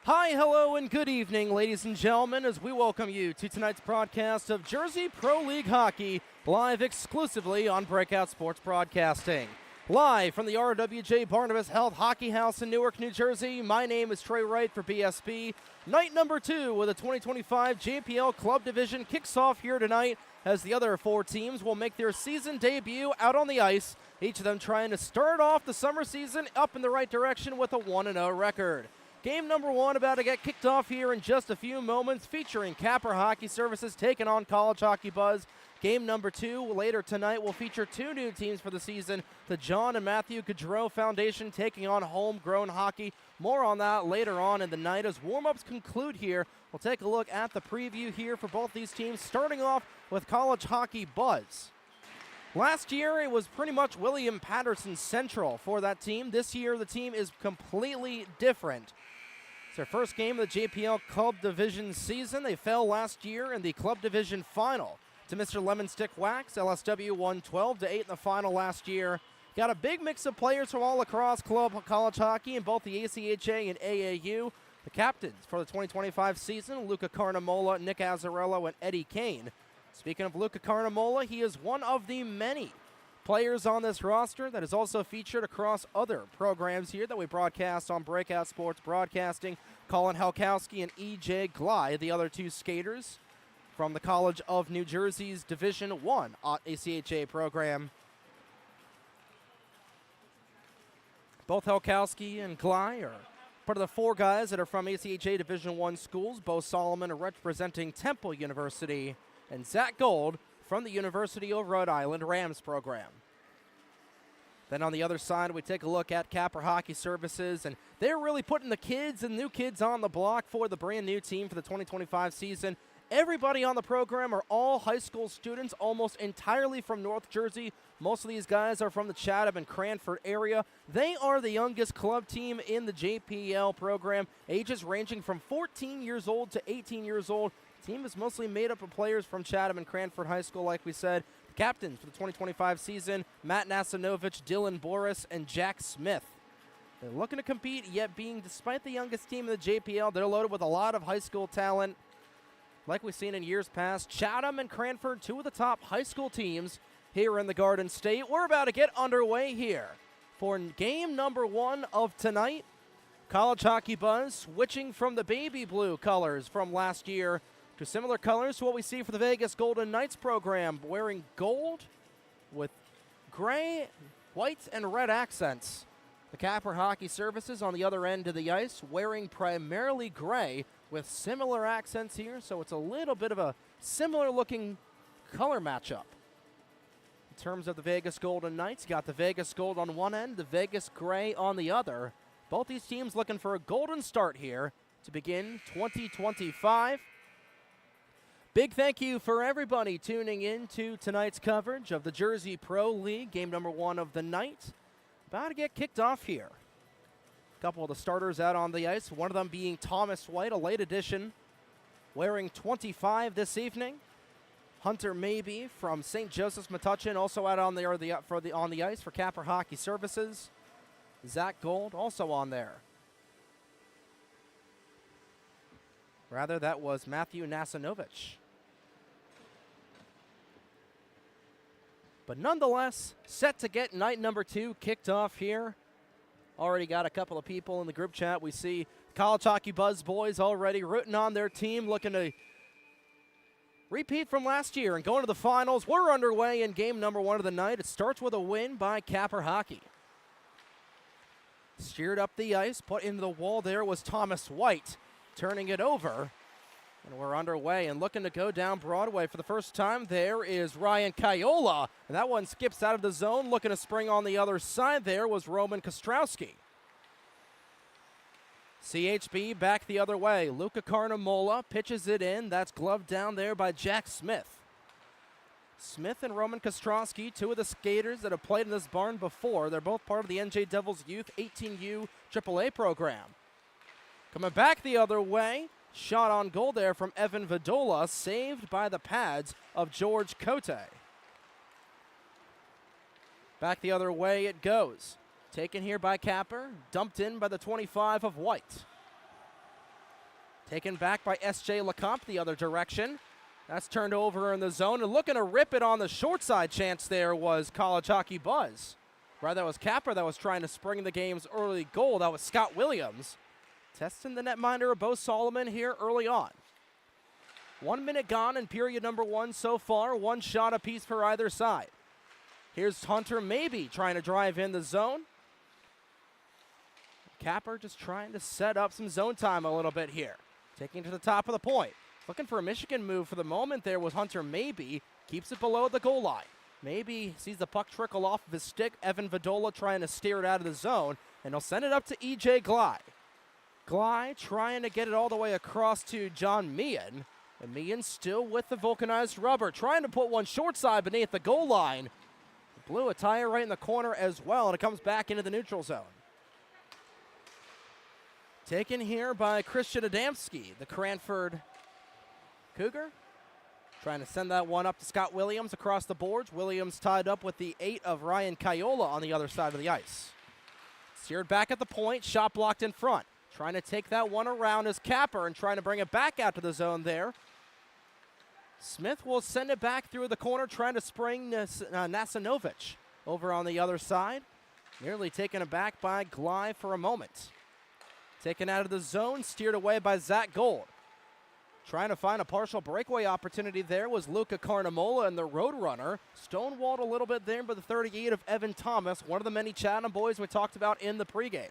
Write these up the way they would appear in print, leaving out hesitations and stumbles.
Hi, hello, and good evening, ladies and gentlemen, as we welcome you to tonight's broadcast of Jersey Pro League Hockey, live exclusively on Breakout Sports Broadcasting. Live from the RWJ Barnabas Health Hockey House in Newark, New Jersey, my name is Trey Wright for BSB. Night number 2 with the 2025 JPL Club Division kicks off here tonight as the other 4 teams will make their season debut out on the ice, each of them trying to start off the summer season up in the right direction with a 1-0 record. Game number 1 about to get kicked off here in just a few moments, featuring Capper Hockey Services taking on College Hockey Buzz. Game number 2 later tonight will feature 2 new teams for the season, the John and Matthew Gaudreau Foundation taking on Homegrown Hockey. More on that later on in the night as warm-ups conclude here. We'll take a look at the preview here for both these teams, starting off with College Hockey Buzz. Last year, it was pretty much William Patterson Central for that team. This year, the team is completely different. It's their first game of the JPL Club Division season. They fell last year in the Club Division final to Mr. Lemon Stick Wax. LSW won 12-8 in the final last year. Got a big mix of players from all across club college hockey in both the ACHA and AAU. The captains for the 2025 season, Luca Carnamola, Nick Azzarello, and Eddie Kane. Speaking of Luca Carnamola, he is one of the many players on this roster that is also featured across other programs here that we broadcast on Breakout Sports Broadcasting. Colin Halkowski and E.J. Glide, the other 2 skaters from the College of New Jersey's Division I ACHA program. Both Halkowski and Glide are part of the 4 guys that are from ACHA Division I schools. Bo Solomon representing Temple University, and Zach Gold from the University of Rhode Island Rams program. Then on the other side, we take a look at Capper Hockey Services, and they're really putting the kids and new kids on the block for the brand new team for the 2025 season. Everybody on the program are all high school students, almost entirely from North Jersey. Most of these guys are from the Chatham and Cranford area. They are the youngest club team in the JPL program, ages ranging from 14 years old to 18 years old. The team is mostly made up of players from Chatham and Cranford High School, like we said. The captains for the 2025 season, Matt Nasinovich, Dylan Boris, and Jack Smith. They're looking to compete, yet being, despite the youngest team in the JPL, they're loaded with a lot of high school talent. Like we've seen in years past, Chatham and Cranford, 2 of the top high school teams here in the Garden State. We're about to get underway here for game number 1 of tonight. College Hockey Buzz switching from the baby blue colors from last year to similar colors to what we see for the Vegas Golden Knights program, wearing gold with gray, white, and red accents. The Capper Hockey Services on the other end of the ice, wearing primarily gray with similar accents here, so it's a little bit of a similar looking color matchup. In terms of the Vegas Golden Knights, you got the Vegas Gold on one end, the Vegas Gray on the other. Both these teams looking for a golden start here to begin 2025. Big thank you for everybody tuning in to tonight's coverage of the Jersey Pro League, game number 1 of the night. About to get kicked off here. A couple of the starters out on the ice, one of them being Thomas White, a late addition, wearing 25 this evening. Hunter Maybe from St. Joseph's Metuchen, also out on the ice for Capper Hockey Services. Zach Gold also on there. Rather, that was Matthew Nasinovich. But nonetheless, set to get night number 2 kicked off here. Already got a couple of people in the group chat. We see College Hockey Buzz boys already rooting on their team, looking to repeat from last year and going to the finals. We're underway in game number 1 of the night. It starts with a win by Capper Hockey. Steered up the ice, put into the wall there was Thomas White, turning it over. And we're underway and looking to go down Broadway for the first time. There is Ryan Kayola, and that one skips out of the zone. Looking to spring on the other side there was Roman Kostrowski. CHB back the other way. Luca Carnamola pitches it in. That's gloved down there by Jack Smith. Smith and Roman Kostrowski, 2 of the skaters that have played in this barn before. They're both part of the NJ Devils Youth 18U AAA program. Coming back the other way. Shot on goal there from Evan Vidola, saved by the pads of George Cote. Back the other way it goes. Taken here by Capper, dumped in by the 25 of White. Taken back by S.J. Lecomte the other direction. That's turned over in the zone, and looking to rip it on the short side chance there was College Hockey Buzz. Rather, that was Capper that was trying to spring the game's early goal. That was Scott Williams. Testing the netminder of Bo Solomon here early on. 1 minute gone in period number 1 so far. One shot apiece for either side. Here's Hunter Maybe trying to drive in the zone. Capper just trying to set up some zone time a little bit here. Taking to the top of the point. Looking for a Michigan move for the moment there was Hunter Maybe. Keeps it below the goal line. Maybe sees the puck trickle off of his stick. Evan Vidola trying to steer it out of the zone. And he'll send it up to E.J. Glye. Glye trying to get it all the way across to John Meehan. And Meehan still with the vulcanized rubber. Trying to put one short side beneath the goal line. Blew a tire right in the corner as well. And it comes back into the neutral zone. Taken here by Christian Adamski, the Cranford Cougar. Trying to send that one up to Scott Williams across the boards. Williams tied up with the 8 of Ryan Kayola on the other side of the ice. Steered back at the point, shot blocked in front. Trying to take that one around is Capper and trying to bring it back out to the zone there. Smith will send it back through the corner, trying to spring Nasanovic over on the other side. Nearly taken aback by Glye for a moment. Taken out of the zone, steered away by Zach Gold. Trying to find a partial breakaway opportunity there was Luca Carnamola and the Roadrunner. Stonewalled a little bit there by the 38 of Evan Thomas, one of the many Chatham boys we talked about in the pregame.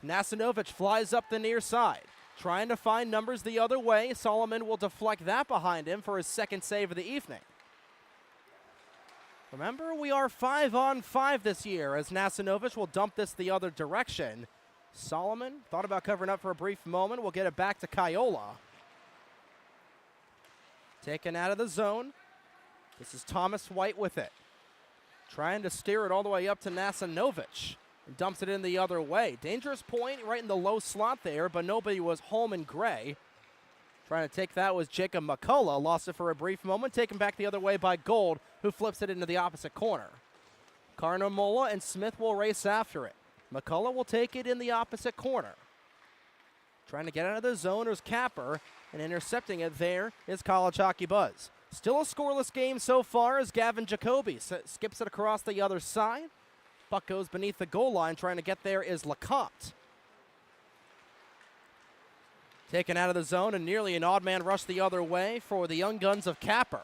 Nasanovic flies up the near side. Trying to find numbers the other way. Solomon will deflect that behind him for his second save of the evening. Remember, we are 5-on-5 this year as Nasanovic will dump this the other direction. Solomon thought about covering up for a brief moment. We'll get it back to Kayola. Taken out of the zone. This is Thomas White with it. Trying to steer it all the way up to Nasanovic. And dumps it in the other way. Dangerous point right in the low slot there, but nobody was home in gray. Trying to take that was Jacob McCullough. Lost it for a brief moment. Taken back the other way by Gold, who flips it into the opposite corner. Carnamola and Smith will race after it. McCullough will take it in the opposite corner. Trying to get out of the zone is Capper, and intercepting it there is College Hockey Buzz. Still a scoreless game so far as Gavin Jacoby skips it across the other side. Puck goes beneath the goal line. Trying to get there is Lecomte. Taken out of the zone and nearly an odd man rush the other way for the young guns of Capper.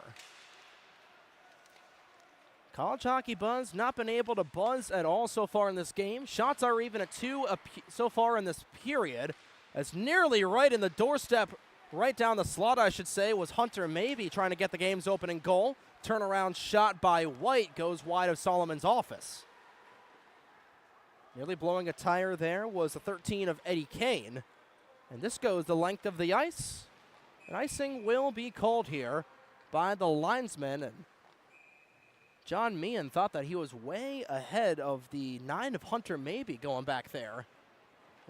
College Hockey Buzz not been able to buzz at all so far in this game. Shots are even at 2 so far in this period. As nearly right in the doorstep, right down the slot, I should say, was Hunter Maybe trying to get the game's opening goal. Turnaround shot by White goes wide of Solomon's office. Nearly blowing a tire there was the 13 of Eddie Kane. And this goes the length of the ice. And icing will be called here by the linesman. And John Meehan thought that he was way ahead of the 9 of Hunter Maybe going back there.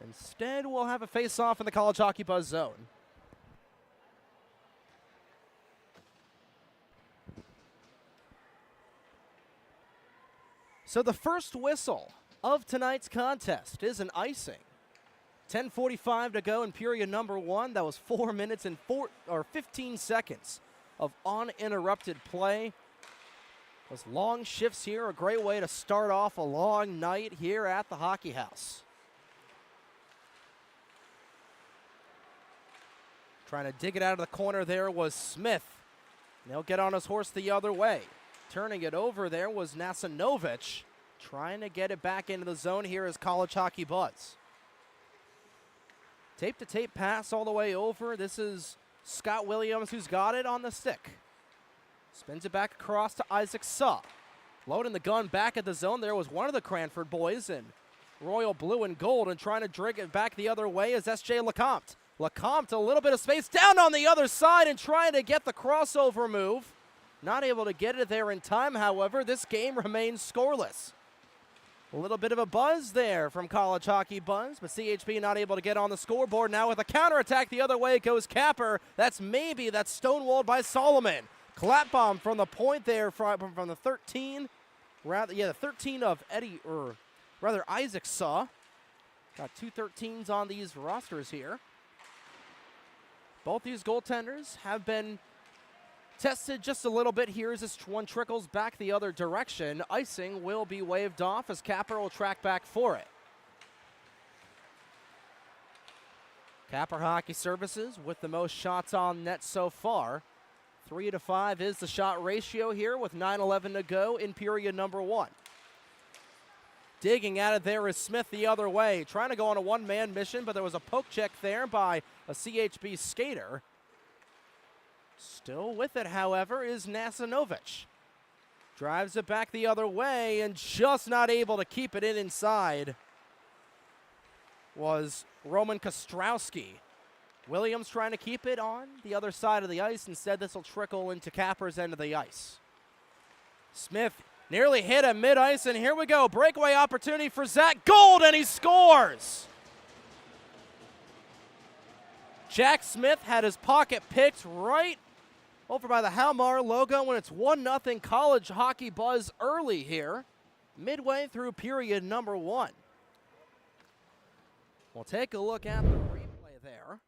Instead, we'll have a face-off in the College Hockey Buzz zone. So the first whistle of tonight's contest is an icing. 10:45 to go in period number 1. That was 4 minutes and 15 seconds of uninterrupted play. Those long shifts here, a great way to start off a long night here at the Hockey House. Trying to dig it out of the corner there was Smith. And he'll get on his horse the other way. Turning it over there was Nasanovic. Trying to get it back into the zone here is College Hockey Buzz. Tape-to-tape pass all the way over. This is Scott Williams who's got it on the stick. Spins it back across to Isaac Suh. Loading the gun back at the zone. There was one of the Cranford boys in royal blue and gold, and trying to drag it back the other way is S.J. Lecomte. Lecomte, a little bit of space down on the other side and trying to get the crossover move. Not able to get it there in time, however. This game remains scoreless. A little bit of a buzz there from College Hockey Buzz, but CHB not able to get on the scoreboard. Now with a counterattack the other way goes Capper. That's stonewalled by Solomon. Clap bomb from the point there from the 13. The 13 of Isaac Suh. Got 2 13s on these rosters here. Both these goaltenders have been tested just a little bit here as this one trickles back the other direction. Icing will be waved off as Capper will track back for it. Capper Hockey Services with the most shots on net so far. 3-5 is the shot ratio here with 9:11 to go in period number 1. Digging at it there is Smith the other way, trying to go on a one-man mission, but there was a poke check there by a CHB skater. Still with it, however, is Nasanovic. Drives it back the other way and just not able to keep it inside was Roman Kostrowski. Williams trying to keep it on the other side of the ice. Instead, this will trickle into Capper's end of the ice. Smith nearly hit him mid-ice, and here we go. Breakaway opportunity for Zach Gold, and he scores! Jack Smith had his pocket picked right over by the Halmar logo when it's 1-0 College Hockey Buzz early here, midway through period number 1. We'll take a look at the replay there.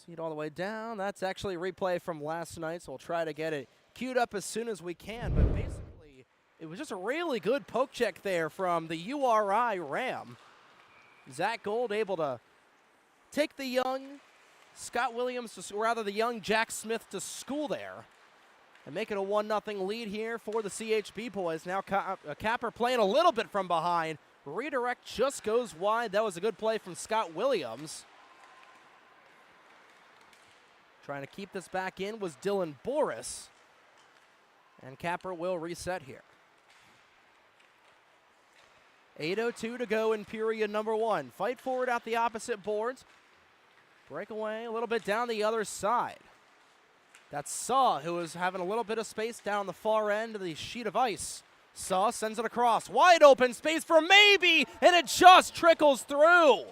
See it all the way down. That's actually a replay from last night, so we'll try to get it queued up as soon as we can. But basically, it was just a really good poke check there from the URI Ram. Zach Gold able to take the young Scott Williams, the young Jack Smith to school there and make it a 1-0 lead here for the CHB boys. Now Capper playing a little bit from behind. Redirect just goes wide. That was a good play from Scott Williams. Trying to keep this back in was Dylan Boris. And Capper will reset here. 8:02 to go in period number 1. Fight forward out the opposite boards. Breakaway a little bit down the other side. That's Saw, who is having a little bit of space down the far end of the sheet of ice. Saw sends it across. Wide open space for maybe, and it just trickles through.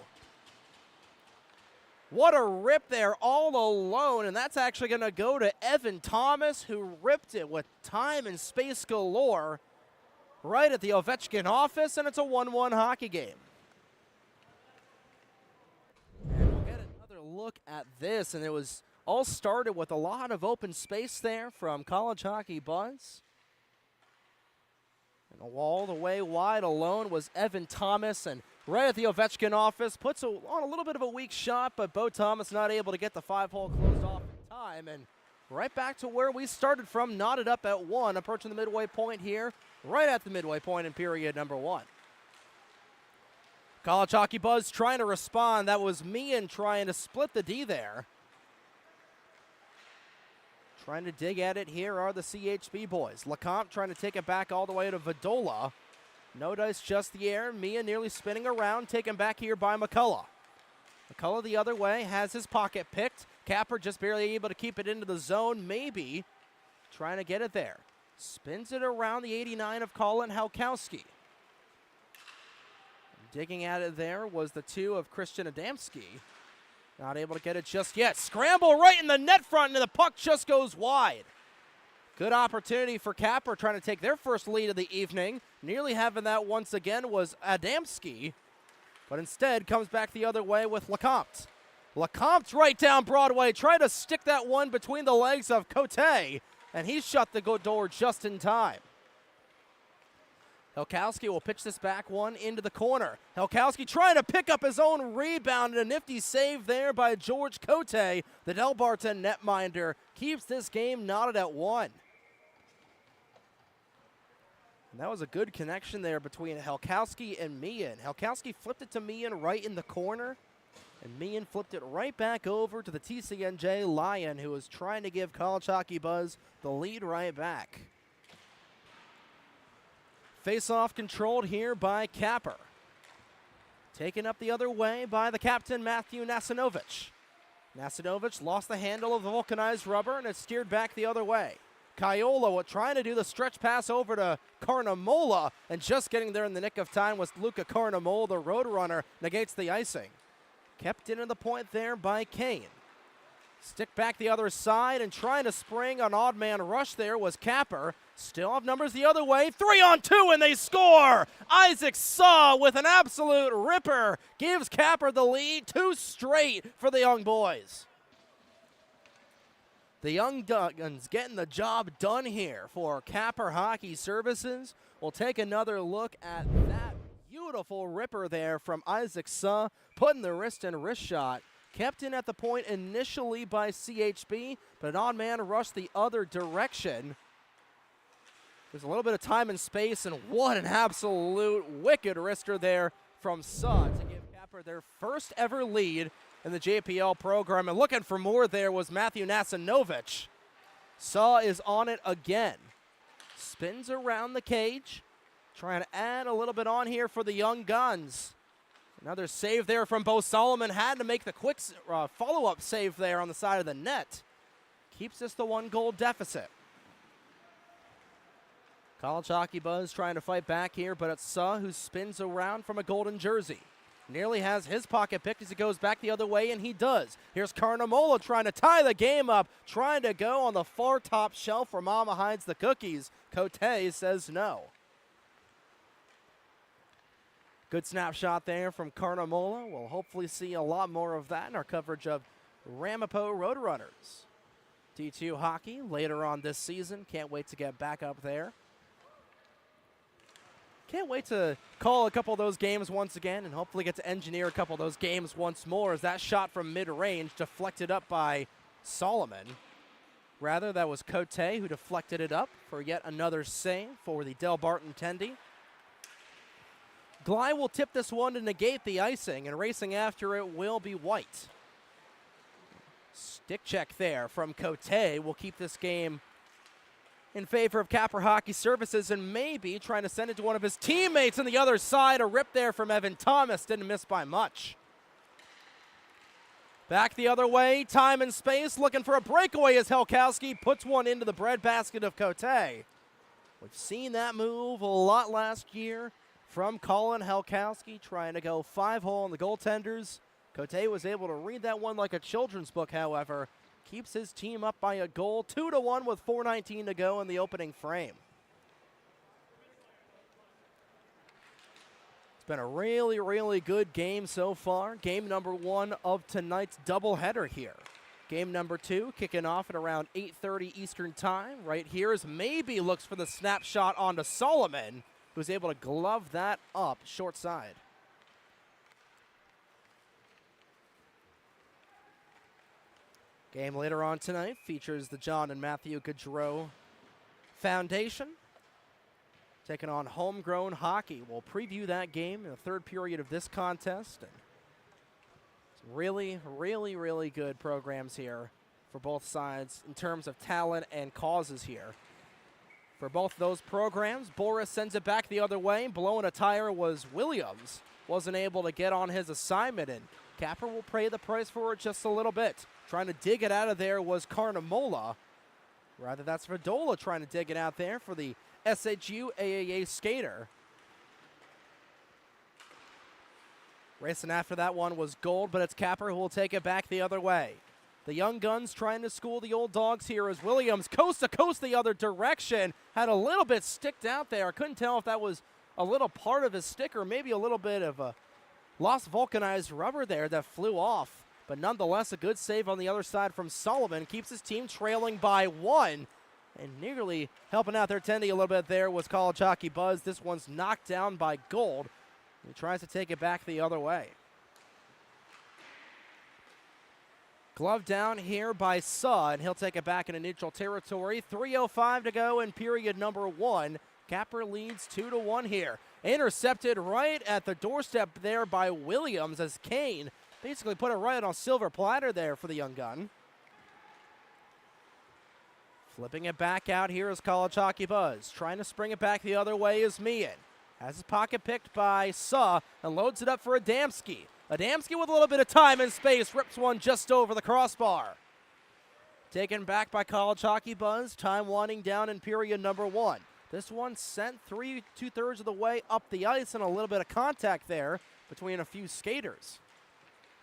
What a rip there all alone, and that's actually going to go to Evan Thomas, who ripped it with time and space galore right at the Ovechkin office, and it's a 1-1 hockey game. And we'll get another look at this, and it was all started with a lot of open space there from College Hockey Buzz. And all the way wide alone was Evan Thomas, and right at the Ovechkin office, puts on a little bit of a weak shot, but Bo Thomas not able to get the 5-hole closed off in time. And right back to where we started from, knotted up at 1, approaching the midway point here, right at the midway point in period number 1. College Hockey Buzz trying to respond. That was Meehan trying to split the D there. Trying to dig at it here are the CHB boys. LeCompte trying to take it back all the way to Vadola. No dice, just the air. Mia nearly spinning around, taken back here by McCullough. McCullough the other way, has his pocket picked. Capper just barely able to keep it into the zone, maybe. Trying to get it there. Spins it around the 89 of Colin Halkowski. Digging at it there was the 2 of Christian Adamski. Not able to get it just yet. Scramble right in the net front, and the puck just goes wide. Good opportunity for Capper trying to take their first lead of the evening. Nearly having that once again was Adamski, but instead comes back the other way with LeCompte. LeCompte's right down Broadway, trying to stick that one between the legs of Cote, and he shut the door just in time. Halkowski will pitch this back one into the corner. Halkowski trying to pick up his own rebound, and a nifty save there by George Cote. The Delbarton netminder keeps this game knotted at 1. And that was a good connection there between Halkowski and Meehan. Halkowski flipped it to Meehan right in the corner, and Meehan flipped it right back over to the TCNJ Lion, who was trying to give College Hockey Buzz the lead right back. Face-off controlled here by Capper. Taken up the other way by the captain, Matthew Nasanovic. Nasanovic lost the handle of the vulcanized rubber, and it's steered back the other way. Kaiola trying to do the stretch pass over to Carnamola, and just getting there in the nick of time was Luca Carnamola, the road runner, negates the icing. Kept into the point there by Kane. Stick back the other side and trying to spring an odd man rush there was Capper. Still have numbers the other way. 3-on-2 and they score! Isaac Saw with an absolute ripper gives Capper the lead. 2 straight for the young boys. The Young Guns getting the job done here for Capper Hockey Services. We'll take another look at that beautiful ripper there from Isaac Saw, putting the wrist and wrist shot. Kept in at the point initially by CHB, but an odd man rushed the other direction. There's a little bit of time and space, and what an absolute wicked wrister there from Saw to give Capper their first ever lead in the JPL program. And looking for more there was Matthew Nasinovich. Saw is on it again. Spins around the cage, trying to add a little bit on here for the Young Guns. Another save there from Bo Solomon. Had to make the quick follow-up save there on the side of the net. Keeps us the 1-goal deficit. College Hockey Buzz trying to fight back here, but it's Saw who spins around from a golden jersey. Nearly has his pocket picked as he goes back the other way, and he does. Here's Carnamola trying to tie the game up, trying to go on the far top shelf where Mama hides the cookies. Cote says no. Good snapshot there from Carnamola. We'll hopefully see a lot more of that in our coverage of Ramapo Roadrunners. D2 hockey later on this season. Can't wait to get back up there. Can't wait to call a couple of those games once again and hopefully get to engineer a couple of those games once more as that shot from mid-range deflected up by Solomon. Rather, that was Cote who deflected it up for yet another save for the Del Barton Tendy. Gly will tip this one to negate the icing, and racing after it will be White. Stick check there from Cote will keep this game in favor of Capper Hockey Services, and maybe trying to send it to one of his teammates on the other side. A rip there from Evan Thomas, didn't miss by much. Back the other way, time and space, looking for a breakaway as Helkowski puts one into the breadbasket of Cote. We've seen that move a lot last year from Colin Helkowski, trying to go 5-hole on the goaltenders. Cote was able to read that one like a children's book, however. Keeps his team up by a goal, 2-1 with 4:19 to go in the opening frame. It's been a really, really good game so far. Game number 1 of tonight's doubleheader here. Game number 2 kicking off at around 8:30 Eastern time. Right here is maybe looks for the snapshot onto Solomon, who's able to glove that up short side. Game later on tonight features the John and Matthew Gaudreau Foundation taking on Homegrown Hockey. We'll preview that game in the third period of this contest. And some really, really, really good programs here for both sides in terms of talent and causes here. For both those programs, Boris sends it back the other way. Blowing a tire was Williams. Wasn't able to get on his assignment, and Capper will pay the price for it just a little bit. Trying to dig it out of there was Carnamola. Rather, that's Vadola trying to dig it out there for the SHU AAA skater. Racing after that one was Gold, but it's Capper who will take it back the other way. The Young Guns trying to school the old dogs here as Williams coast to coast the other direction. Had a little bit sticked out there. I couldn't tell if that was a little part of his stick or maybe a little bit of a lost vulcanized rubber there that flew off. But nonetheless, a good save on the other side from Solomon. Keeps his team trailing by 1. And nearly helping out their Tendy a little bit there was College Hockey Buzz. This one's knocked down by Gold. He tries to take it back the other way. Glove down here by Saw, and he'll take it back into neutral territory. 3:05 to go in period number 1. Capper leads 2-1 here. Intercepted right at the doorstep there by Williams as Kane basically put it right on silver platter there for the Young Gun. Flipping it back out here is College Hockey Buzz. Trying to spring it back the other way is Meehan. Has his pocket picked by Saw and loads it up for Adamski. Adamski with a little bit of time and space rips one just over the crossbar. Taken back by College Hockey Buzz. Time winding down in period number 1. This one sent 2/3 of the way up the ice and a little bit of contact there between a few skaters.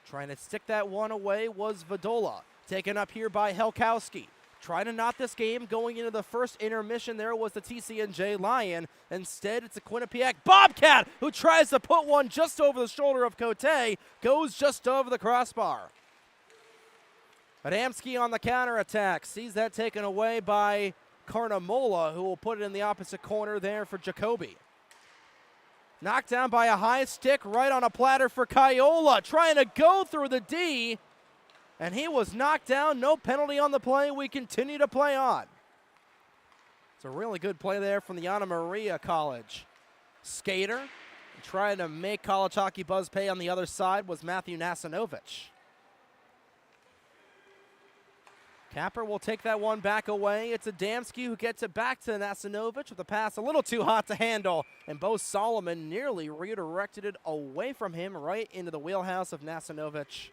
Trying to stick that one away was Vadola. Taken up here by Helkowski. Trying to knot this game going into the first intermission there was the TCNJ Lion. Instead, it's a Quinnipiac Bobcat who tries to put one just over the shoulder of Cote, goes just over the crossbar. Adamski on the counterattack, sees that taken away by Carnamola, who will put it in the opposite corner there for Jacoby. Knocked down by a high stick right on a platter for Kaiola, trying to go through the D, and he was knocked down. No penalty on the play. We continue to play on. It's a really good play there from the Anna Maria College skater. Trying to make College Hockey Buzz pay on the other side was Matthew Nasinovich. Capper will take that one back away. It's Adamski who gets it back to Nasinovich with a pass a little too hot to handle. And Bo Solomon nearly redirected it away from him right into the wheelhouse of Nasinovich.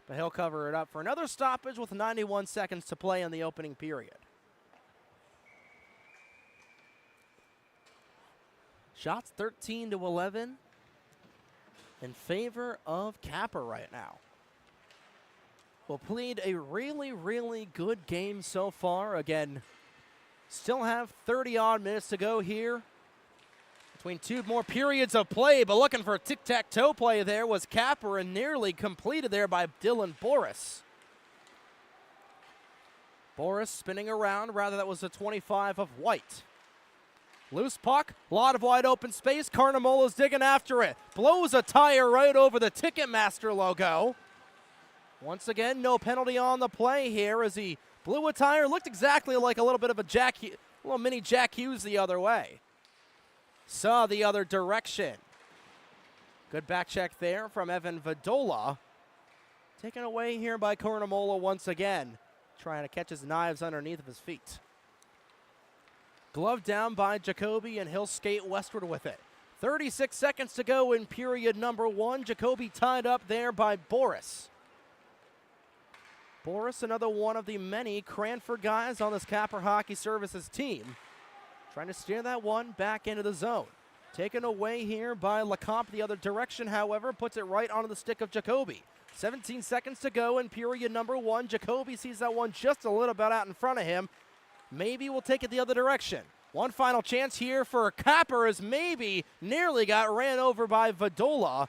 But he'll cover it up for another stoppage with 91 seconds to play in the opening period. Shots 13-11 in favor of Capper right now. Will played a really, really good game so far. Again, still have 30-odd minutes to go here between two more periods of play, but looking for a tic-tac-toe play there was Capper and nearly completed there by Dylan Boris. Boris spinning around, rather that was a 25 of White. Loose puck, a lot of wide open space. Carnamola's digging after it. Blows a tire right over the Ticketmaster logo. Once again, no penalty on the play here as he blew a tire. Looked exactly like a little bit of a little mini Jack Hughes the other way. Saw the other direction. Good back check there from Evan Vadola. Taken away here by Carnamola once again. Trying to catch his knives underneath of his feet. Glove down by Jacoby, and he'll skate westward with it. 36 seconds to go in period number one. Jacoby tied up there by Boris. Boris, another one of the many Cranford guys on this Capper Hockey Services team. Trying to steer that one back into the zone. Taken away here by Lecomte the other direction, however, puts it right onto the stick of Jacoby. 17 seconds to go in period number one. Jacoby sees that one just a little bit out in front of him. Maybe we'll take it the other direction. One final chance here for Capper as maybe nearly got ran over by Vadola.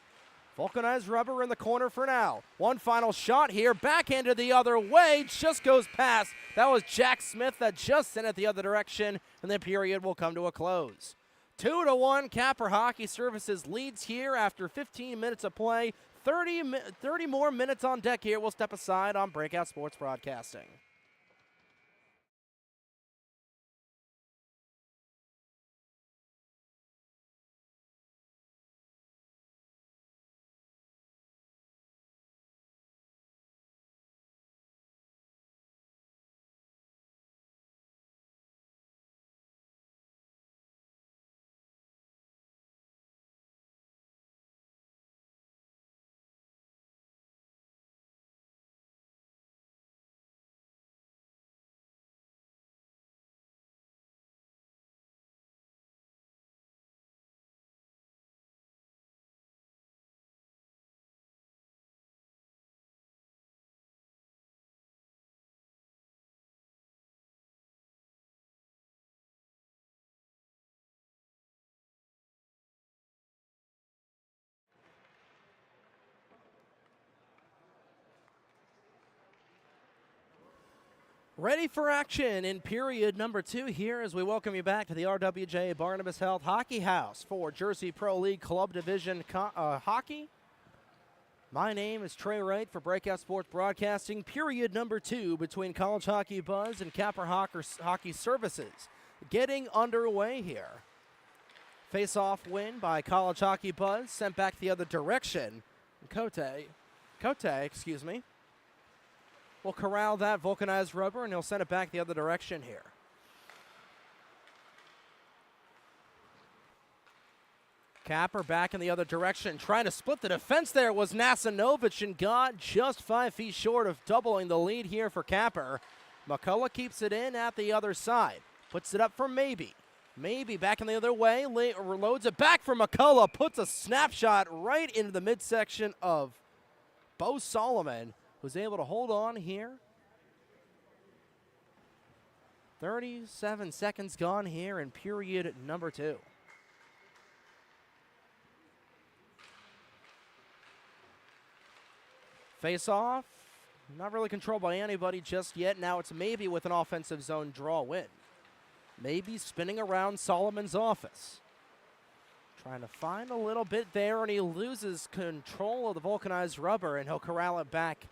Vulcanized rubber in the corner for now. One final shot here, backhanded the other way, just goes past. That was Jack Smith that just sent it the other direction, and the period will come to a close. 2-1, Capper Hockey Services leads here after 15 minutes of play. 30 more minutes on deck here. We'll step aside on Breakout Sports Broadcasting. Ready for action in period number two here as we welcome you back to the RWJ Barnabas Health Hockey House for Jersey Pro League Club Division Hockey. My name is Trey Wright for Breakout Sports Broadcasting. Period number two between College Hockey Buzz and Capper Hockey Services getting underway here. Face-off win by College Hockey Buzz, sent back the other direction. Cote, will corral that vulcanized rubber, and he'll send it back the other direction here. Capper back in the other direction, trying to split the defense there was Nasinovich, and got just 5 feet short of doubling the lead here for Capper. McCullough keeps it in at the other side. Puts it up for Maybe. Maybe back in the other way, loads it back for McCullough, puts a snapshot right into the midsection of Bo Solomon, who's able to hold on here 37 seconds gone here in period number 2. Face off, not really controlled by anybody just yet. Now it's maybe with an offensive zone draw win. Maybe spinning around Solomon's office. Trying to find a little bit there, and he loses control of the vulcanized rubber, and he'll corral it back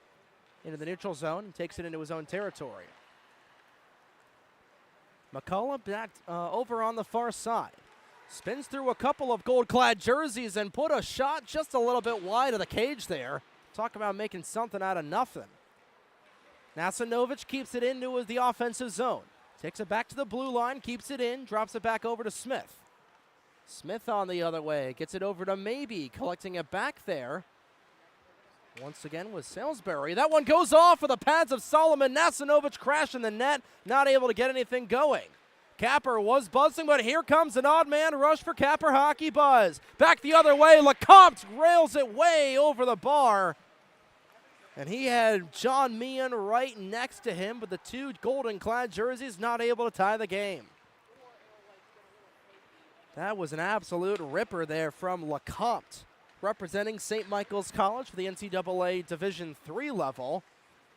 into the neutral zone and takes it into his own territory. McCullough back over on the far side. Spins through a couple of gold-clad jerseys and put a shot just a little bit wide of the cage there. Talk about making something out of nothing. Nasanovic keeps it into the offensive zone. Takes it back to the blue line, keeps it in, drops it back over to Smith. Smith on the other way, gets it over to Maybe, collecting it back there. Once again with Salisbury. That one goes off with the pads of Solomon. Nasanovic crashing the net, not able to get anything going. Capper was buzzing, but here comes an odd man rush for Capper Hockey Buzz. Back the other way, Lecomte rails it way over the bar. And he had John Meehan right next to him, but the two golden-clad jerseys not able to tie the game. That was an absolute ripper there from Lecomte, representing St. Michael's College for the NCAA Division III level.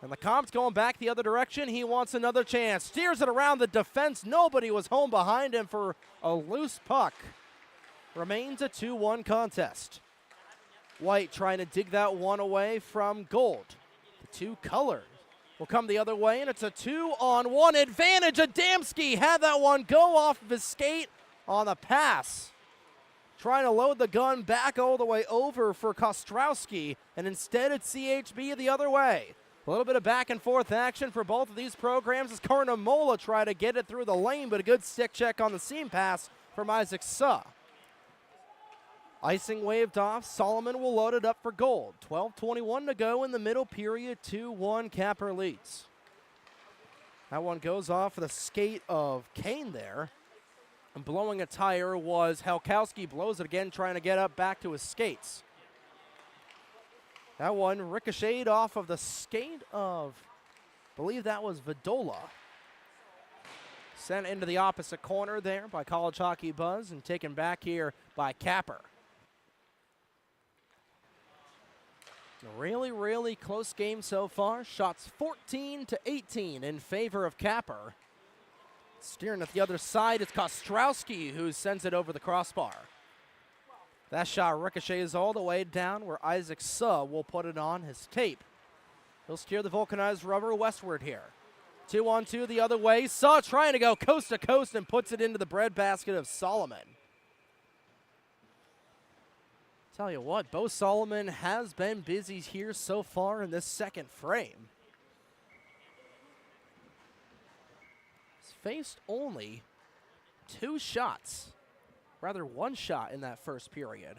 And Lecomte's going back the other direction. He wants another chance. Steers it around the defense. Nobody was home behind him for a loose puck. Remains a 2-1 contest. White trying to dig that one away from Gold. The two colors will come the other way, and it's a 2-on-1 advantage. Adamski had that one go off of his skate on the pass. Trying to load the gun back all the way over for Kostrowski, and instead it's CHB the other way. A little bit of back and forth action for both of these programs as Carnamola tried to get it through the lane, but a good stick check on the seam pass from Isaac Suh. Icing waved off. Solomon will load it up for Gold. 12:21 to go in the middle period. 2-1 Capper leads. That one goes off with a skate of Kane there. And blowing a tire was Helkowski. Blows it again, trying to get up back to his skates. That one ricocheted off of the skate of, I believe that was Vidola. Sent into the opposite corner there by College Hockey Buzz and taken back here by Capper. Really, really close game so far. Shots 14-18 in favor of Capper. Steering at the other side, it's Kostrowski who sends it over the crossbar. That shot ricochets all the way down where Isaac Suh will put it on his tape. He'll steer the vulcanized rubber westward here. 2-on-2 the other way. Suh trying to go coast to coast and puts it into the breadbasket of Solomon. Tell you what, Bo Solomon has been busy here so far in this second frame. He's faced only 2 shots, rather 1 shot in that first period.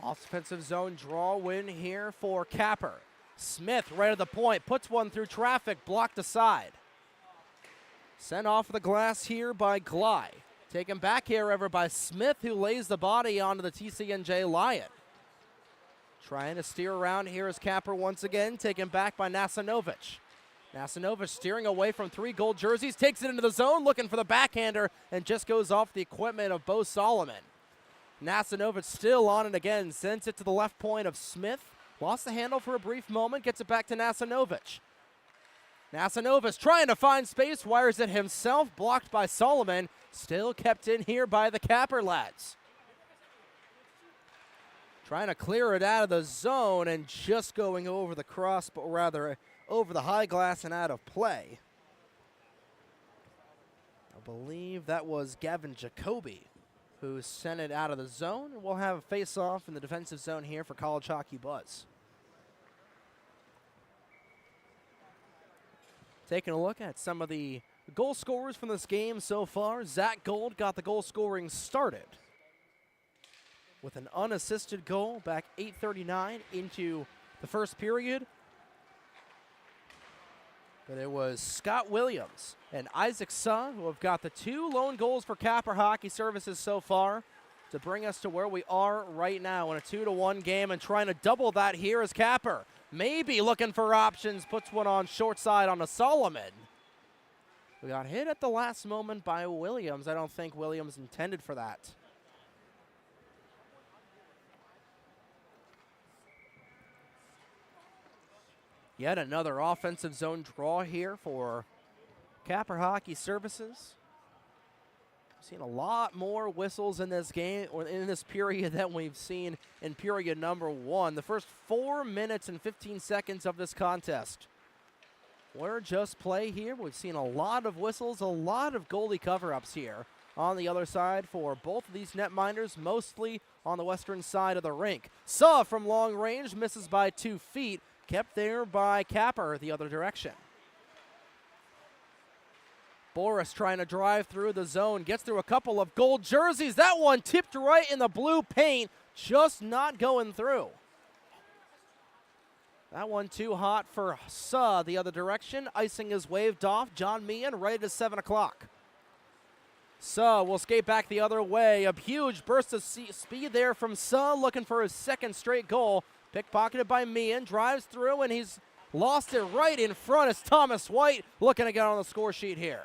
Offensive zone draw win here for Capper. Smith right at the point, puts one through traffic, blocked aside. Sent off the glass here by Gley. Taken back here over by Smith, who lays the body onto the TCNJ Lion. Trying to steer around here is Capper once again, taken back by Nasanovic. Nasanovic steering away from 3 gold jerseys, takes it into the zone, looking for the backhander, and just goes off the equipment of Bo Solomon. Nasanovic still on it again, sends it to the left point of Smith. Lost the handle for a brief moment, gets it back to Nasanovic. Nasanovic trying to find space, wires it himself, blocked by Solomon. Still kept in here by the Capper lads. Trying to clear it out of the zone and just going over the cross, but rather over the high glass and out of play. I believe that was Gavin Jacoby who sent it out of the zone. And we'll have a face-off in the defensive zone here for College Hockey Buzz. Taking a look at some of the goal scorers from this game so far. Zach Gold got the goal scoring started with an unassisted goal back 8:39 into the first period. But it was Scott Williams and Isaac Suh who have got the 2 lone goals for Capper Hockey Services so far to bring us to where we are right now in a 2-1 game, and trying to double that here is Capper. maybe looking for options, puts one on short side on a Solomon. We got hit at the last moment by Williams. I don't think Williams intended for that. Yet another offensive zone draw here for Capper Hockey Services. Seen a lot more whistles in this game, or in this period, than we've seen in period number 1. The first 4 minutes and 15 seconds of this contest were just play here. We've seen a lot of whistles, a lot of goalie cover-ups here on the other side for both of these netminders, mostly on the western side of the rink. Suh from long range, misses by 2 feet, kept there by Capper the other direction. Boris trying to drive through the zone, gets through a couple of gold jerseys. That one tipped right in the blue paint, just not going through. That one too hot for Suh the other direction. Icing is waved off. John Meehan right at 7 o'clock. Suh will skate back the other way. A huge burst of speed there from Suh, looking for his second straight goal. Pickpocketed by Meehan, drives through, and he's lost it right in front as Thomas White looking to get on the score sheet here.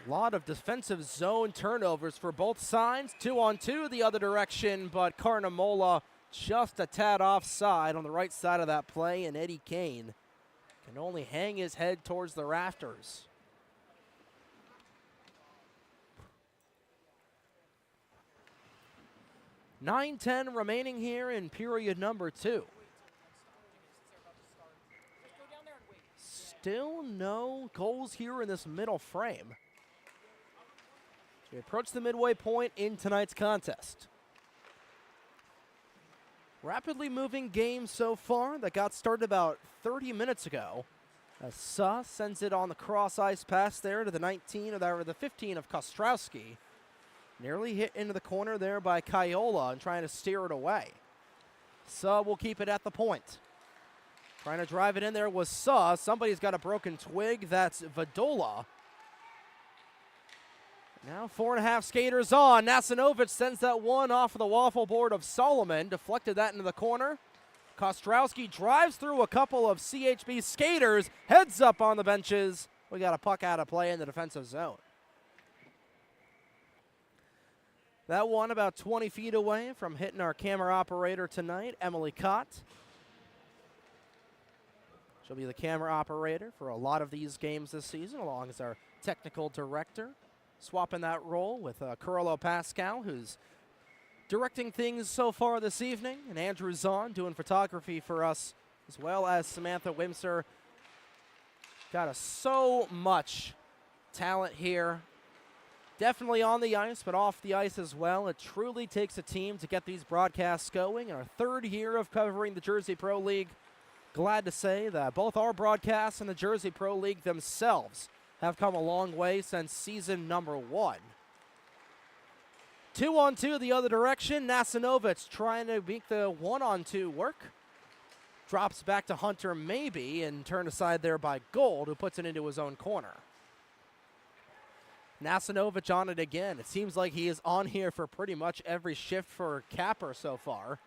A lot of defensive zone turnovers for both sides. 2-on-2 the other direction, but Carnamola just a tad offside on the right side of that play, and Eddie Kane can only hang his head towards the rafters. $9:10 remaining here in period number 2. Still no goals here in this middle frame. We approach the midway point in tonight's contest. Rapidly moving game so far that got started about 30 minutes ago. As Suh sends it on the cross ice pass there to the 19 or the 15 of Kostrowski. Nearly hit into the corner there by Kiola and trying to steer it away. Suh will keep it at the point. Trying to drive it in there was Suh. Somebody's got a broken twig. That's Vadola. Now 4.5 skaters on. Nasinovic sends that one off of the waffle board of Solomon. Deflected that into the corner. Kostrowski drives through a couple of CHB skaters. Heads up on the benches. We got a puck out of play in the defensive zone. That one about 20 feet away from hitting our camera operator tonight, Emily Cott. She'll be the camera operator for a lot of these games this season, along as our technical director. Swapping that role with Carlo Pascal, who's directing things so far this evening, and Andrew Zahn doing photography for us, as well as Samantha Wimser. Got so much talent here. Definitely on the ice, but off the ice as well. It truly takes a team to get these broadcasts going. In our 3rd year of covering the Jersey Pro League, glad to say that both our broadcasts and the Jersey Pro League themselves have come a long way since season number 1. 2-on-2 the other direction. Nasinovic trying to make the 1-on-2 work. Drops back to Hunter maybe, and turned aside there by Gold, who puts it into his own corner. Nasinovic on it again. It seems like he is on here for pretty much every shift for Capper so far.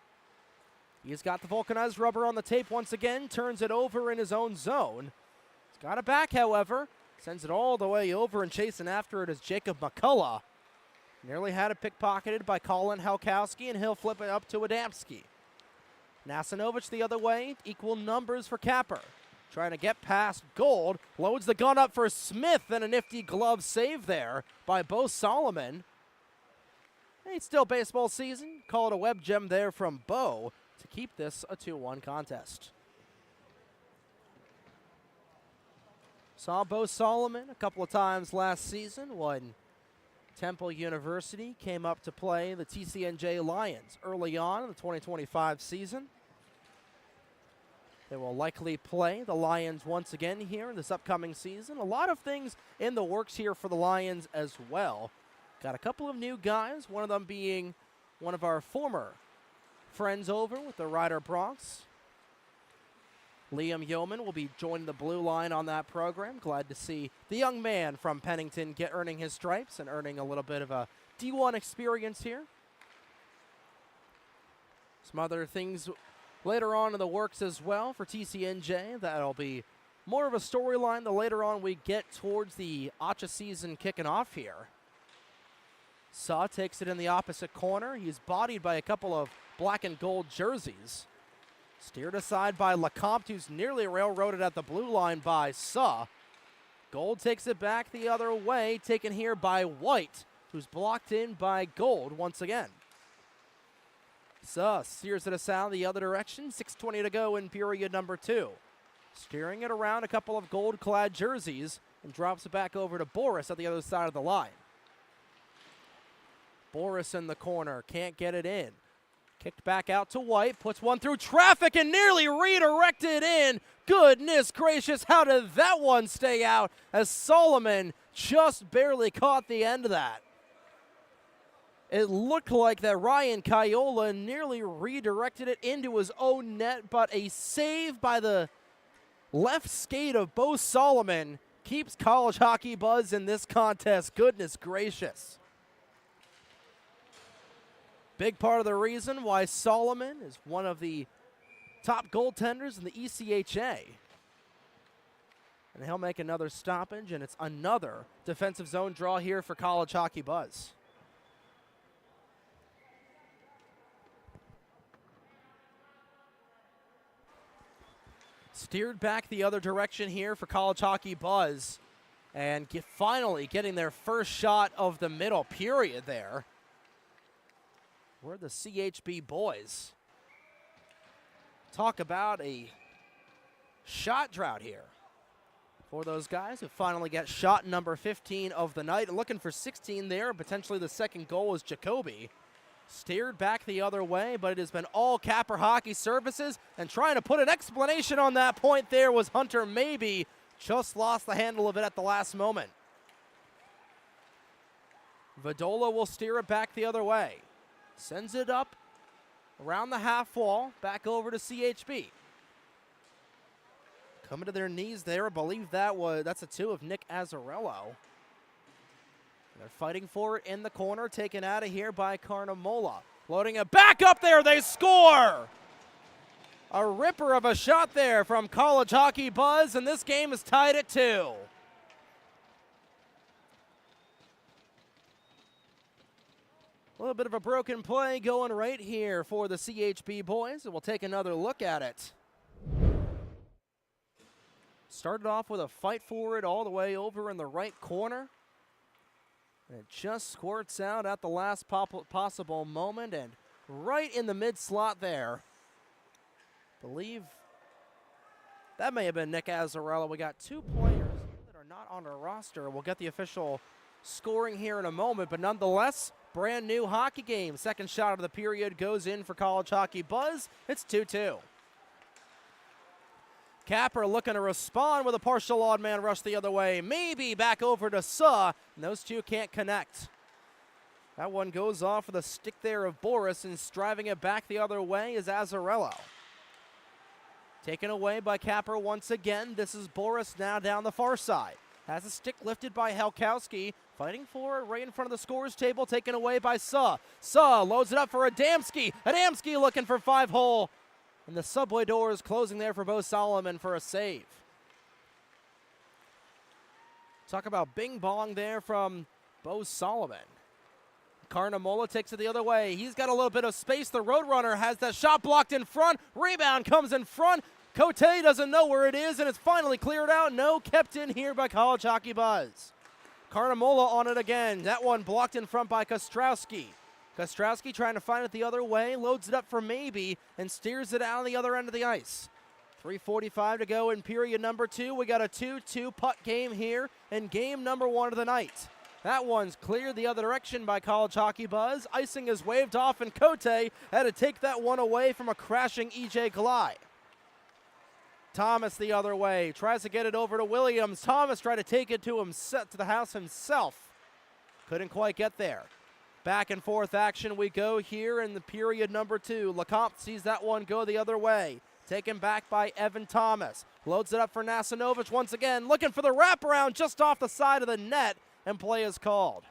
He's got the vulcanized rubber on the tape once again. Turns it over in his own zone. He's got it back, however. Sends it all the way over, and chasing after it is Jacob McCullough. Nearly had it pickpocketed by Colin Halkowski, and he'll flip it up to Adamski. Nasinovic the other way, equal numbers for Capper. Trying to get past Gold, loads the gun up for Smith, and a nifty glove save there by Bo Solomon. Hey, it's still baseball season. Call it a web gem there from Bo to keep this a 2-1 contest. Saw Bo Solomon a couple of times last season when Temple University came up to play the TCNJ Lions early on in the 2025 season. They will likely play the Lions once again here in this upcoming season. A lot of things in the works here for the Lions as well. Got a couple of new guys, one of them being one of our former friends over with the Rider Bronx. Liam Yeoman will be joining the blue line on that program. Glad to see the young man from Pennington earning his stripes and earning a little bit of a D1 experience here. Some other things later on in the works as well for TCNJ. That'll be more of a storyline the later on we get towards the ACHA season kicking off here. Suh takes it in the opposite corner. He's bodied by a couple of black and gold jerseys. Steered aside by LeCompte, who's nearly railroaded at the blue line by Suh. Gold takes it back the other way, taken here by White, who's blocked in by Gold once again. Suh steers it aside the other direction. 6:20 to go in period number 2. Steering it around a couple of gold-clad jerseys and drops it back over to Boris at the other side of the line. Boris in the corner, can't get it in. Kicked back out to White, puts one through traffic and nearly redirected in. Goodness gracious, how did that one stay out as Solomon just barely caught the end of that. It looked like that Ryan Kaiola nearly redirected it into his own net, but a save by the left skate of Bo Solomon keeps college hockey buzz in this contest. Goodness gracious. Big part of the reason why Solomon is one of the top goaltenders in the ECHA. And he'll make another stoppage, and it's another defensive zone draw here for college hockey buzz. Steered back the other direction here for college hockey buzz, and finally getting their first shot of the middle period there. We're the CHB boys. Talk about a shot drought here for those guys who finally get shot number 15 of the night. Looking for 16 there. Potentially the second goal is Jacoby. Steered back the other way, but it has been all Capper Hockey Services. And trying to put an explanation on that point there was Hunter Maybe. Just lost the handle of it at the last moment. Vadola will steer it back the other way. Sends it up around the half wall, back over to CHB. Coming to their knees there. I believe that's a 2 of Nick Azzarello. They're fighting for it in the corner, taken out of here by Carnamola. Loading it back up there, they score! A ripper of a shot there from college hockey buzz, and this game is tied at 2. A little bit of a broken play going right here for the CHB boys, and we'll take another look at it. Started off with a fight for it all the way over in the right corner. And it just squirts out at the last possible moment, and right in the mid-slot there. Believe that may have been Nick Azzarello. We got 2 players that are not on our roster. We'll get the official scoring here in a moment, but nonetheless, brand new hockey game. Second shot of the period goes in for college hockey buzz. It's 2-2. Capper looking to respond with a partial odd man rush the other way. Maybe back over to Suh, and those two can't connect. That one goes off with a stick there of Boris, and driving it back the other way is Azzarello. Taken away by Capper once again. This is Boris now down the far side. Has a stick lifted by Helkowski. Fighting for it right in front of the scorer's table, taken away by Suh. Suh loads it up for Adamski. Adamski looking for 5-hole. And the subway door is closing there for Bo Solomon for a save. Talk about bing bong there from Bo Solomon. Carnamola takes it the other way. He's got a little bit of space. The Roadrunner has that shot blocked in front. Rebound comes in front. Cote doesn't know where it is, and it's finally cleared out. No, kept in here by college hockey buzz. Carnamola on it again. That one blocked in front by Kostrowski. Kostrowski trying to find it the other way, loads it up for Maybe, and steers it out on the other end of the ice. 3:45 to go in period number 2. We got a 2-2 puck game here in game number 1 of the night. That one's cleared the other direction by college hockey buzz. Icing is waved off, and Cote had to take that one away from a crashing EJ Glide. Thomas the other way, tries to get it over to Williams. Thomas tried to take it to the house himself. Couldn't quite get there. Back and forth action we go here in the period number 2. LeCompte sees that one go the other way. Taken back by Evan Thomas. Loads it up for Nasinovic once again. Looking for the wraparound just off the side of the net, and play is called.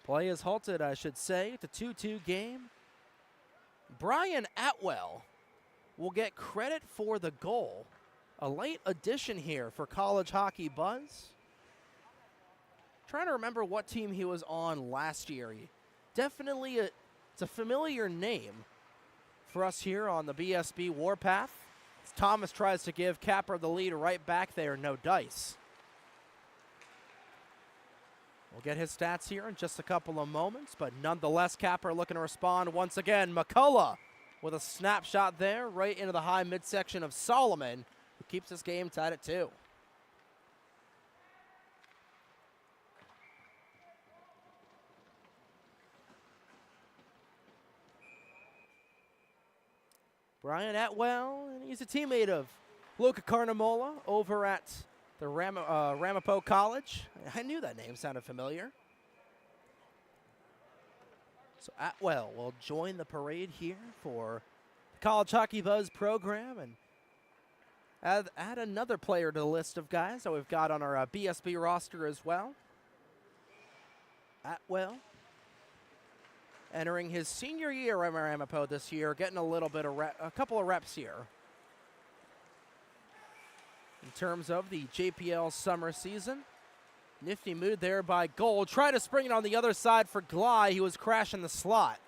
Play is halted, I should say. It's a 2-2 game. Brian Atwell will get credit for the goal. A late addition here for College Hockey Buzz. Trying to remember what team he was on last year. Definitely it's a familiar name for us here on the BSB Warpath. As Thomas tries to give Capper the lead right back there, no dice. We'll get his stats here in just a couple of moments, but nonetheless, Capper looking to respond once again. McCullough with a snapshot there right into the high midsection of Solomon, who keeps this game tied at 2. Brian Atwell, and he's a teammate of Luca Carnamola over at the Ramapo College. I knew that name sounded familiar. So Atwell will join the parade here for the College Hockey Buzz program and add another player to the list of guys that we've got on our BSB roster as well. Atwell entering his senior year at Ramapo this year, getting a couple of reps here. In terms of the JPL summer season, nifty move there by Gold. Try to spring it on the other side for Gley. He was crashing the slot.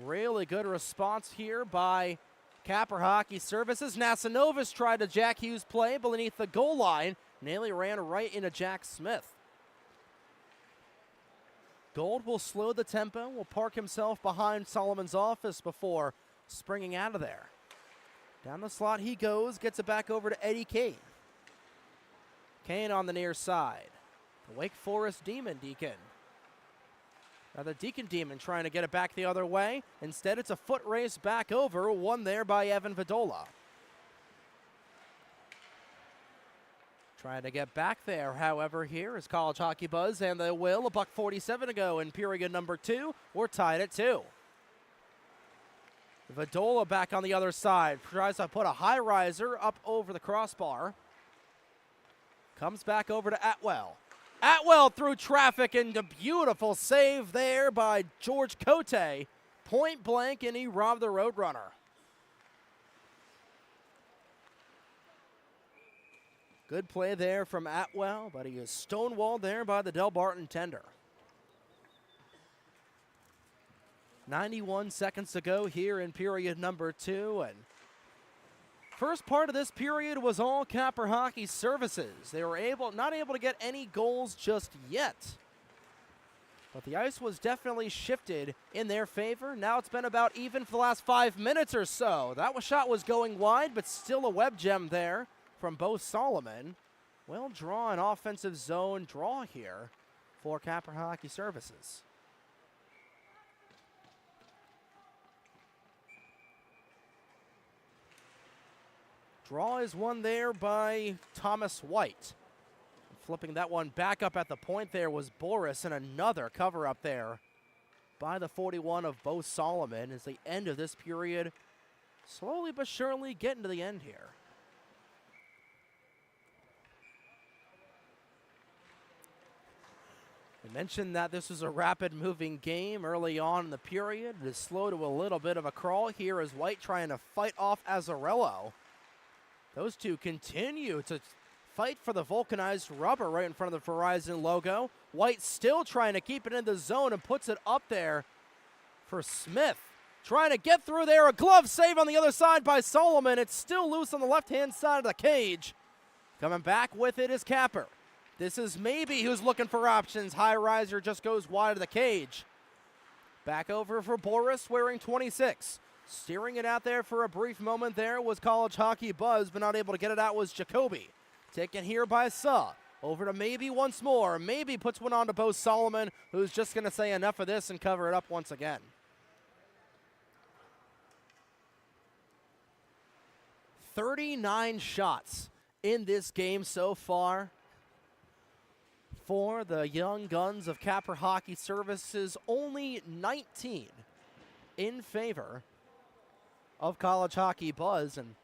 Really good response here by Capper Hockey Services. Nasanovas tried to Jack Hughes play beneath the goal line. Nearly ran right into Jack Smith. Gold will slow the tempo, will park himself behind Solomon's office before springing out of there. Down the slot he goes, gets it back over to Eddie Kane. Kane on the near side. The Wake Forest Demon. Now the Demon trying to get it back the other way. Instead, it's a foot race back over, won there by Evan Vidola. Trying to get back there, however, here is College Hockey Buzz, and they will. $1:47 to go in period number 2. We're tied at 2. Vidola back on the other side. Tries to put a high riser up over the crossbar. Comes back over to Atwell. Atwell through traffic, and a beautiful save there by George Cote. Point blank, and he robbed the Roadrunner. Good play there from Atwell, but he is stonewalled there by the Del Barton tender. 91 seconds to go here in period number 2, and first part of this period was all Capper Hockey Services. They were not able to get any goals just yet, but the ice was definitely shifted in their favor. Now it's been about even for the last 5 minutes or so. That shot was going wide, but still a web gem there from Bo Solomon. Well drawn offensive zone draw here for Capper Hockey Services. Draw is won there by Thomas White. Flipping that one back up at the point there was Boris, and another cover up there by the 41 of Bo Solomon as the end of this period slowly but surely getting to the end here. I mentioned that this was a rapid moving game early on in the period. It is slow to a little bit of a crawl here as White trying to fight off Azzarello. Those two continue to fight for the vulcanized rubber right in front of the Verizon logo. White still trying to keep it in the zone and puts it up there for Smith. Trying to get through there. A glove save on the other side by Solomon. It's still loose on the left-hand side of the cage. Coming back with it is Capper. This is maybe who's looking for options. High riser just goes wide of the cage. Back over for Boris wearing 26. Steering it out there for a brief moment there was College Hockey Buzz, but not able to get it out was Jacoby. Taken here by Suh. Over to maybe once more. Maybe puts one on to Bo Solomon, who's just going to say enough of this and cover it up once again. "39 shots in this game so far for the young guns of Capper Hockey Services. Only 19 in favor of College Hockey Buzz, and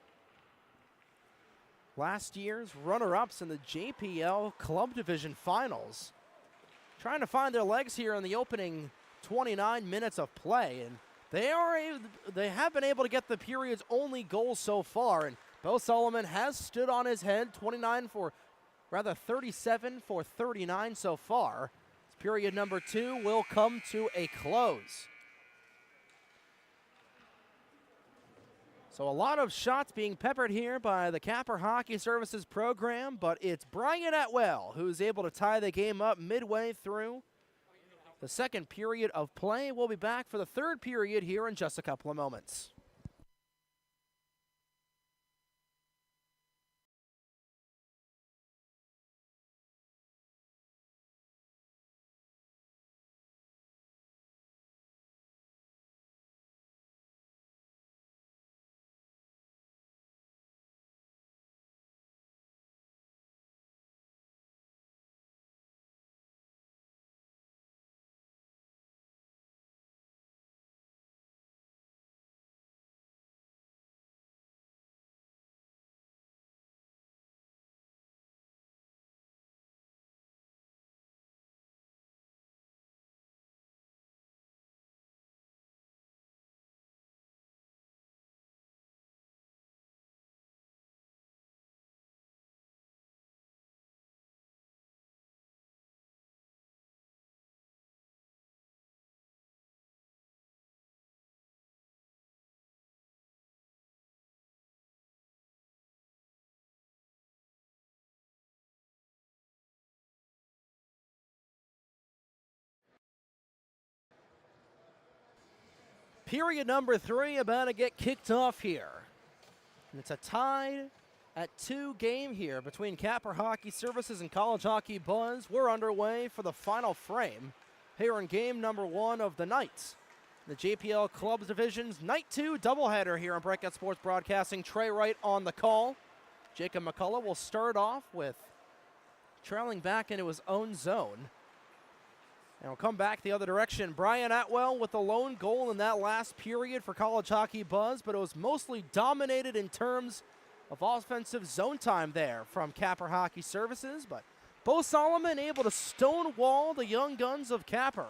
last year's runner-ups in the JPL Club Division Finals trying to find their legs here in the opening 29 minutes of play, and They have been able to get the period's only goal so far, and Bo Solomon has stood on his head, 37 for 39 so far. Period number 2 will come to a close. So a lot of shots being peppered here by the Capper Hockey Services program, but it's Brian Atwell who's able to tie the game up midway through the second period of play. We'll be back for the third period here in just a couple of moments. Period number 3 about to get kicked off here. And it's a tie at 2 game here between Capper Hockey Services and College Hockey Buzz. We're underway for the final frame here in game number 1 of the night. The JPL Clubs Division's Night 2 doubleheader here on Breakout Sports Broadcasting. Trey Wright on the call. Jacob McCullough will start off with trailing back into his own zone. And we'll come back the other direction. Brian Atwell with the lone goal in that last period for College Hockey Buzz, but it was mostly dominated in terms of offensive zone time there from Capper Hockey Services. But Bo Solomon able to stonewall the young guns of Capper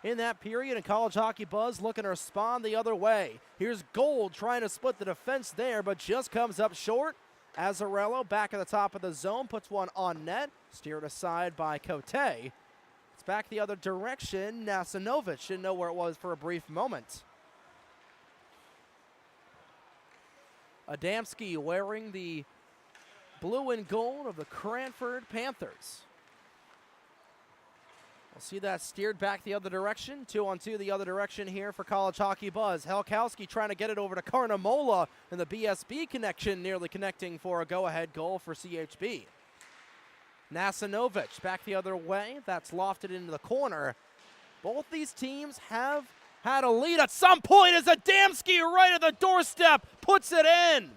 in that period, and College Hockey Buzz looking to respond the other way. Here's Gold trying to split the defense there, but just comes up short. Azzarello back at the top of the zone, puts one on net, steered aside by Cote. Back the other direction. Nasanovic didn't know where it was for a brief moment. Adamski wearing the blue and gold of the Cranford Panthers. We'll see that steered back the other direction. 2-on-2 the other direction here for College Hockey Buzz. Helkowski trying to get it over to Carnamola, and the BSB connection nearly connecting for a go-ahead goal for CHB. Nasanovic back the other way. That's lofted into the corner. Both these teams have had a lead at some point as Adamski right at the doorstep puts it in.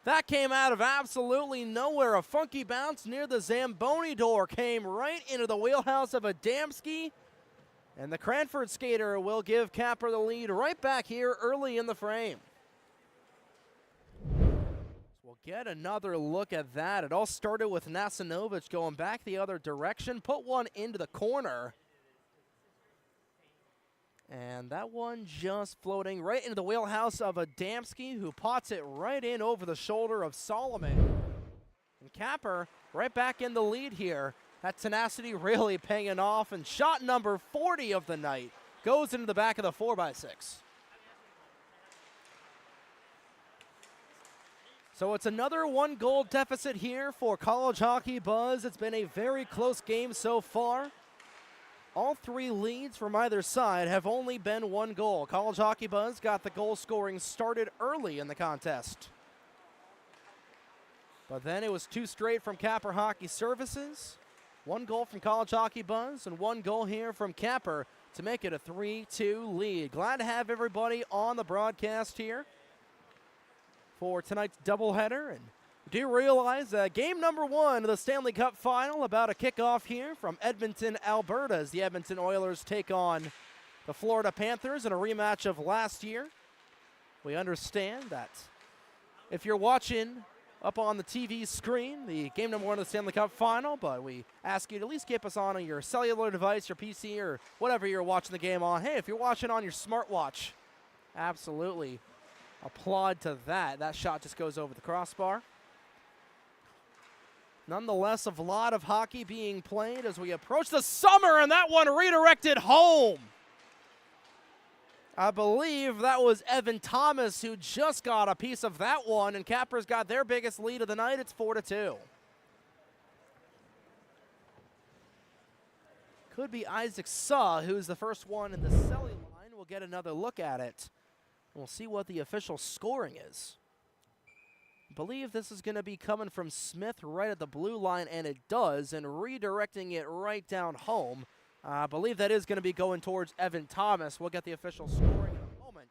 That came out of absolutely nowhere. A funky bounce near the Zamboni door came right into the wheelhouse of Adamski. And the Cranford skater will give Capper the lead right back here early in the frame. We'll get another look at that. It all started with Nasanovic going back the other direction, put one into the corner. And that one just floating right into the wheelhouse of Adamski, who pots it right in over the shoulder of Solomon. And Capper right back in the lead here. That tenacity really paying off, and shot number 40 of the night goes into the back of the 4x6. So it's another 1-goal deficit here for College Hockey Buzz. It's been a very close game so far. All 3 leads from either side have only been 1 goal. College Hockey Buzz got the goal scoring started early in the contest. But then it was 2 straight from Capper Hockey Services. 1 goal from College Hockey Buzz and 1 goal here from Capper to make it a 3-2 lead. Glad to have everybody on the broadcast here for tonight's doubleheader. And do realize game number 1 of the Stanley Cup Final about to kick off here from Edmonton, Alberta, as the Edmonton Oilers take on the Florida Panthers in a rematch of last year. We understand that if you're watching up on the TV screen, the game number 1 of the Stanley Cup Final, but we ask you to at least keep us on your cellular device, your PC, or whatever you're watching the game on. Hey, if you're watching on your smartwatch, absolutely applaud to that. That shot just goes over the crossbar. Nonetheless, a lot of hockey being played as we approach the summer, and that one redirected home. I believe that was Evan Thomas who just got a piece of that one, and Capper's got their biggest lead of the night. It's 4-2. Could be Isaac Suh, who's the first one in the celly line. We'll get another look at it. We'll see what the official scoring is. I believe this is going to be coming from Smith right at the blue line, and it does, and redirecting it right down home. I believe that is going to be going towards Evan Thomas. We'll get the official scoring in a moment.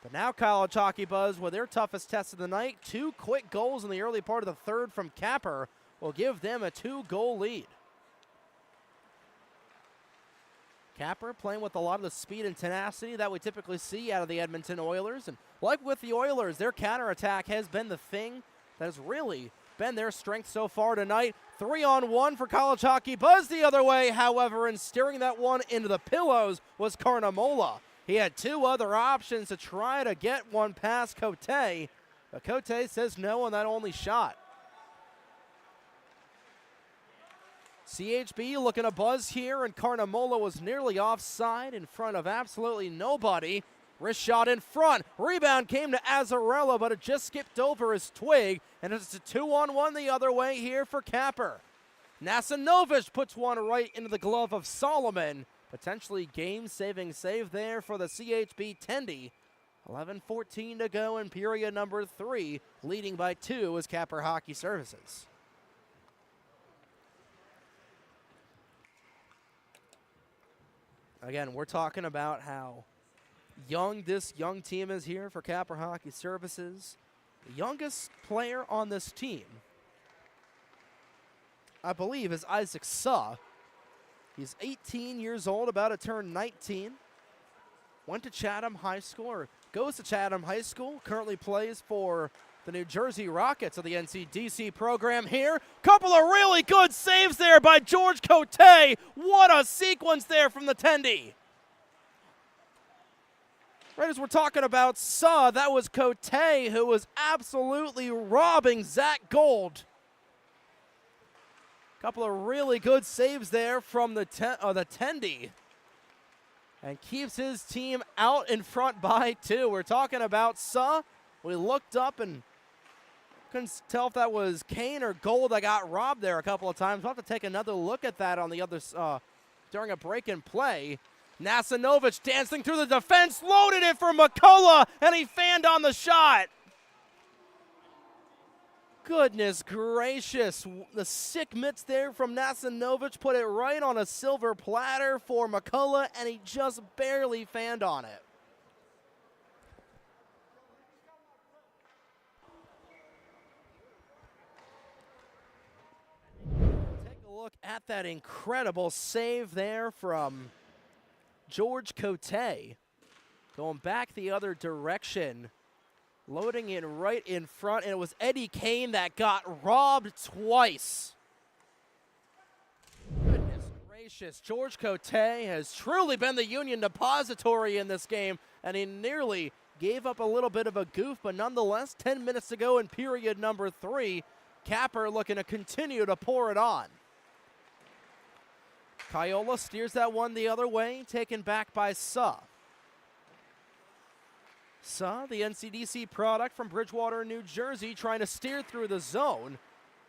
But now College Hockey Buzz with their toughest test of the night. 2 quick goals in the early part of the third from Capper will give them a 2-goal lead. Capper playing with a lot of the speed and tenacity that we typically see out of the Edmonton Oilers. And like with the Oilers, their counterattack has been the thing that has really been their strength so far tonight. 3-on-1 for College Hockey Buzz the other way, however, and steering that one into the pillows was Carnamola. He had 2 other options to try to get one past Cote, but Cote says no on that only shot. CHB looking to buzz here, and Carnamola was nearly offside in front of absolutely nobody. Wrist shot in front. Rebound came to Azzarello, but it just skipped over his twig, and it's a 2-on-1 the other way here for Capper. Nasanovic puts one right into the glove of Solomon. Potentially game-saving save there for the CHB Tendy. 11:14 to go in period number 3. Leading by 2 is Capper Hockey Services. Again, we're talking about how young this young team is here for Capper Hockey Services. The youngest player on this team, I believe, is Isaac Suh. He's 18 years old, about to turn 19. Went to Chatham High School, or goes to Chatham High School. Currently plays for the New Jersey Rockets of the NCDC program here. Couple of really good saves there by George Cote. What a sequence there from the Tendy. Right as we're talking about Suh, that was Cote who was absolutely robbing Zach Gold. Couple of really good saves there from the Tendy. And keeps his team out in front by 2. We're talking about Suh. We looked up and couldn't tell if that was Kane or Gold that got robbed there a couple of times. We'll have to take another look at that on the other during a break and play. Nasanovic dancing through the defense, loaded it for McCullough, and he fanned on the shot. Goodness gracious. The sick mitts there from Nasanovic put it right on a silver platter for McCullough, and he just barely fanned on it. Take a look at that incredible save there from George Cote. Going back the other direction. Loading it right in front, and it was Eddie Kane that got robbed twice. Goodness gracious. George Cote has truly been the Union depository in this game, and he nearly gave up a little bit of a goof, but nonetheless, 10 minutes to go in period number 3. Capper looking to continue to pour it on. Kaiola steers that one the other way, taken back by Suh. Suh, the NCDC product from Bridgewater, New Jersey, trying to steer through the zone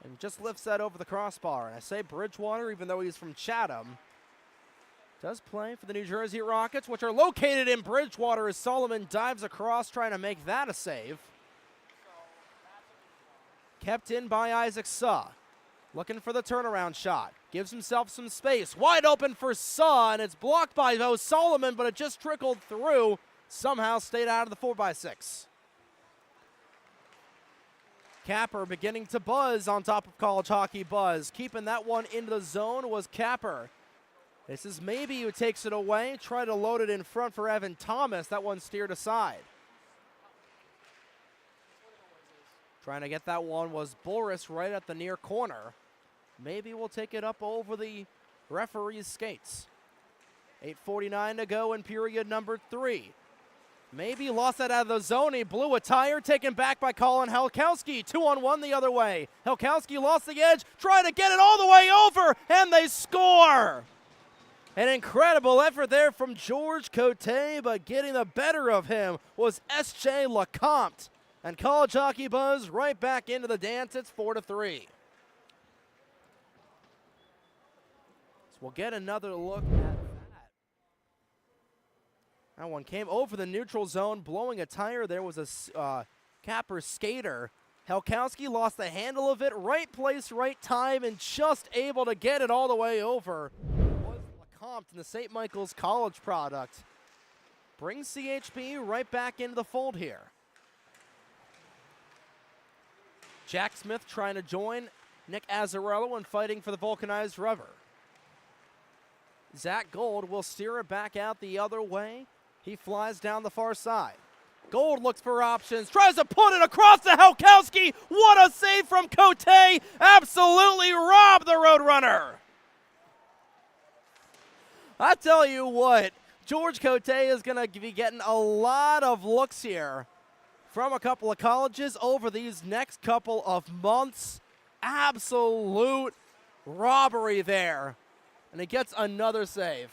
and just lifts that over the crossbar. And I say Bridgewater, even though he's from Chatham. Does play for the New Jersey Rockets, which are located in Bridgewater, as Solomon dives across, trying to make that a save. Kept in by Isaac Suh. Looking for the turnaround shot. Gives himself some space. Wide open for Suh, and it's blocked by Solomon, but it just trickled through. Somehow stayed out of the 4x6. Capper beginning to buzz on top of College Hockey Buzz. Keeping that one into the zone was Capper. This is maybe who takes it away. Try to load it in front for Evan Thomas. That one steered aside. Trying to get that one was Boris right at the near corner. Maybe we'll take it up over the referee's skates. 8:49 to go in period number 3. Maybe lost that out of the zone. He blew a tire, taken back by Colin Helkowski. 2-on-1 the other way. Helkowski lost the edge, trying to get it all the way over, and they score! An incredible effort there from George Cote, but getting the better of him was S.J. Lecomte. And College Hockey Buzz right back into the dance. It's 4-3. So we'll get another look at that. That one came over the neutral zone, blowing a tire. There was a Capper skater. Helkowski lost the handle of it. Right place, right time, and just able to get it all the way over. Was Lecomte in the St. Michael's College product. Brings CHB right back into the fold here. Jack Smith trying to join Nick Azzarello and fighting for the vulcanized rubber. Zach Gold will steer it back out the other way. He flies down the far side. Gold looks for options, tries to put it across to Helkowski. What a save from Cote! Absolutely robbed the Roadrunner. I tell you what, George Cote is going to be getting a lot of looks here from a couple of colleges over these next couple of months. Absolute robbery there. And he gets another save.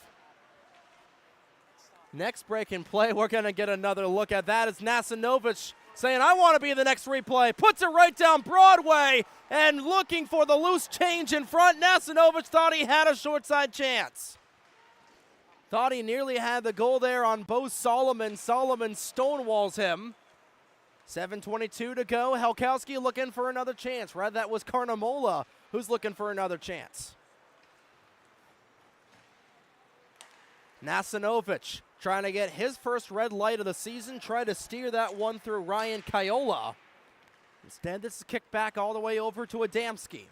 Next break in play, we're going to get another look at that as Nasinovic saying, I want to be the next replay. Puts it right down Broadway and looking for the loose change in front. Nasinovic thought he had a short side chance. Thought he nearly had the goal there on Bo Solomon. Solomon stonewalls him. 7:22 to go. Helkowski looking for another chance. Right, that was Carnamola who's looking for another chance. Nasinovic trying to get his first red light of the season. Try to steer that one through Ryan Kaiola. Instead, this is kicked back all the way over to Adamski.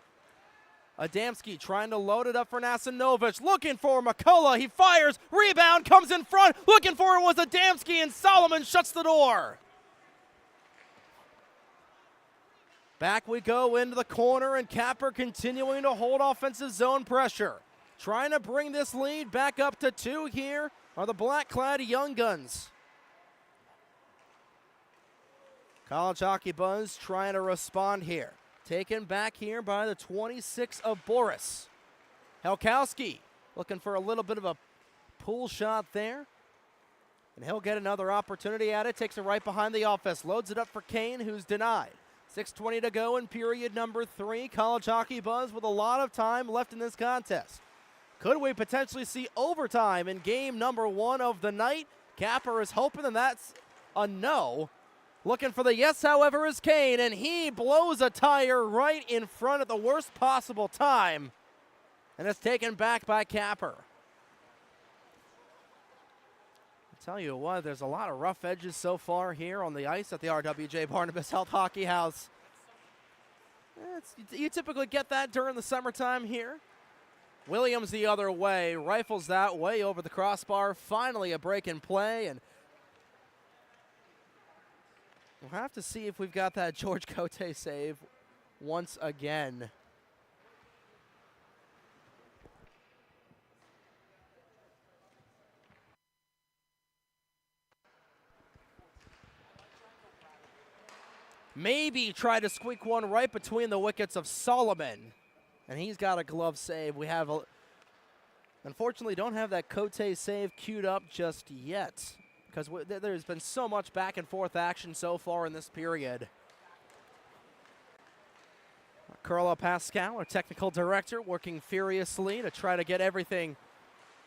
Adamski trying to load it up for Nasinovic. Looking for McCullough. He fires. Rebound comes in front. Looking for it was Adamski, and Solomon shuts the door. Back we go into the corner, and Capper continuing to hold offensive zone pressure. Trying to bring this lead back up to 2 here are the black-clad Young Guns. College Hockey Buzz trying to respond here. Taken back here by the 26 of Boris. Helkowski looking for a little bit of a pull shot there. And he'll get another opportunity at it. Takes it right behind the offense. Loads it up for Kane, who's denied. 6:20 to go in period number 3. College Hockey Buzz with a lot of time left in this contest. Could we potentially see overtime in game number 1 of the night? Capper is hoping, and that's a no. Looking for the yes, however, is Kane, and he blows a tire right in front at the worst possible time. And it's taken back by Capper. I tell you what, there's a lot of rough edges so far here on the ice at the RWJ Barnabas Health Hockey House. You typically get that during the summertime here. Williams the other way, rifles that way over the crossbar. Finally a break in play, and we'll have to see if we've got that George Cote save once again. Maybe try to squeak one right between the wickets of Solomon. And he's got a glove save. We have, unfortunately, don't have that Cote save queued up just yet, because there's been so much back and forth action so far in this period. Carla Pascal, our technical director, working furiously to try to get everything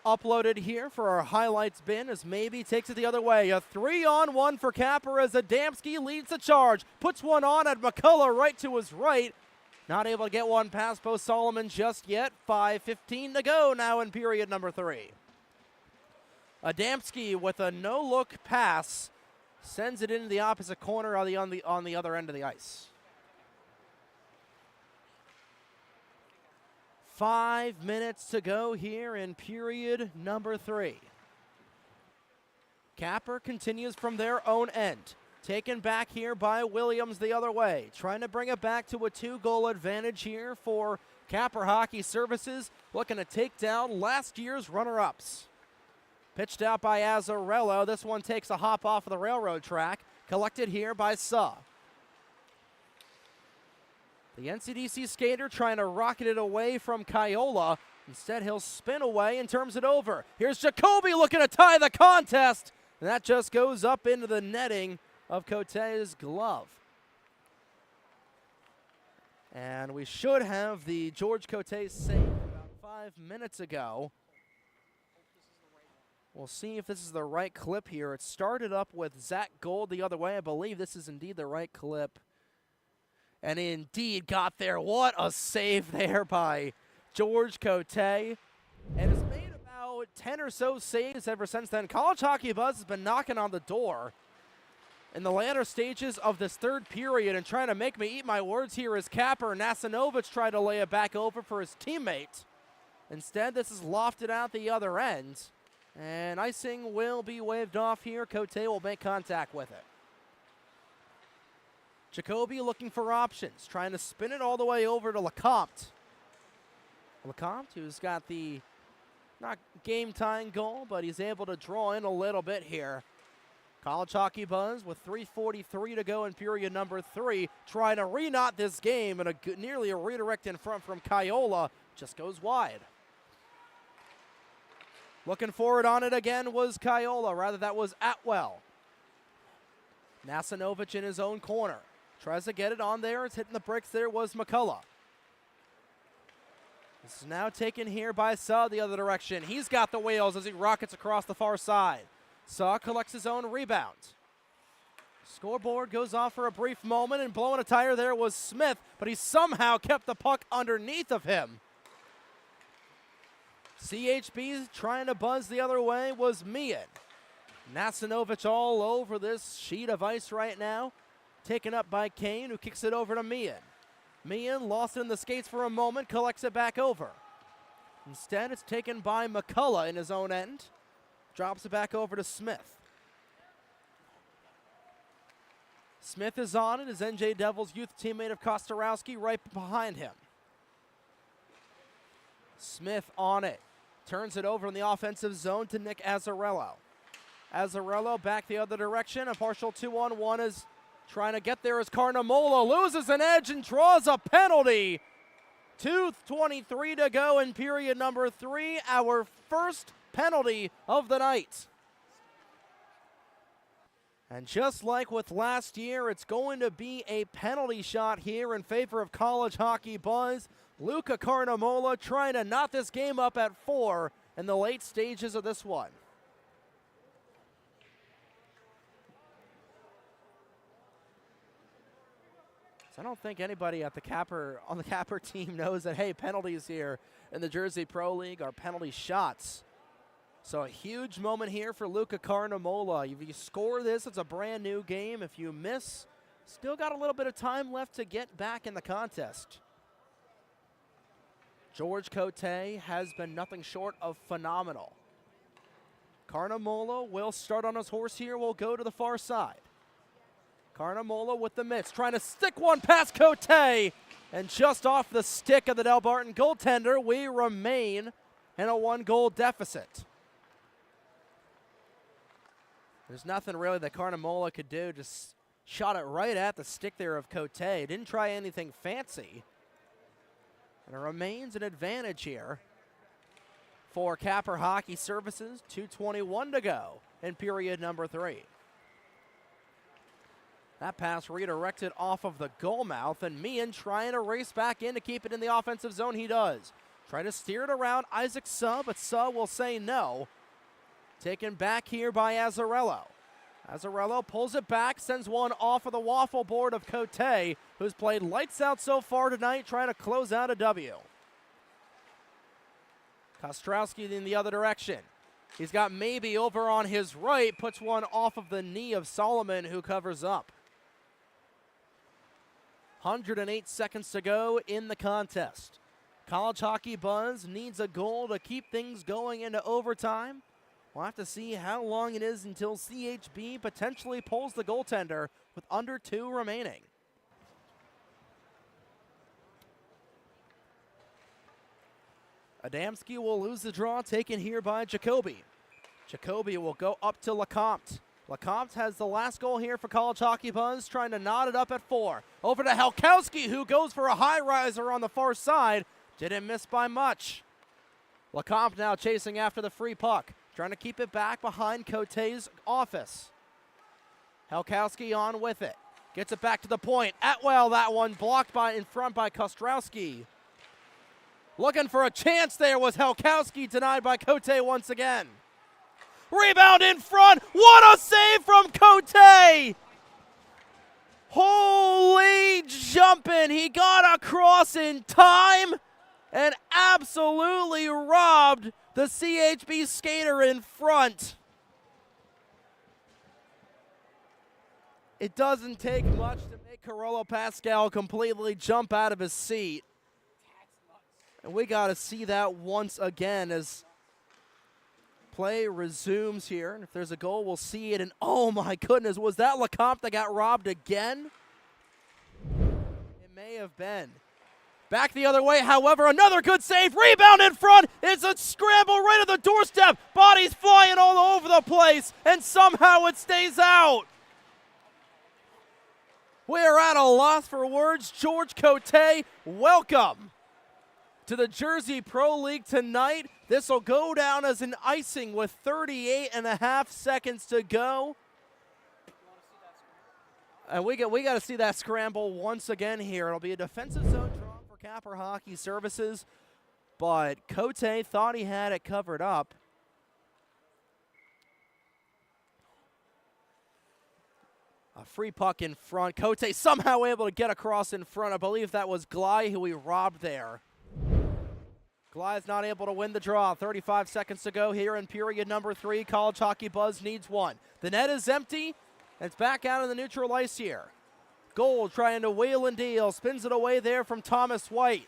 uploaded here for our highlights bin, as maybe takes it the other way. A 3-on-1 for Capper as Adamski leads the charge. Puts one on at McCullough right to his right. Not able to get one past Bo Solomon just yet. 5:15 to go now in period number 3. Adamski with a no-look pass sends it into the opposite corner on the other end of the ice. 5 minutes to go here in period number 3. Capper continues from their own end. Taken back here by Williams the other way. Trying to bring it back to a 2-goal advantage here for Capper Hockey Services. Looking to take down last year's runner-ups. Pitched out by Azzarello. This one takes a hop off of the railroad track. Collected here by Suh. The NCDC skater trying to rocket it away from Kaiola. Instead, he'll spin away and turns it over. Here's Jacoby looking to tie the contest. And that just goes up into the netting of Cote's glove. And we should have the George Cote save about 5 minutes ago. We'll see if this is the right clip here. It started up with Zach Gold the other way. I believe this is indeed the right clip. And indeed got there. What a save there by George Cote. And has made about 10 or so saves ever since then. College Hockey Buzz has been knocking on the door in the latter stages of this third period and trying to make me eat my words here as Capper. Nasanovic tried to lay it back over for his teammate. Instead, this is lofted out the other end. And icing will be waved off here. Cote will make contact with it. Jacoby looking for options, trying to spin it all the way over to Lecomte. Lecomte, who's got the not game-tying goal, but he's able to draw in a little bit here. College Hockey Buzz with 3:43 to go in period number 3, trying to re-knot this game, and nearly a redirect in front from Kaiola, just goes wide. Looking forward on it again was Kaiola, rather that was Atwell. Nasanovic in his own corner. Tries to get it on there. It's hitting the bricks. There was McCullough. This is now taken here by Suh the other direction. He's got the wheels as he rockets across the far side. Suh collects his own rebound. Scoreboard goes off for a brief moment, and blowing a tire there was Smith, but he somehow kept the puck underneath of him. CHB trying to buzz the other way was Meehan. Nasanovic all over this sheet of ice right now. Taken up by Kane, who kicks it over to Meehan. Meehan lost it in the skates for a moment, collects it back over. Instead, it's taken by McCullough in his own end. Drops it back over to Smith. Smith is on it, his NJ Devils youth teammate of Kostarowski right behind him. Smith on it. Turns it over in the offensive zone to Nick Azzarello. Azzarello back the other direction. A partial 2-on-1 is trying to get there as Carnamola loses an edge and draws a penalty. 2:23 to go in period number 3. Our first penalty of the night. And just like with last year, it's going to be a penalty shot here in favor of College Hockey Buzz. Luca Carnamola trying to knot this game up at 4 in the late stages of this one. So I don't think anybody at on the Capper team knows that, hey, penalties here in the Jersey Pro League are penalty shots. So a huge moment here for Luca Carnamola. If you score this, it's a brand new game. If you miss, still got a little bit of time left to get back in the contest. George Cote has been nothing short of phenomenal. Carnamola will start on his horse here. We'll go to the far side. Carnamola with the mitts, trying to stick one past Cote, and just off the stick of the Del Barton goaltender, we remain in a 1-goal deficit. There's nothing really that Carnamola could do, just shot it right at the stick there of Cote. Didn't try anything fancy. And it remains an advantage here for Capper Hockey Services. 2:21 to go in period number 3. That pass redirected off of the goal mouth, and Meehan trying to race back in to keep it in the offensive zone. He does. Try to steer it around Isaac Suh, but Suh will say no. Taken back here by Azzarello. Azzarello pulls it back, sends one off of the waffle board of Cote, who's played lights out so far tonight, trying to close out a W. Kostrowski in the other direction. He's got maybe over on his right, puts one off of the knee of Solomon, who covers up. 108 seconds to go in the contest. College Hockey Buzz needs a goal to keep things going into overtime. We'll have to see how long it is until CHB potentially pulls the goaltender with under 2 remaining. Adamski will lose the draw, taken here by Jacoby. Jacoby will go up to Lecomte. Lecomte has the last goal here for College Hockey Buzz, trying to knot it up at 4. Over to Halkowski, who goes for a high riser on the far side. Didn't miss by much. Lecomte now chasing after the free puck, trying to keep it back behind Cote's office. Halkowski on with it. Gets it back to the point. Atwell, that one blocked in front by Kostrowski. Looking for a chance there was Halkowski, denied by Cote once again. Rebound in front. What a save from Cote! Holy jumping. He got across in time and absolutely robbed the CHB skater in front. It doesn't take much to make Carolo Pascal completely jump out of his seat. And we got to see that once again as play resumes here. And if there's a goal, we'll see it. And oh my goodness, was that Lecomte that got robbed again? It may have been. Back the other way, however, another good save. Rebound in front. It's a scramble right at the doorstep. Bodies flying all over the place, and somehow it stays out. We're at a loss for words. George Cote, welcome to the Jersey Pro League tonight. This will go down as an icing with 38.5 seconds to go. And we got to see that scramble once again here. It'll be a defensive zone draw for Capper Hockey Services, but Cote thought he had it covered up. A free puck in front. Cote somehow able to get across in front. I believe that was Glei who he robbed there. Glei's not able to win the draw. 35 seconds to go here in period number 3. College Hockey Buzz needs one. The net is empty. It's back out in the neutral ice here. Gold trying to wheel and deal. Spins it away there from Thomas White.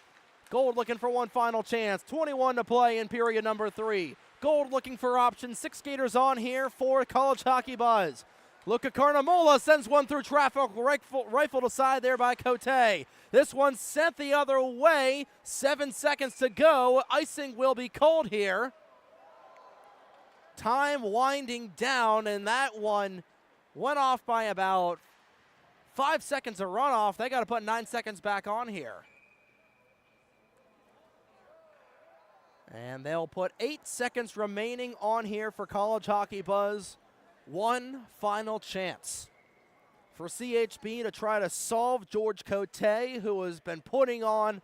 Gold looking for one final chance. 21 to play in period number 3. Gold looking for options. 6 skaters on here for College Hockey Buzz. Luca Carnamola sends one through traffic, rifled aside there by Cote. This one sent the other way. 7 seconds to go. Icing will be called here. Time winding down, and that one went off by about 5 seconds of runoff. They got to put 9 seconds back on here. And they'll put 8 seconds remaining on here for College Hockey Buzz. One final chance for CHB to try to solve George Cote, who has been putting on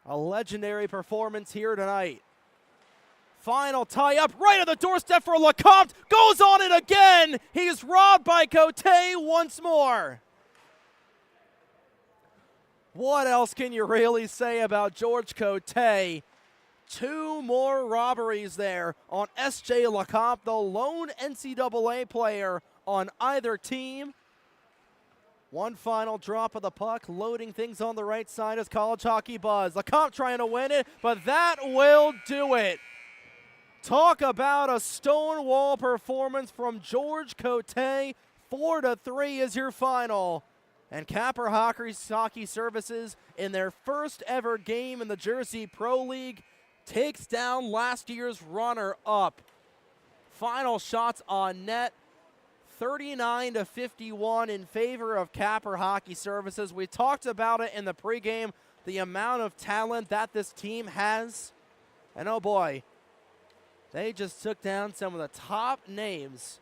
a legendary performance here tonight. Final tie-up right at the doorstep for Lecomte. Goes on it again. He's robbed by Cote once more. What else can you really say about George Cote? 2 more robberies there on S.J. Lecomte, the lone NCAA player on either team. One final drop of the puck, loading things on the right side is College Hockey Buzz. Lecomte trying to win it, but that will do it. Talk about a stonewall performance from George Cote. 4-3 is your final. And Capper Hockey Services, in their first ever game in the Jersey Pro League, takes down last year's runner-up. Final shots on net, 39-51 in favor of Capper Hockey Services. We talked about it in the pregame, the amount of talent that this team has. And oh boy, they just took down some of the top names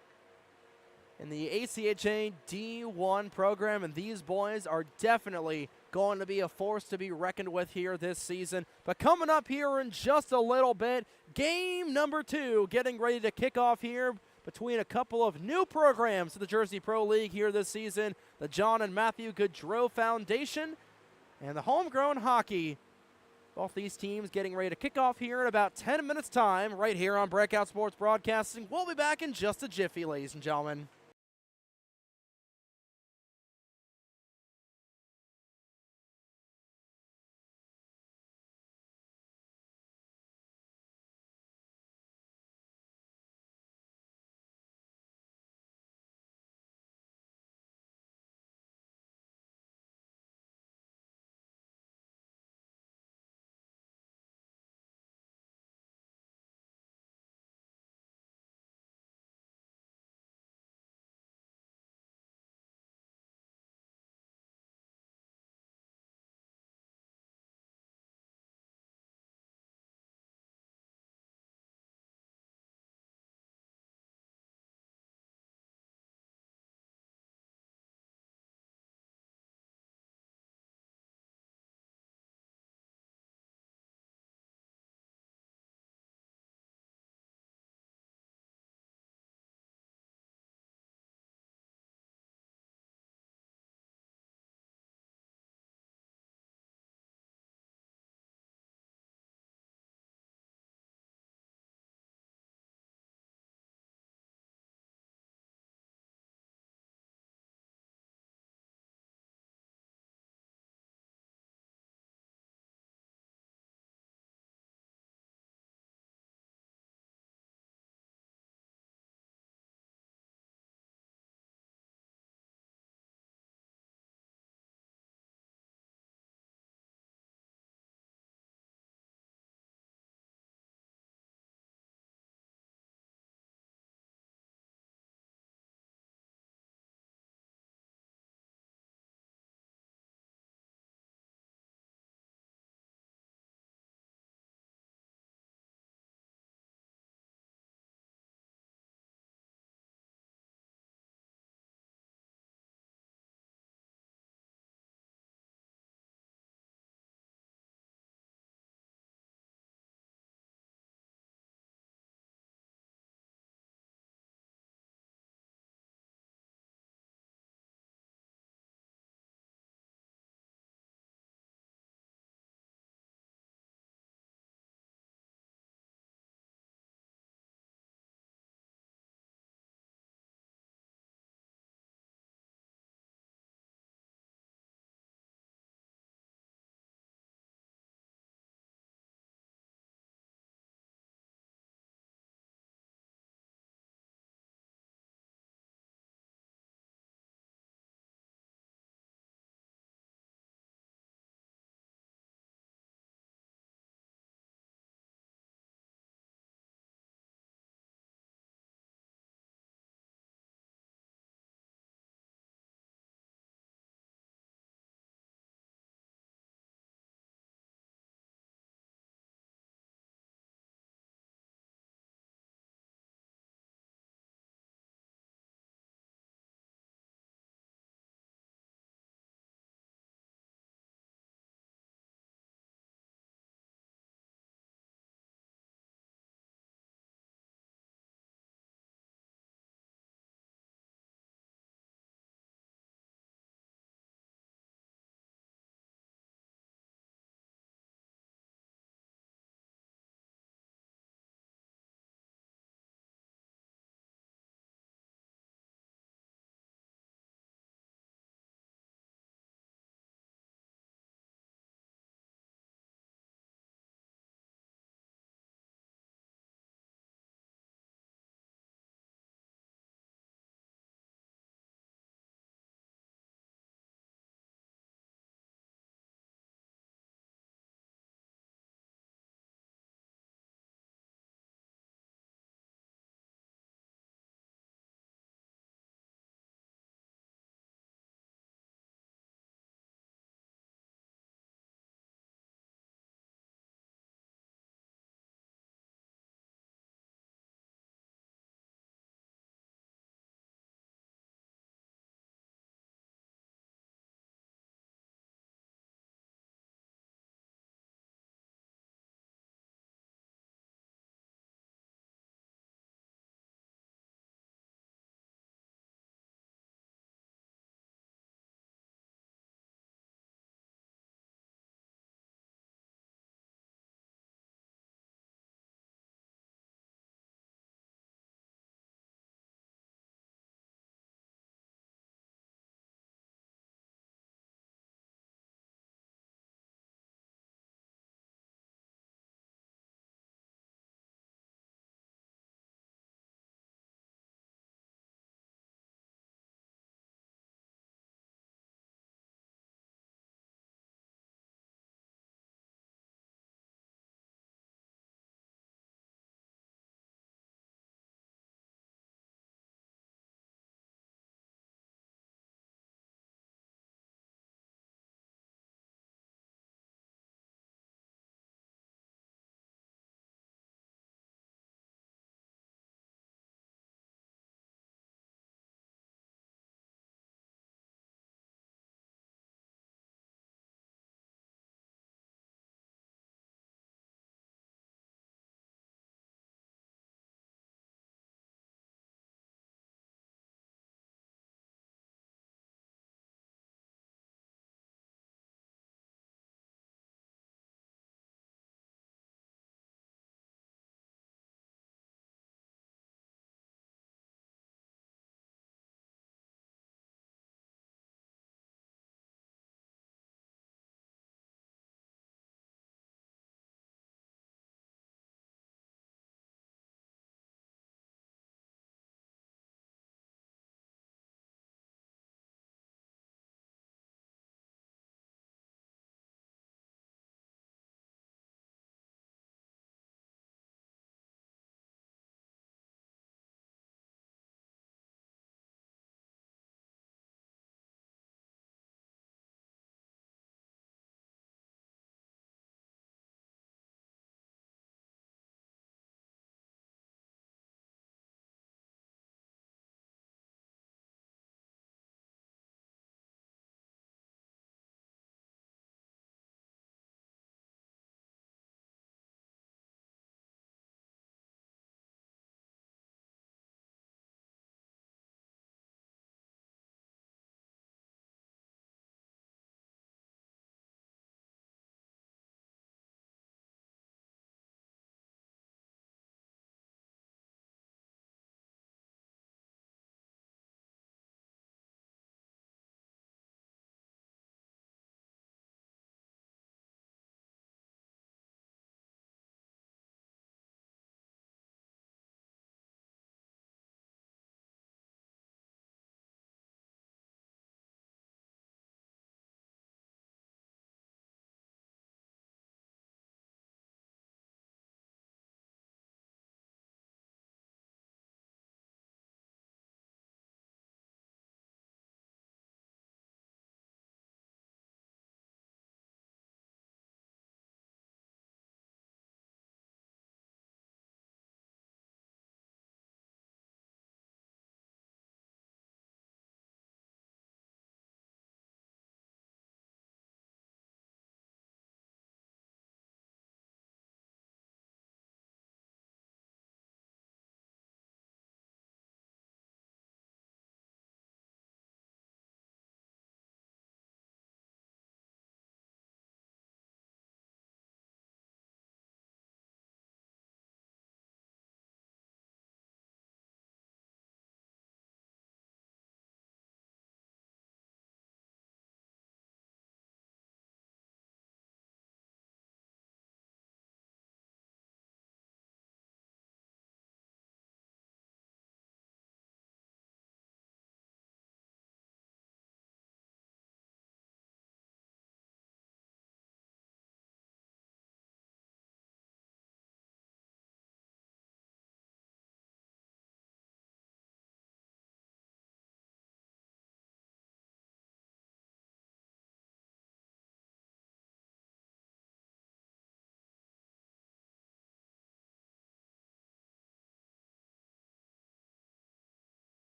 in the ACHA D1 program, and these boys are definitely going to be a force to be reckoned with here this season. But coming up here in just a little bit, game number 2 getting ready to kick off here between a couple of new programs to the Jersey Pro League here this season, the John and Matthew Gaudreau Foundation and the Homegrown Hockey. Both these teams getting ready to kick off here in about 10 minutes time right here on Breakout Sports Broadcasting. We'll be back in just a jiffy, ladies and gentlemen.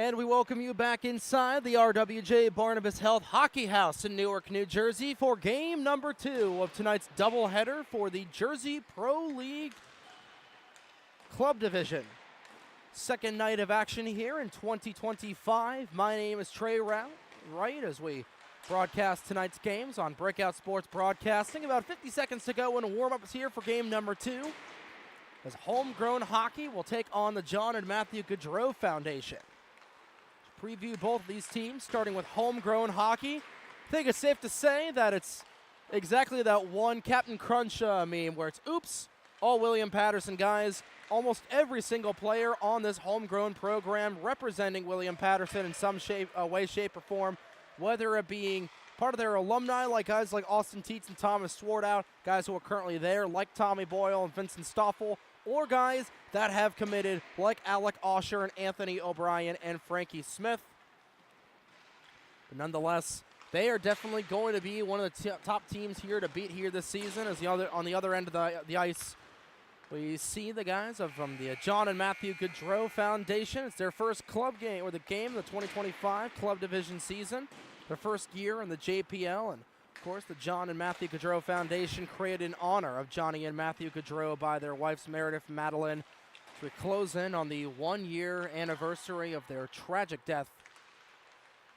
And we welcome you back inside the RWJ Barnabas Health Hockey House in Newark, New Jersey for game number 2 of tonight's doubleheader for the Jersey Pro League Club Division. Second night of action here in 2025. My name is Trey Wright as we broadcast tonight's games on Breakout Sports Broadcasting. About 50 seconds to go in warm-ups here for game number 2 as Homegrown Hockey will take on the John and Matthew Gaudreau Foundation. Preview both of these teams, starting with Homegrown Hockey. I think it's safe to say that it's exactly that one Captain Crunch meme where it's, oops, all William Patterson guys. Almost every single player on this homegrown program representing William Patterson in some way, shape, or form, whether it being part of their alumni, like guys like Austin Teets and Thomas Swartout, guys who are currently there, like Tommy Boyle and Vincent Stoffel, or guys that have committed, like Alec Osher and Anthony O'Brien and Frankie Smith. But nonetheless, they are definitely going to be one of the top teams here to beat here this season. As on the other end of the ice, we see the guys from the John and Matthew Gaudreau Foundation. It's their first club game, or the game, the 2025 Club Division season. Their first year in the JPL, and of course, the John and Matthew Gaudreau Foundation created in honor of Johnny and Matthew Gaudreau by their wives Meredith and Madeline. As we close in on the 1-year anniversary of their tragic death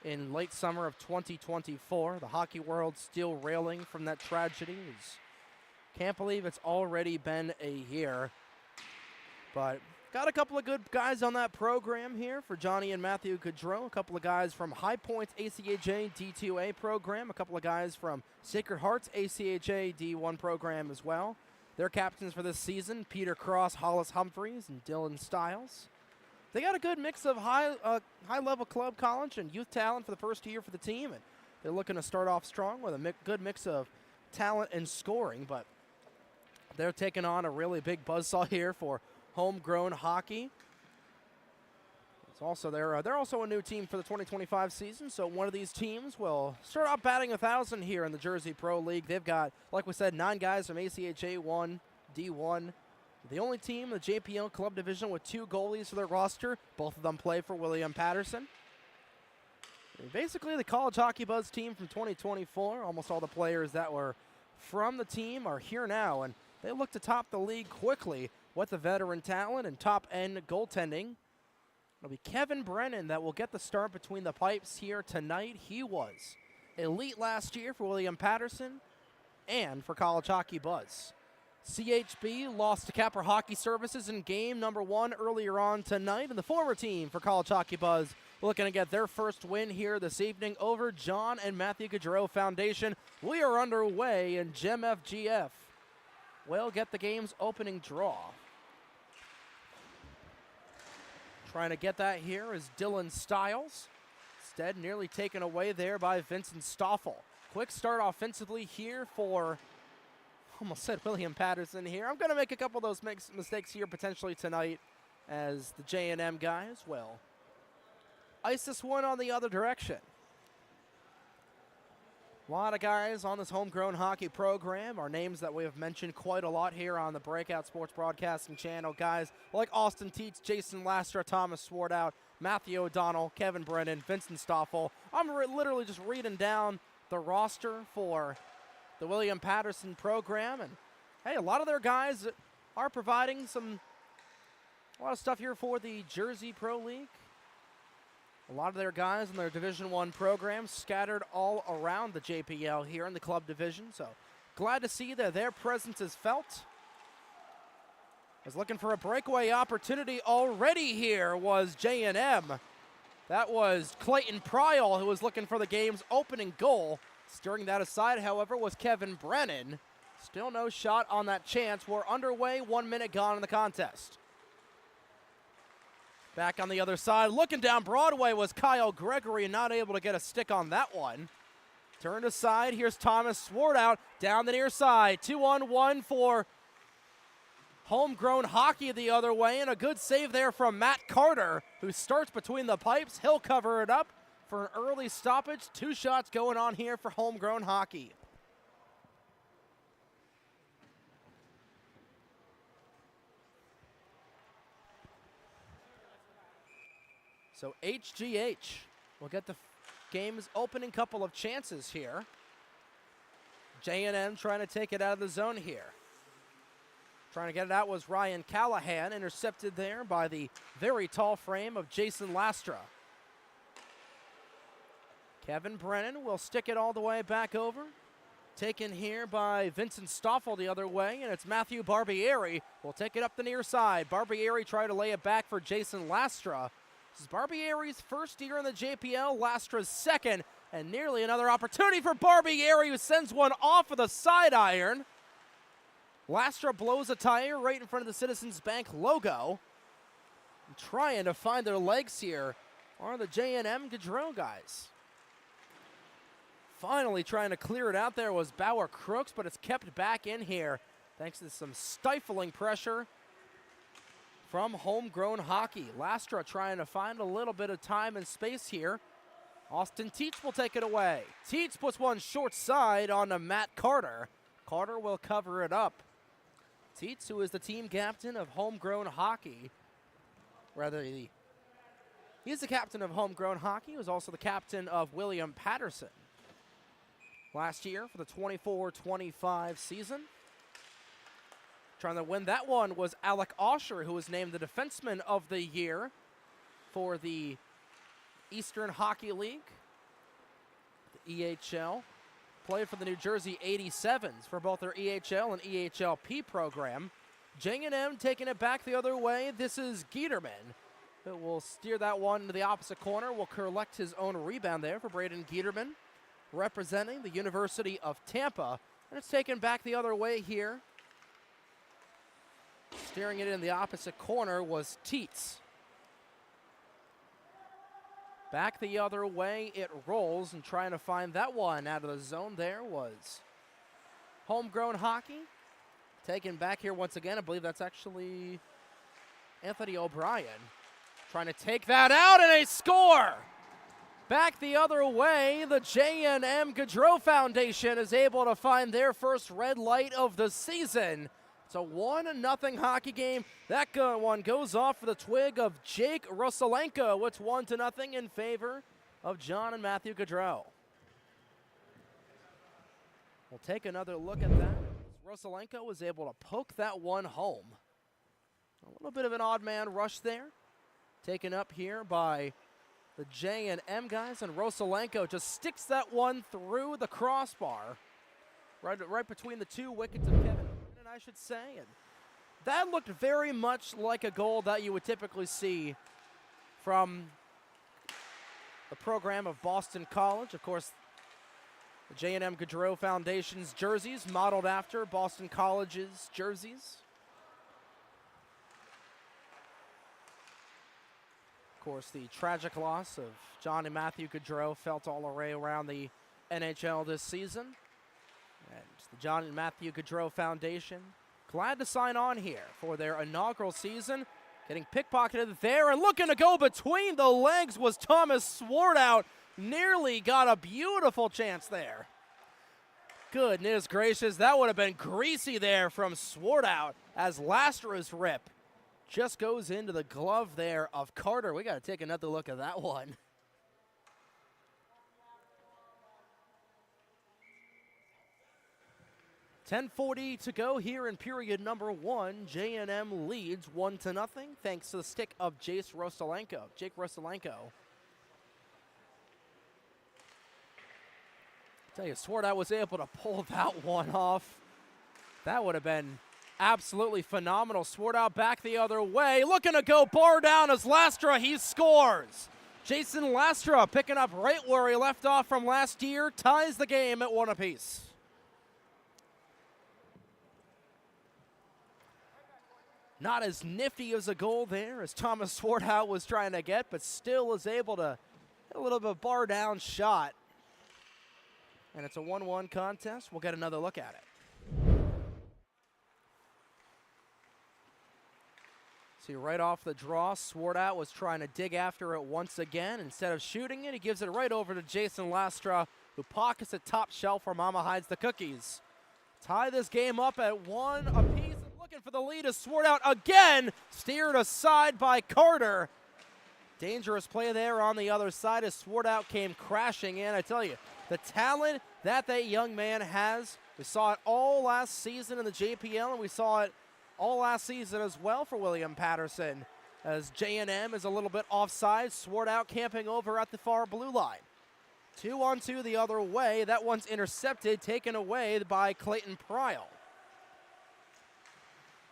in late summer of 2024. The hockey world still railing from that tragedy. Can't believe it's already been a year. But got a couple of good guys on that program here for Johnny and Matthew Gaudreau. A couple of guys from High Points ACHA D2A program. A couple of guys from Sacred Hearts ACHA D1 program as well. Their captains for this season, Peter Cross, Hollis Humphreys, and Dylan Stiles. They got a good mix of high-level club, college, and youth talent for the first year for the team. And they're looking to start off strong with a good mix of talent and scoring. But they're taking on a really big buzzsaw here for Homegrown Hockey. It's also they're also a new team for the 2025 season, so one of these teams will start out batting 1,000 here in the Jersey Pro League. They've got, like we said, 9 guys from ACHA 1, D1. The only team in the JPL Club Division with 2 goalies for their roster. Both of them play for William Patterson. Basically, the College Hockey Buzz team from 2024. Almost all the players that were from the team are here now, and they look to top the league quickly with the veteran talent and top-end goaltending. It'll be Kevin Brennan that will get the start between the pipes here tonight. He was elite last year for William Patterson and for College Hockey Buzz. CHB lost to Capper Hockey Services in game number 1 earlier on tonight, and the former team for College Hockey Buzz looking to get their first win here this evening over John and Matthew Gaudreau Foundation. We are underway in JMGF. We'll get the game's opening draw. Trying to get that here is Dylan Stiles. Instead, nearly taken away there by Vincent Stoffel. Quick start offensively here for, almost said William Patterson here. I'm going to make a couple of those mistakes here potentially tonight as the J&M guys will ice this one on the other direction. A lot of guys on this homegrown hockey program are names that we have mentioned quite a lot here on the Breakout Sports Broadcasting channel. Guys like Austin Teets, Jason Lastra, Thomas Swartout, Matthew O'Donnell, Kevin Brennan, Vincent Stoffel. I'm literally just reading down the roster for the William Patterson program. And, hey, a lot of their guys are providing a lot of stuff here for the Jersey Pro League. A lot of their guys in their Division I programs scattered all around the JPL here in the club division. So glad to see that their presence is felt. Was looking for a breakaway opportunity already here was J&M. That was Clayton Pryal who was looking for the game's opening goal. Steering that aside, however, was Kevin Brennan. Still no shot on that chance. We're underway, 1 minute gone in the contest. Back on the other side, looking down Broadway was Kyle Gregory, not able to get a stick on that one. Turned aside, here's Thomas Swartout down the near side. 2-on-1 for Homegrown Hockey the other way, and a good save there from Matt Carter, who starts between the pipes. He'll cover it up for an early stoppage. 2 shots going on here for Homegrown Hockey. So HGH will get the game's opening couple of chances here. J&M trying to take it out of the zone here. Trying to get it out was Ryan Callahan, intercepted there by the very tall frame of Jason Lastra. Kevin Brennan will stick it all the way back over. Taken here by Vincent Stoffel the other way, and it's Matthew Barbieri will take it up the near side. Barbieri tried to lay it back for Jason Lastra. This is Barbieri's first year in the JPL, Lastra's second, and nearly another opportunity for Barbieri, who sends one off with a side iron. Lastra blows a tire right in front of the Citizens Bank logo. And trying to find their legs here are the J&M Gaudreau guys. Finally trying to clear it out there was Bauer Crooks, but it's kept back in here thanks to some stifling pressure from Homegrown Hockey. Lastra trying to find a little bit of time and space here. Austin Teets will take it away. Teets puts one short side on to Matt Carter. Carter will cover it up. Teets, who is the team captain of Homegrown Hockey, he's the captain of Homegrown Hockey, who's also the captain of William Patterson. Last year for the 24-25 season. Trying to win that one was Alec Osher, who was named the defenseman of the year for the Eastern Hockey League, the EHL. Played for the New Jersey 87s for both their EHL and EHLP program. J&M taking it back the other way. This is Giederman, who will steer that one to the opposite corner. Will collect his own rebound there for Braden Giederman, representing the University of Tampa. And it's taken back the other way here. Steering it in the opposite corner was Teets. Back the other way it rolls, and trying to find that one out of the zone there was Homegrown Hockey. Taken back here once again. I believe that's actually Anthony O'Brien. Trying to take that out, and a score! Back the other way, the JMGF Gaudreau Foundation is able to find their first red light of the season. It's a 1-0 hockey game. That one goes off for the twig of Jake Russalenko. It's 1-0 in favor of John and Matthew Gaudreau. We'll take another look at that. Russalenko was able to poke that one home. A little bit of an odd man rush there. Taken up here by the J&M guys, and Russalenko just sticks that one through the crossbar. Right between the two wickets of Kevin, I should say. And that looked very much like a goal that you would typically see from the program of Boston College. Of course, the J&M Gaudreau Foundation's jerseys modeled after Boston College's jerseys. Of course, the tragic loss of John and Matthew Gaudreau felt all around the NHL this season. And the John and Matthew Gaudreau Foundation glad to sign on here for their inaugural season. Getting pickpocketed there, and looking to go between the legs was Thomas Swartout. Nearly got a beautiful chance there. Goodness gracious, that would have been greasy there from Swartout as Lastra's rip just goes into the glove there of Carter. We got to take another look at that one. .10:40 to go here in period number one. J&M leads 1-0 thanks to the stick of Jake Russalenko. Tell you, Swartout was able to pull that one off. That would have been absolutely phenomenal. Swartout back the other way, looking to go bar down as Lastra, he scores. Jason Lastra picking up right where he left off from last year, ties the game at 1 apiece. Not as nifty as a goal there as Thomas Swartout was trying to get, but still is able to hit a little bit of a bar down shot. And it's a 1-1 contest. We'll get another look at it. See, right off the draw, Swartout was trying to dig after it once again. Instead of shooting it, he gives it right over to Jason Lastra, who pockets it top shelf where Mama hides the cookies. Tie this game up at 1 apiece. And looking for the lead is Swartout again, steered aside by Carter. Dangerous play there on the other side as Swartout came crashing in. I tell you, the talent that young man has, we saw it all last season in the JPL, and we saw it all last season as well for William Patterson, as J&M is a little bit offside. Swartout camping over at the far blue line. 2-on-2 the other way. That one's intercepted, taken away by Clayton Pryal.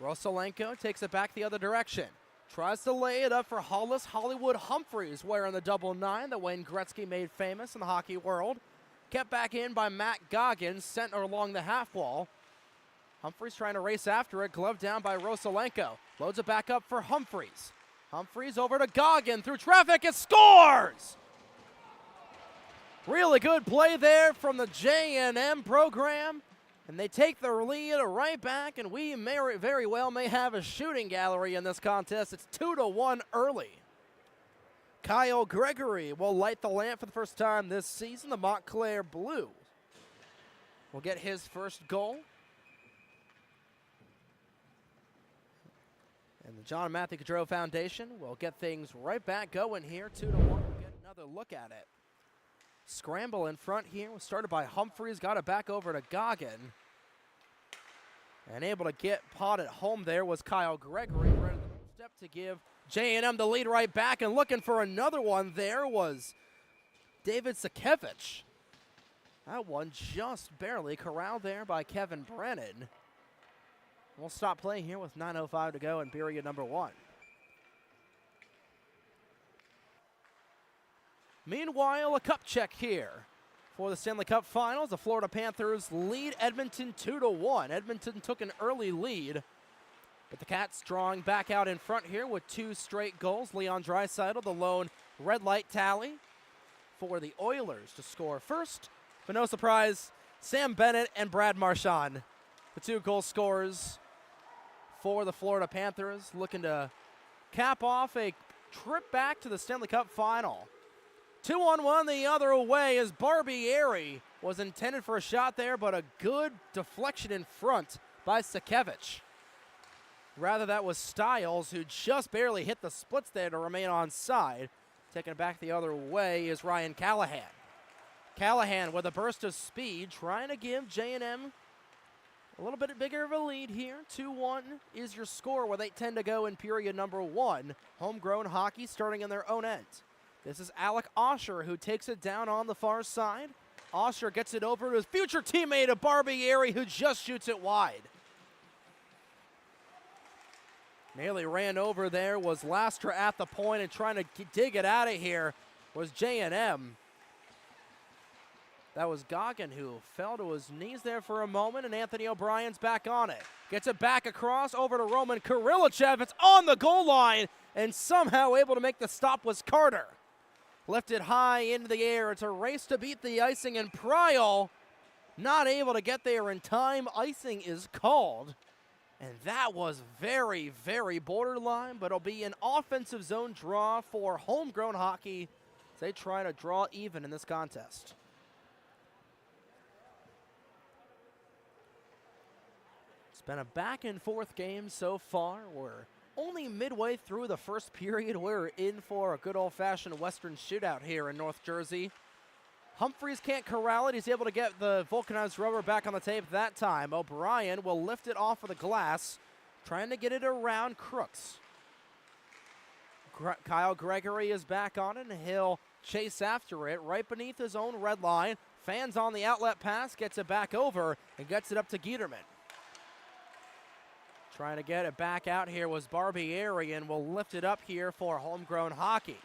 Rosalenko takes it back the other direction. Tries to lay it up for Hollis Hollywood Humphreys, wearing the double 9 that Wayne Gretzky made famous in the hockey world. Kept back in by Matt Goggins, sent along the half wall. Humphreys trying to race after it, gloved down by Rosalenko. Loads it back up for Humphreys. Humphreys over to Goggin, through traffic, it scores! Really good play there from the J&M program. And they take the lead right back, and we very well may have a shooting gallery in this contest. It's 2-1 early. Kyle Gregory will light the lamp for the first time this season. The Montclair Blue will get his first goal. And the John Matthew Gaudreau Foundation will get things right back going here. 2-1. We'll get another look at it. Scramble in front here was started by Humphreys, got it back over to Goggin. And able to get potted home there was Kyle Gregory. Right at the step to give J&M the lead right back, and looking for another one there was David Sakevich. That one just barely corralled there by Kevin Brennan. We'll stop playing here with 9:05 to go in period number 1. Meanwhile, a cup check here for the Stanley Cup Finals. The Florida Panthers lead Edmonton 2-1. Edmonton took an early lead, but the Cats drawing back out in front here with 2 straight goals. Leon Draisaitl, the lone red light tally for the Oilers to score first. But no surprise, Sam Bennett and Brad Marchand, the 2 goal scorers for the Florida Panthers, looking to cap off a trip back to the Stanley Cup Final. 2-on-1 the other way as Barbieri was intended for a shot there, but a good deflection in front by Sakevich. Rather, that was Stiles, who just barely hit the splits there to remain onside. Taking it back the other way is Ryan Callahan. Callahan with a burst of speed, trying to give J&M a little bit bigger of a lead here. 2-1 is your score with 8:10 to go in period number 1. Homegrown Hockey starting in their own end. This is Alec Osher who takes it down on the far side. Osher gets it over to his future teammate of Barbieri, who just shoots it wide. Nearly ran over there was Lastra at the point, and trying to dig it out of here was J&M. That was Goggin who fell to his knees there for a moment, and Anthony O'Brien's back on it. Gets it back across over to Roman Kirillichev. It's on the goal line, and somehow able to make the stop was Carter. Lifted high into the air. It's a race to beat the icing, and Pryal not able to get there in time. Icing is called, and that was very, very borderline, but it'll be an offensive zone draw for Homegrown Hockey as they try to draw even in this contest. It's been a back and forth game so far. We're only midway through the first period. We're in for a good old-fashioned Western shootout here in North Jersey. Humphreys can't corral it. He's able to get the vulcanized rubber back on the tape that time. O'Brien will lift it off of the glass, trying to get it around Crooks. Kyle Gregory is back on it, and he'll chase after it right beneath his own red line. Fans on the outlet pass, gets it back over, and gets it up to Giederman. Trying to get it back out here was Barbieri, and will lift it up here for Homegrown Hockey.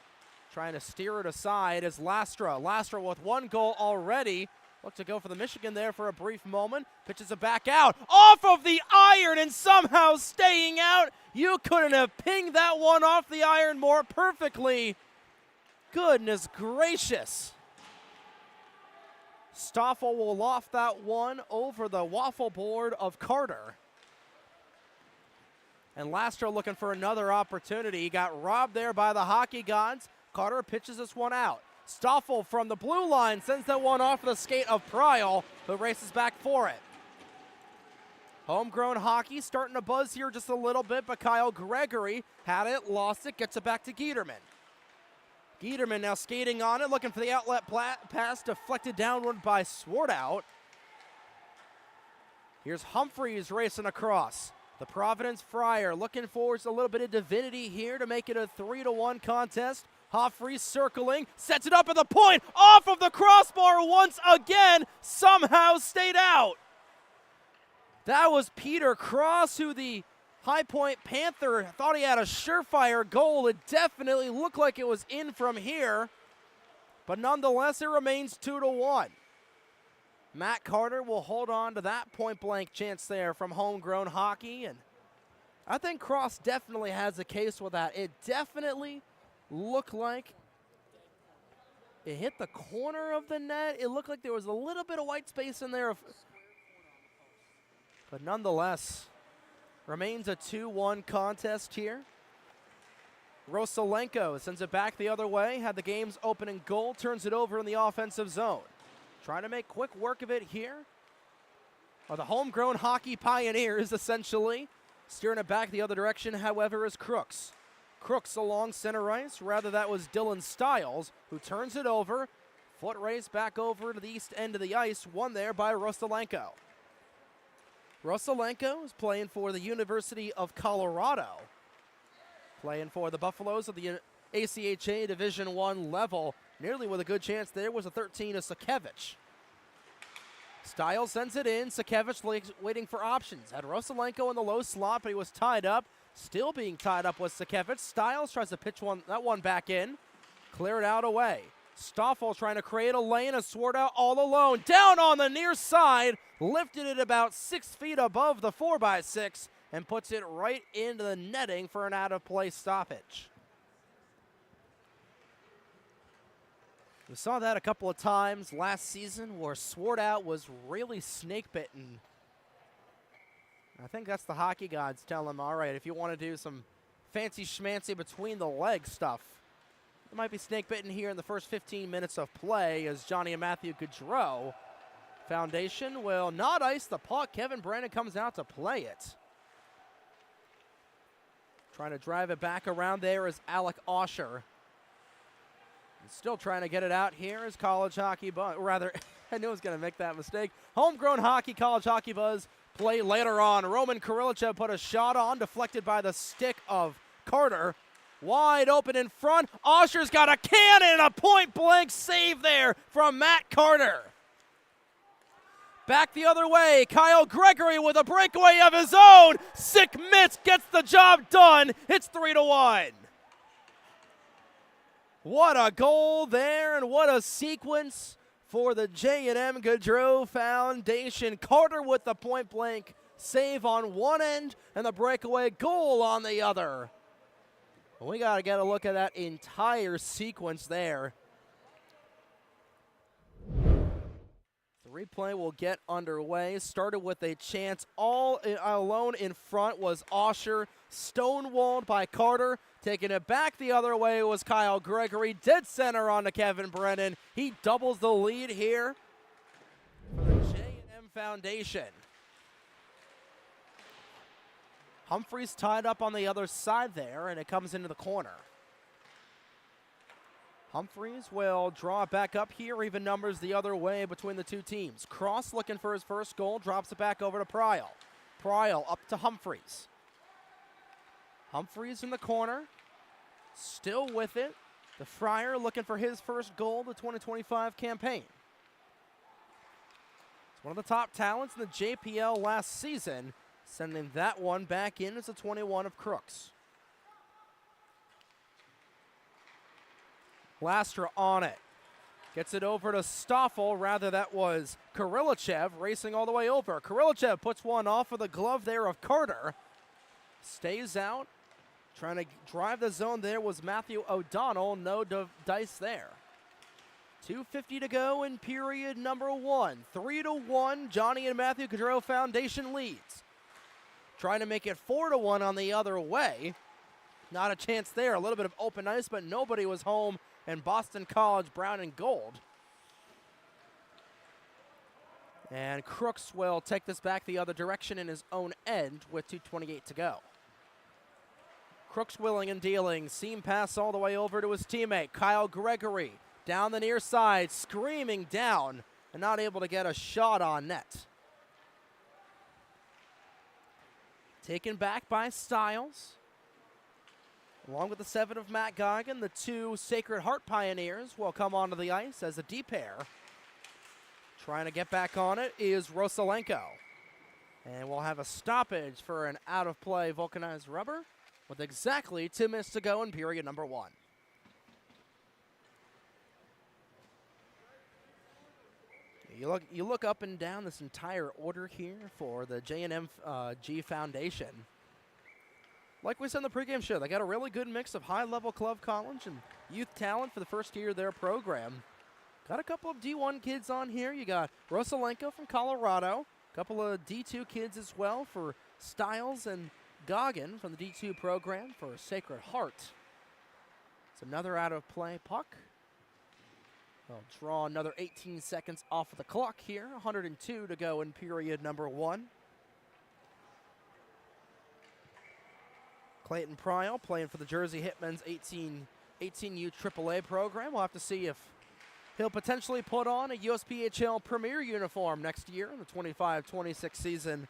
Trying to steer it aside is Lastra. Lastra with 1 goal already. Looked to go for the Michigan there for a brief moment. Pitches it back out. Off of the iron and somehow staying out. You couldn't have pinged that one off the iron more perfectly. Goodness gracious. Stoffel will loft that one over the waffle board of Carter. And Lastra looking for another opportunity. He got robbed there by the hockey gods. Carter pitches this one out. Stoffel from the blue line sends that one off the skate of Pryal, who races back for it. Homegrown Hockey starting to buzz here just a little bit, but Kyle Gregory had it, lost it, gets it back to Giederman. Giederman now skating on it, looking for the outlet pass, deflected downward by Swartout. Here's Humphreys racing across. The Providence Friar looking for a little bit of divinity here to make it a 3-1 contest. Humphreys circling, sets it up at the point, off of the crossbar once again, somehow stayed out. That was Peter Cross, who the High Point Panther thought he had a surefire goal. It definitely looked like it was in from here, but nonetheless, it remains 2-1. Matt Carter will hold on to that point-blank chance there from Homegrown Hockey, and I think Cross definitely has a case with that. It definitely looked like it hit the corner of the net. It looked like there was a little bit of white space in there, but nonetheless, remains a 2-1 contest here. Rosalenko sends it back the other way, had the game's opening goal, turns it over in the offensive zone. Trying to make quick work of it here are the Homegrown Hockey Pioneers, essentially. Steering it back the other direction, however, is Crooks. Crooks along center ice. Rather, that was Dylan Stiles, who turns it over. Foot race back over to the east end of the ice, won there by Rosalenko. Rosalenko is playing for the University of Colorado. Playing for the Buffaloes of the ACHA Division I level. Nearly with a good chance there was a 13 of Sakevich. Stiles sends it in. Sakevich waiting for options. Had Rosalenko in the low slot, but he was tied up. Still being tied up with Sakevich. Stiles tries to pitch that one back in. Cleared out away. Stoffel trying to create a lane and Swartout all alone. Down on the near side. Lifted it about 6 feet above the 4x6 and puts it right into the netting for an out-of-play stoppage. We saw that a couple of times last season where Swartout was really snake-bitten. I think that's the hockey gods telling him, all right, if you want to do some fancy schmancy between the legs stuff, it might be snake-bitten here in the first 15 minutes of play as John Matthew Gaudreau Foundation will not ice the puck. Kevin Brennan comes out to play it. Trying to drive it back around there is Alec Osher. Still trying to get it out here is College Hockey Buzz. Rather, I knew I was going to make that mistake. Homegrown Hockey, College Hockey Buzz play later on. Roman Kirillichev put a shot on, deflected by the stick of Carter. Wide open in front. Osher's got a cannon, a point-blank save there from Matt Carter. Back the other way, Kyle Gregory with a breakaway of his own. Sick mitts gets the job done. It's 3-1. What a goal there, and what a sequence for the J&M Gaudreau Foundation. Carter with the point-blank save on one end and the breakaway goal on the other. We got to get a look at that entire sequence there. The replay will get underway. Started with a chance all alone in front was Osher, stonewalled by Carter. Taking it back the other way was Kyle Gregory. Dead center on to Kevin Brennan. He doubles the lead here for the J&M Foundation. Humphreys tied up on the other side there, and it comes into the corner. Humphreys will draw it back up here, even numbers the other way between the two teams. Cross looking for his first goal, drops it back over to Pryal. Pryal up to Humphreys. Humphreys in the corner, still with it. The Friar looking for his first goal of the 2025 campaign. It's one of the top talents in the JPL last season, sending that one back in as a 21 of Crooks. Lastra on it. Gets it over to Stoffel. Rather, that was Kirillichev racing all the way over. Kirillichev puts one off of the glove there of Carter. Stays out. Trying to drive the zone there was Matthew O'Donnell. No dice there. 2:50 to go in period number one. 3-1. Johnny and Matthew Gaudreau Foundation leads. Trying to make it 4-1 on the other way. Not a chance there. A little bit of open ice, but nobody was home. And Boston College, brown and gold. And Crooks will take this back the other direction in his own end with 2:28 to go. Crooks willing and dealing. Seam pass all the way over to his teammate, Kyle Gregory. Down the near side, screaming down, and not able to get a shot on net. Taken back by Stiles. Along with the 7 of Matt Goggin, the 2 Sacred Heart Pioneers will come onto the ice as a D pair. Trying to get back on it is Rosalenko. And we'll have a stoppage for an out-of-play vulcanized rubber with exactly 2 minutes to go in period number 1. You look up and down this entire order here for the JMGF Foundation. Like we said in the pregame show, they got a really good mix of high-level club college and youth talent for the first year of their program. Got a couple of D1 kids on here. You got Rosalenko from Colorado, a couple of D2 kids as well for Stiles and Goggin from the D2 program for Sacred Heart. It's another out-of-play puck. They'll draw another 18 seconds off of the clock here. 102 to go in period number 1. Clayton Pryal playing for the Jersey Hitmen's 18U AAA program. We'll have to see if he'll potentially put on a USPHL Premier uniform next year in the 25-26 season.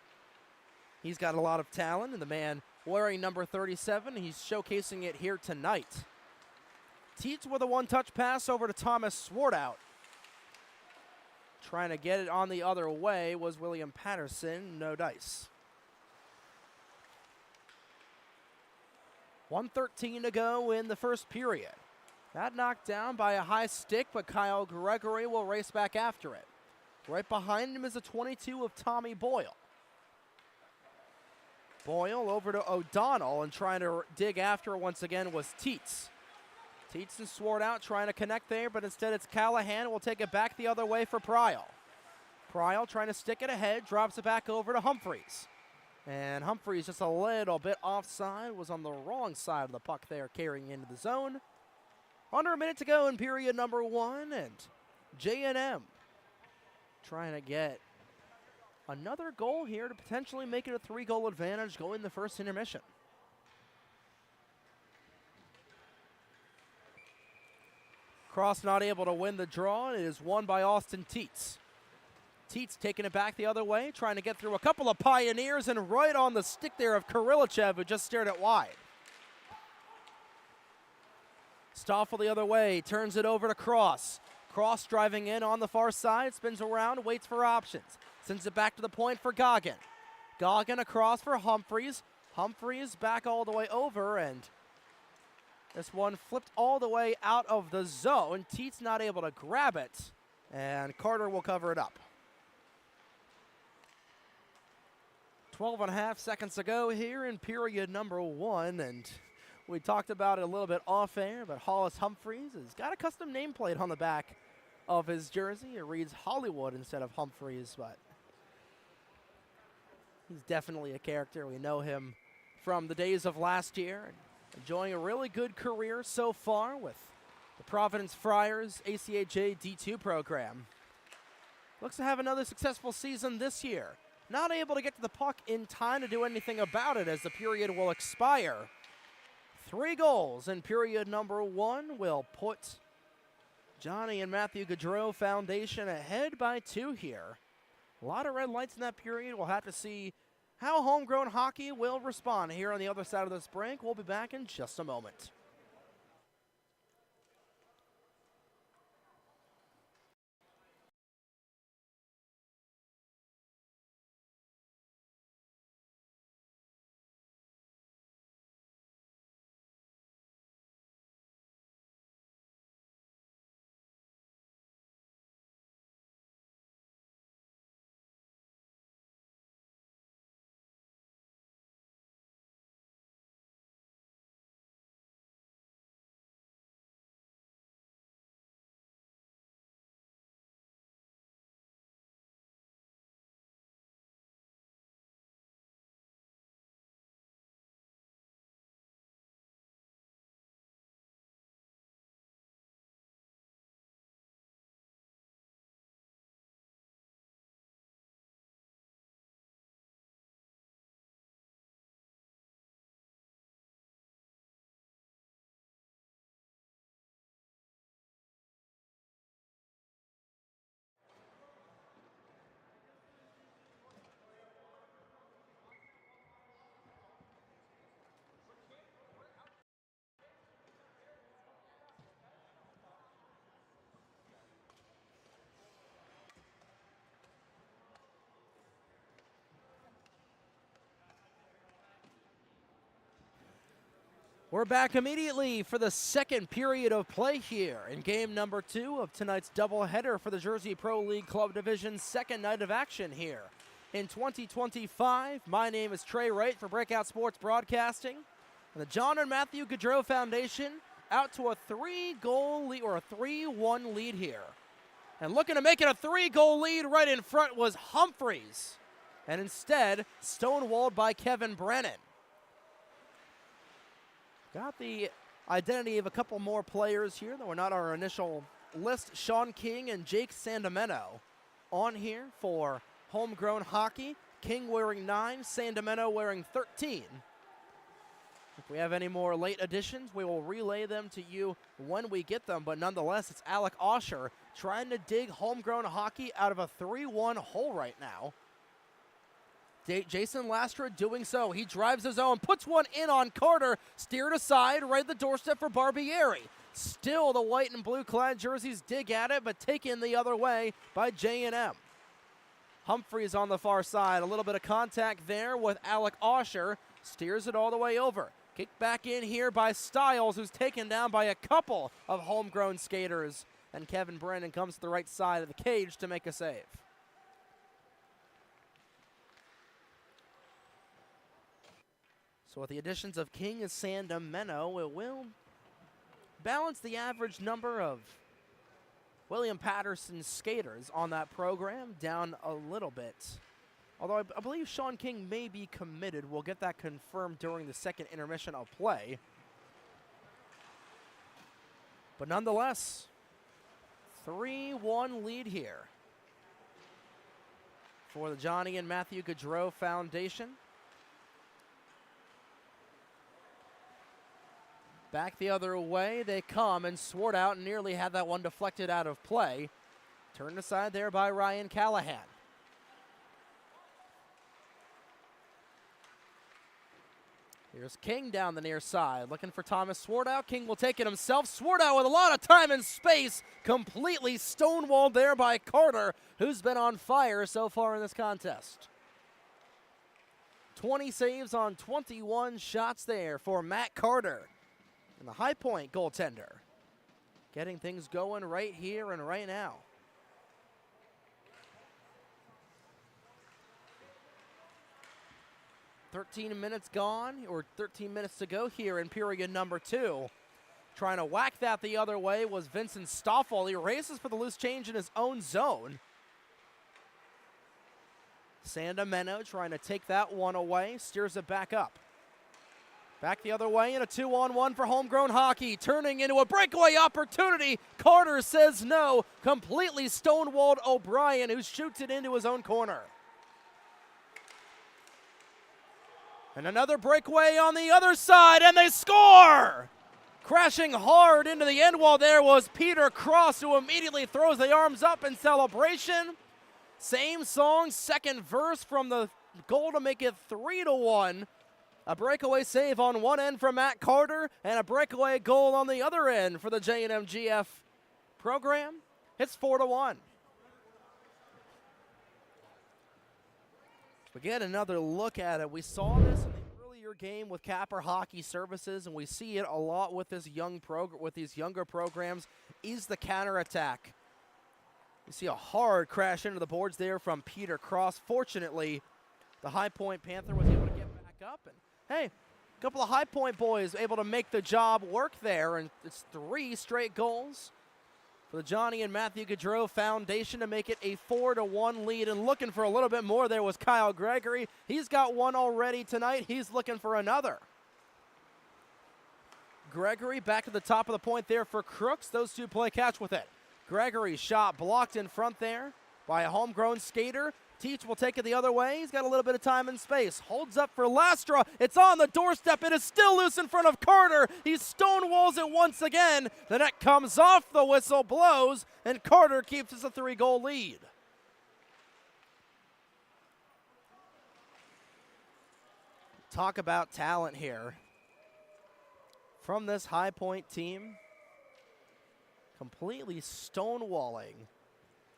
He's got a lot of talent, and the man wearing number 37, he's showcasing it here tonight. Teets with a one-touch pass over to Thomas Swartout. Trying to get it on the other way was William Patterson, no dice. 1:13 to go in the first period. That knocked down by a high stick, but Kyle Gregory will race back after it. Right behind him is a 22 of Tommy Boyle. Boyle over to O'Donnell, and trying to dig after once again was Teets. Teets and Swartout trying to connect there, but instead it's Callahan. Will take it back the other way for Pryal. Pryal trying to stick it ahead, drops it back over to Humphreys. And Humphreys just a little bit offside, was on the wrong side of the puck there, carrying into the zone. Under a minute to go in period number 1, and J&M trying to get another goal here to potentially make it a 3-goal advantage going the first intermission. Cross not able to win the draw. It is won by Austin Teets. Teets taking it back the other way, trying to get through a couple of Pioneers, and right on the stick there of Kirillachev, who just stared it wide. Stoffel the other way, turns it over to Cross. Cross driving in on the far side, spins around, waits for options. Sends it back to the point for Goggin. Goggin across for Humphreys. Humphreys back all the way over, and this one flipped all the way out of the zone. Teets not able to grab it, and Carter will cover it up. 12.5 seconds to go here in period number 1, and we talked about it a little bit off air, but Hollis Humphreys has got a custom nameplate on the back of his jersey. It reads Hollywood instead of Humphreys, but he's definitely a character. We know him from the days of last year, and enjoying a really good career so far with the Providence Friars ACHA D2 program. Looks to have another successful season this year. Not able to get to the puck in time to do anything about it as the period will expire. 3 goals in period number 1 will put Johnny and Matthew Gaudreau Foundation ahead by 2 here. A lot of red lights in that period. We'll have to see how Homegrown Hockey will respond here on the other side of this break. We'll be back in just a moment. We're back immediately for the second period of play here in game number 2 of tonight's doubleheader for the Jersey Pro League Club Division's second night of action here in 2025. My name is Trey Wright for Breakout Sports Broadcasting. And the John Matthew Gaudreau Foundation out to a 3-goal lead, or a 3-1 lead here. And looking to make it a 3-goal lead right in front was Humphreys. And instead, stonewalled by Kevin Brennan. Got the identity of a couple more players here that were not on our initial list. Sean King and Jake Sandameno on here for Homegrown Hockey. King wearing 9, Sandameno wearing 13. If we have any more late additions, we will relay them to you when we get them. But nonetheless, it's Alec Osher trying to dig Homegrown Hockey out of a 3-1 hole right now. Jason Lastra doing so. He drives his own, puts one in on Carter, steered aside, right at the doorstep for Barbieri. Still the white and blue clad jerseys dig at it, but taken the other way by J&M. Humphreys on the far side. A little bit of contact there with Alec Osher. Steers it all the way over. Kicked back in here by Stiles, who's taken down by a couple of homegrown skaters. And Kevin Brennan comes to the right side of the cage to make a save. So with the additions of King and Sandameno, it will balance the average number of William Patterson's skaters on that program down a little bit. Although I believe Sean King may be committed. We'll get that confirmed during the second intermission of play. But nonetheless, 3-1 lead here for the Johnny and Matthew Gaudreau Foundation. Back the other way they come, and Swartout nearly had that one deflected out of play. Turned aside there by Ryan Callahan. Here's King down the near side, looking for Thomas Swartout. King will take it himself. Swartout with a lot of time and space, completely stonewalled there by Carter, who's been on fire so far in this contest. 20 saves on 21 shots there for Matt Carter. And the High Point goaltender getting things going right here and right now. "13 minutes gone, or 13 minutes to go here in period number 2. Trying to whack that the other way was Vincent Stoffel. He races for the loose change in his own zone. Sandameno trying to take that one away, steers it back up. Back the other way in a 2-on-1 for Homegrown Hockey, turning into a breakaway opportunity. Carter says no, completely stonewalled O'Brien, who shoots it into his own corner. And another breakaway on the other side, and they score! Crashing hard into the end wall there was Peter Cross, who immediately throws the arms up in celebration. Same song, second verse from the goal to make it 3-1. A breakaway save on one end from Matt Carter, and a breakaway goal on the other end for the JMGF program. It's 4-1. We get another look at it. We saw this in the earlier game with Capper Hockey Services, and we see it a lot with this with these younger programs, is the counterattack. You see a hard crash into the boards there from Peter Cross. Fortunately, the High Point Panther was able to get back up, and hey, a couple of High Point boys able to make the job work there, and it's 3 straight goals for the Johnny and Matthew Gaudreau Foundation to make it a 4-1 lead. And looking for a little bit more there was Kyle Gregory. He's got one already tonight. He's looking for another. Gregory back to the top of the point there for Crooks. Those two play catch with it. Gregory's shot blocked in front there by a homegrown skater. Teach will take it the other way. He's got a little bit of time and space. Holds up for Lastra. It's on the doorstep. It is still loose in front of Carter. He stonewalls it once again. The net comes off. The whistle blows, and Carter keeps us a 3-goal lead. Talk about talent here from this High Point team. Completely stonewalling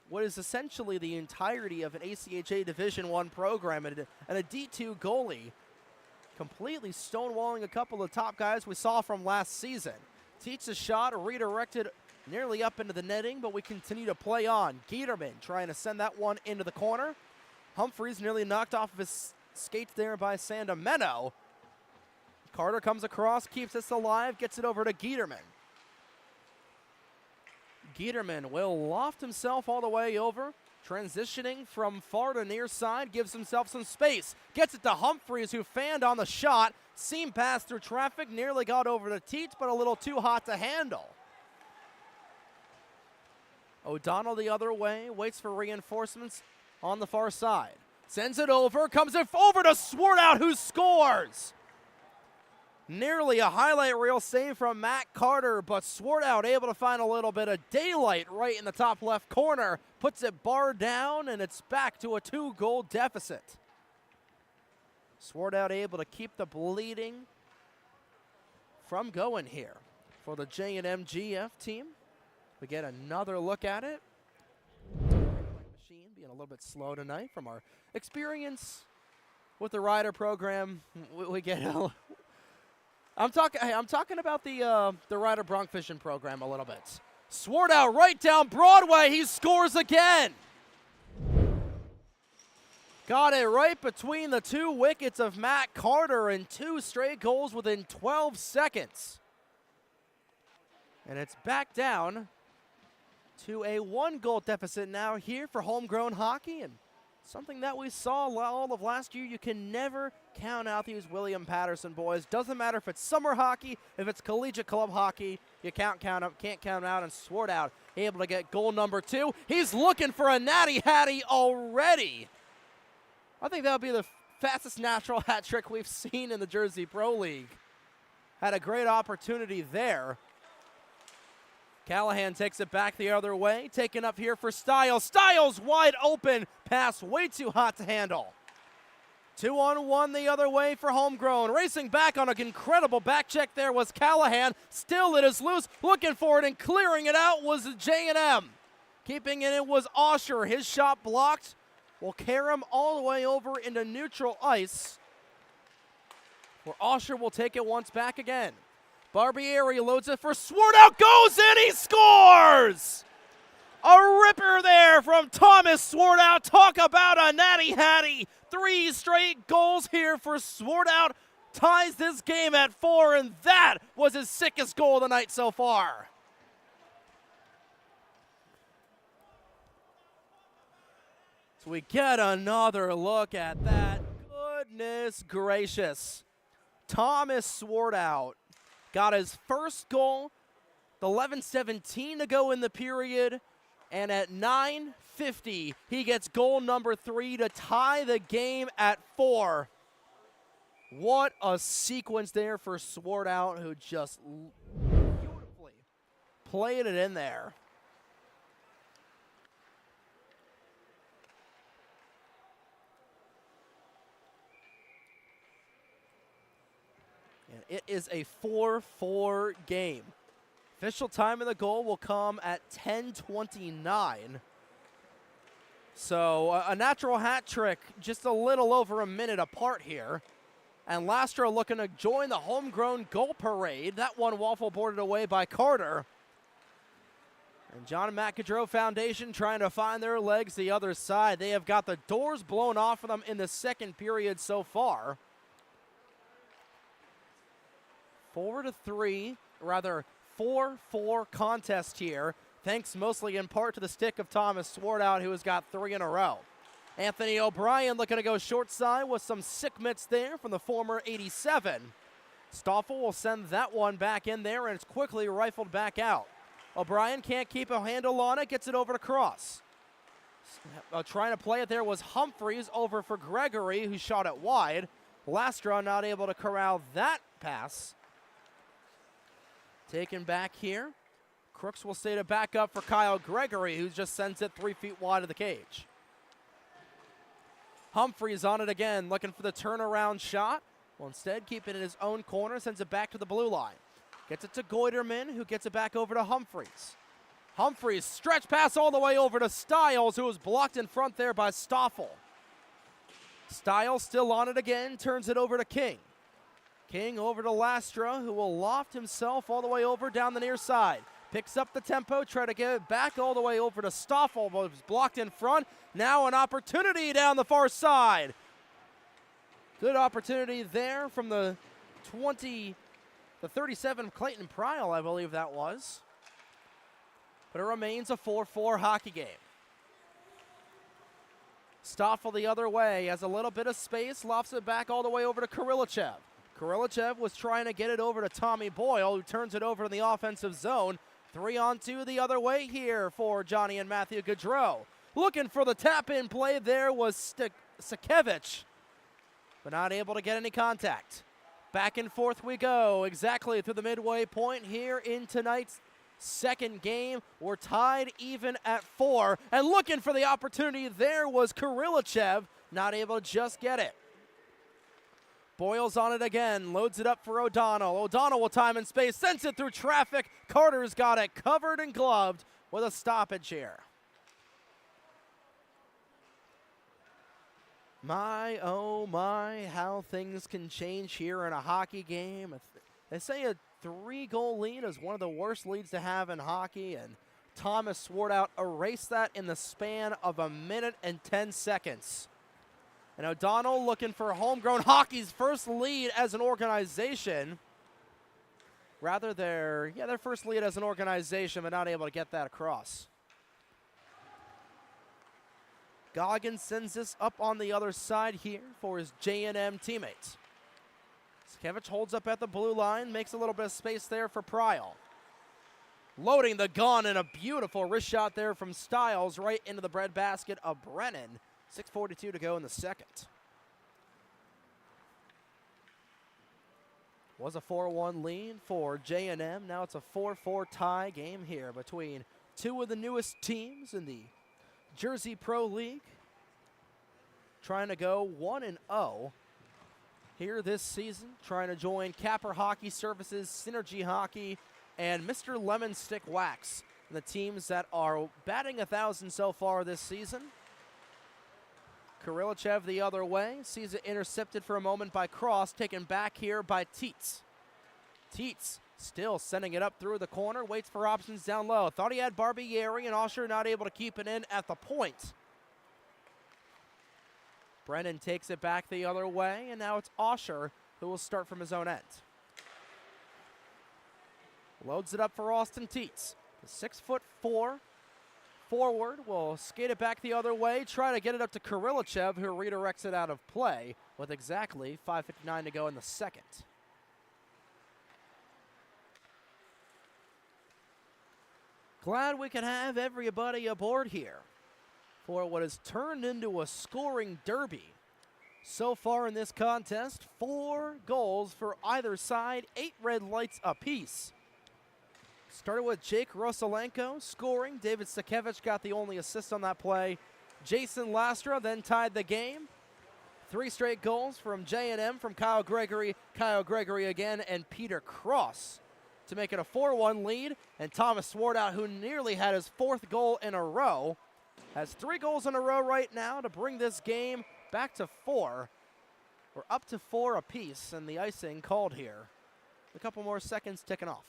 what is essentially the entirety of an ACHA Division I program, and a D2 goalie completely stonewalling a couple of top guys we saw from last season. Teach the shot, redirected nearly up into the netting, but we continue to play on. Giederman trying to send that one into the corner. Humphries nearly knocked off of his skates there by Sandameno. Carter comes across, keeps this alive, gets it over to Giederman. Giederman will loft himself all the way over, transitioning from far to near side, gives himself some space. Gets it to Humphries, who fanned on the shot. Seam pass through traffic, nearly got over to Teach, but a little too hot to handle. O'Donnell the other way, waits for reinforcements on the far side. Sends it over, comes it over to Swartout, who scores! Nearly a highlight reel save from Matt Carter, but Swartout able to find a little bit of daylight right in the top left corner. Puts it bar down, and it's back to a 2-goal deficit. Swartout able to keep the bleeding from going here for the JMGF team. We get another look at it. Machine being a little bit slow tonight from our experience with the rider program. We get I'm talking about the rider bronc fishing program a little bit. Swartout right down Broadway. He scores again. Got it right between the two wickets of Matt Carter, and 2 straight goals within 12 seconds. And it's back down to a 1-goal deficit now here for Homegrown Hockey, and something that we saw all of last year. You can never count out these William Patterson boys. Doesn't matter if it's summer hockey, if it's collegiate club hockey, you can't count them out. And Swartout able to get goal number 2. He's looking for a natty hattie already. I think that would be the fastest natural hat trick we've seen in the Jersey Pro League. Had a great opportunity there. Callahan takes it back the other way, taken up here for Stiles. Stiles wide open, pass way too hot to handle. 2-on-1 the other way for Homegrown. Racing back on an incredible back check there was Callahan. Still it is loose, looking for it and clearing it out was J&M. Keeping it was Osher. His shot blocked. Will carry him all the way over into neutral ice, where Osher will take it once back again. Barbieri loads it for Swartout, goes in, he scores! A ripper there from Thomas Swartout. Talk about a natty hattie. 3 straight goals here for Swartout. Ties this game at 4, and that was his sickest goal of the night so far. So we get another look at that. Goodness gracious. Thomas Swartout got his first goal, 11:17 to go in the period, and at 9:50, he gets goal number 3 to tie the game at 4. What a sequence there for Swartout, who just beautifully played it in there. And it is a 4-4 game. Official time of the goal will come at 10:29. So a natural hat trick, just a little over a minute apart here. And Lastra looking to join the homegrown goal parade. That one waffle boarded away by Carter. And John Matthew Gaudreau Foundation trying to find their legs the other side. They have got the doors blown off of them in the second period so far. 4-4 contest here, thanks mostly in part to the stick of Thomas Swartout, who has got 3 in a row. Anthony O'Brien looking to go short side with some sick mitts there from the former 87. Stoffel will send that one back in there, and it's quickly rifled back out. O'Brien can't keep a handle on it, gets it over to Cross. Trying to play it there was Humphries over for Gregory, who shot it wide. Lastra not able to corral that pass. Taken back here. Crooks will stay to back up for Kyle Gregory, who just sends it 3 feet wide of the cage. Humphries on it again, looking for the turnaround shot. Well, instead, keeping it in his own corner, sends it back to the blue line. Gets it to Goiterman, who gets it back over to Humphries. Humphries, stretch pass all the way over to Stiles, who was blocked in front there by Stoffel. Stiles still on it again, turns it over to King. King over to Lastra, who will loft himself all the way over down the near side. Picks up the tempo, try to get it back all the way over to Stoffel, but was blocked in front. Now an opportunity down the far side. Good opportunity there from the 37 of Clayton Pryal, I believe that was. But it remains a 4-4 hockey game. Stoffel the other way, has a little bit of space, lofts it back all the way over to Kirillachev. Kirillachev was trying to get it over to Tommy Boyle, who turns it over in the offensive zone. 3-on-2 the other way here for Johnny and Matthew Gaudreau. Looking for the tap-in play there was Sakevich, but not able to get any contact. Back and forth we go, exactly through the midway point here in tonight's second game. We're tied even at 4, and looking for the opportunity there was Kirillachev, not able to just get it. Boyle's on it again, loads it up for O'Donnell. O'Donnell will time and space, sends it through traffic. Carter's got it covered and gloved with a stoppage here. My, oh my, how things can change here in a hockey game. They say a 3-goal lead is one of the worst leads to have in hockey, and Thomas Swartout erased that in the span of a minute and 10 seconds. And O'Donnell looking for Homegrown Hockey's first lead as an organization. Rather their first lead as an organization, but not able to get that across. Goggins sends this up on the other side here for his J&M teammates. Sakevich holds up at the blue line, makes a little bit of space there for Pryal. Loading the gun, and a beautiful wrist shot there from Stiles right into the breadbasket of Brennan. 6:42 to go in the second. Was a 4-1 lead for J&M. Now it's a 4-4 tie game here between two of the newest teams in the Jersey Pro League. Trying to go 1-0 here this season. Trying to join Capper Hockey Services, Synergy Hockey, and Mr. Lemon Stick Wax, the teams that are batting 1,000 so far this season. Kirillachev the other way, sees it intercepted for a moment by Cross, taken back here by Tietz. Tietz still sending it up through the corner, waits for options down low. Thought he had Barbieri, and Osher not able to keep it in at the point. Brennan takes it back the other way, and now it's Osher who will start from his own end. Loads it up for Austin Tietz. The 6'4" forward will skate it back the other way, try to get it up to Kirillachev, who redirects it out of play with exactly 5:59 to go in the second. Glad we can have everybody aboard here for what has turned into a scoring derby. So far in this contest, 4 goals for either side, 8 red lights apiece. Started with Jake Rosalenko scoring. David Sakevich got the only assist on that play. Jason Lastra then tied the game. 3 straight goals from J&M from Kyle Gregory again, and Peter Cross to make it a 4-1 lead. And Thomas Swartout, who nearly had his 4th goal in a row, has 3 goals in a row right now to bring this game back to 4. We're up to 4 apiece, and the icing called here. A couple more seconds ticking off.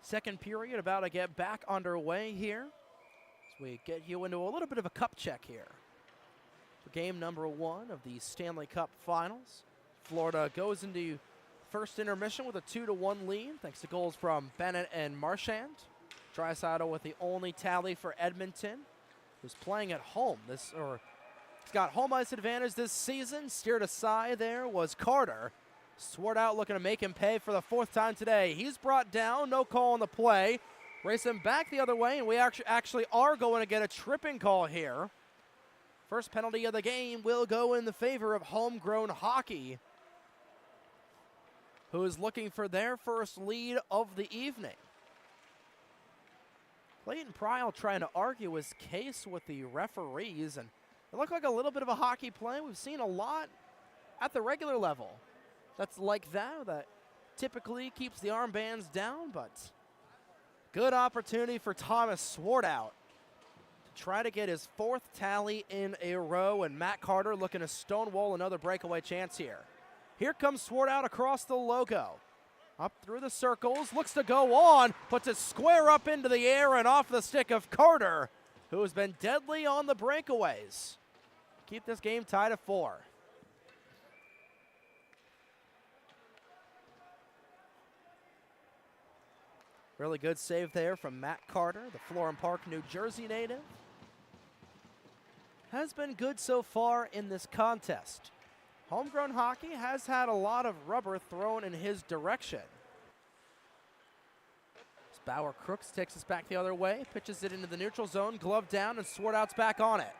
Second period about to get back underway here as we get you into a little bit of a cup check here for game number 1 of the Stanley Cup Finals. Florida goes into first intermission with a 2-1 lead thanks to goals from Bennett and Marchand. Draisaitl with the only tally for Edmonton, who's playing at home. He's got home ice advantage this season. Steered aside there was Carter. Swartout looking to make him pay for the 4th time today. He's brought down, no call on the play. Race him back the other way, and we actually are going to get a tripping call here. First penalty of the game will go in the favor of Homegrown Hockey, who is looking for their first lead of the evening. Clayton Pryal trying to argue his case with the referees, and it looked like a little bit of a hockey play. We've seen a lot at the regular level that's like that typically keeps the armbands down, but good opportunity for Thomas Swartout to try to get his 4th tally in a row, and Matt Carter looking to stonewall another breakaway chance here. Here comes Swart out across the logo. Up through the circles, looks to go on, puts it square up into the air and off the stick of Carter, who has been deadly on the breakaways. Keep this game tied at 4. Really good save there from Matt Carter, the Florham Park, New Jersey native. Has been good so far in this contest. Homegrown Hockey has had a lot of rubber thrown in his direction. As Bauer Crooks takes us back the other way, pitches it into the neutral zone, glove down, and Swartout's back on it.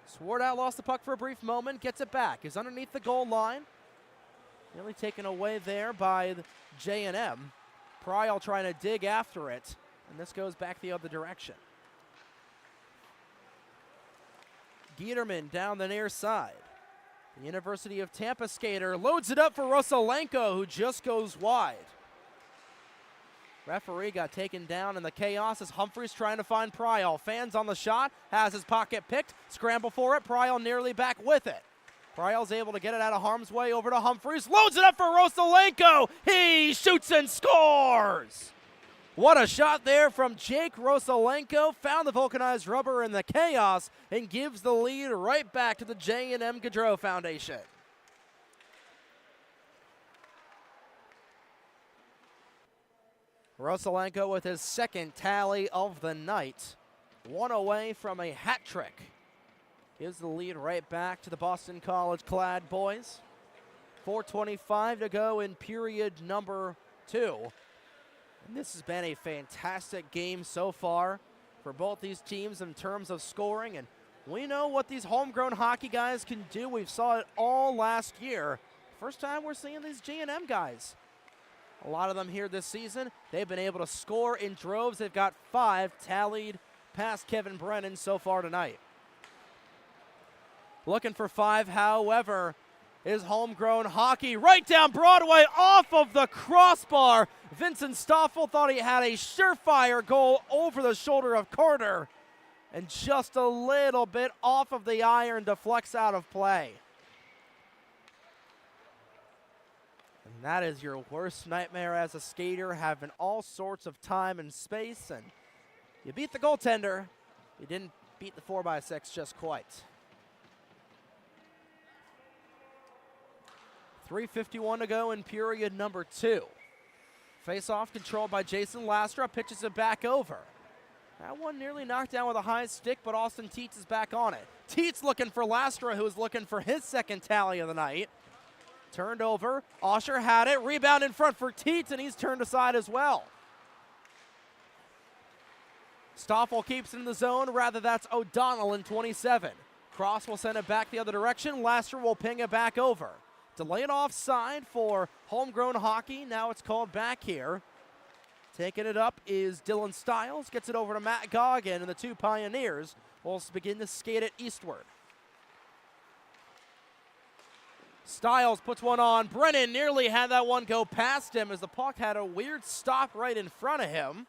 Swartout lost the puck for a brief moment, gets it back, is underneath the goal line. Nearly taken away there by J&M. Pryal trying to dig after it, and this goes back the other direction. Giederman down the near side. The University of Tampa skater loads it up for Rosalenko, who just goes wide. Referee got taken down in the chaos as Humphreys trying to find Pryal. Fans on the shot, has his pocket picked, scramble for it, Pryal nearly back with it. Pryal's able to get it out of harm's way over to Humphreys, loads it up for Rosalenko. He shoots and scores. What a shot there from Jake Rosalenko. Found the vulcanized rubber in the chaos and gives the lead right back to the J&M Gaudreau Foundation. Rosalenko with his 2nd tally of the night. 1 away from a hat trick. Gives the lead right back to the Boston College Clad boys. 4:25 to go in period number 2. And this has been a fantastic game so far for both these teams in terms of scoring. And we know what these homegrown hockey guys can do. We saw it all last year. First time we're seeing these J&M guys. A lot of them here this season. They've been able to score in droves. They've got 5 tallied past Kevin Brennan so far tonight. Looking for 5, however, is Homegrown Hockey. Right down Broadway, off of the crossbar. Vincent Stoffel thought he had a surefire goal over the shoulder of Carter. And just a little bit off of the iron, deflects out of play. And that is your worst nightmare as a skater, having all sorts of time and space. And you beat the goaltender. You didn't beat the 4x6 just quite. 3:51 to go in period number 2. Face-off controlled by Jason Lastra, pitches it back over. That one nearly knocked down with a high stick, but Austin Teets is back on it. Teets looking for Lastra, who is looking for his 2nd tally of the night. Turned over, Osher had it, rebound in front for Teets, and he's turned aside as well. Stoffel keeps it in the zone, rather that's O'Donnell in 27. Cross will send it back the other direction, Lastra will ping it back over. Delayed offside for Homegrown Hockey. Now it's called back here. Taking it up is Dylan Stiles. Gets it over to Matt Goggin, and the 2 Pioneers will begin to skate it eastward. Stiles puts one on. Brennan nearly had that one go past him as the puck had a weird stop right in front of him.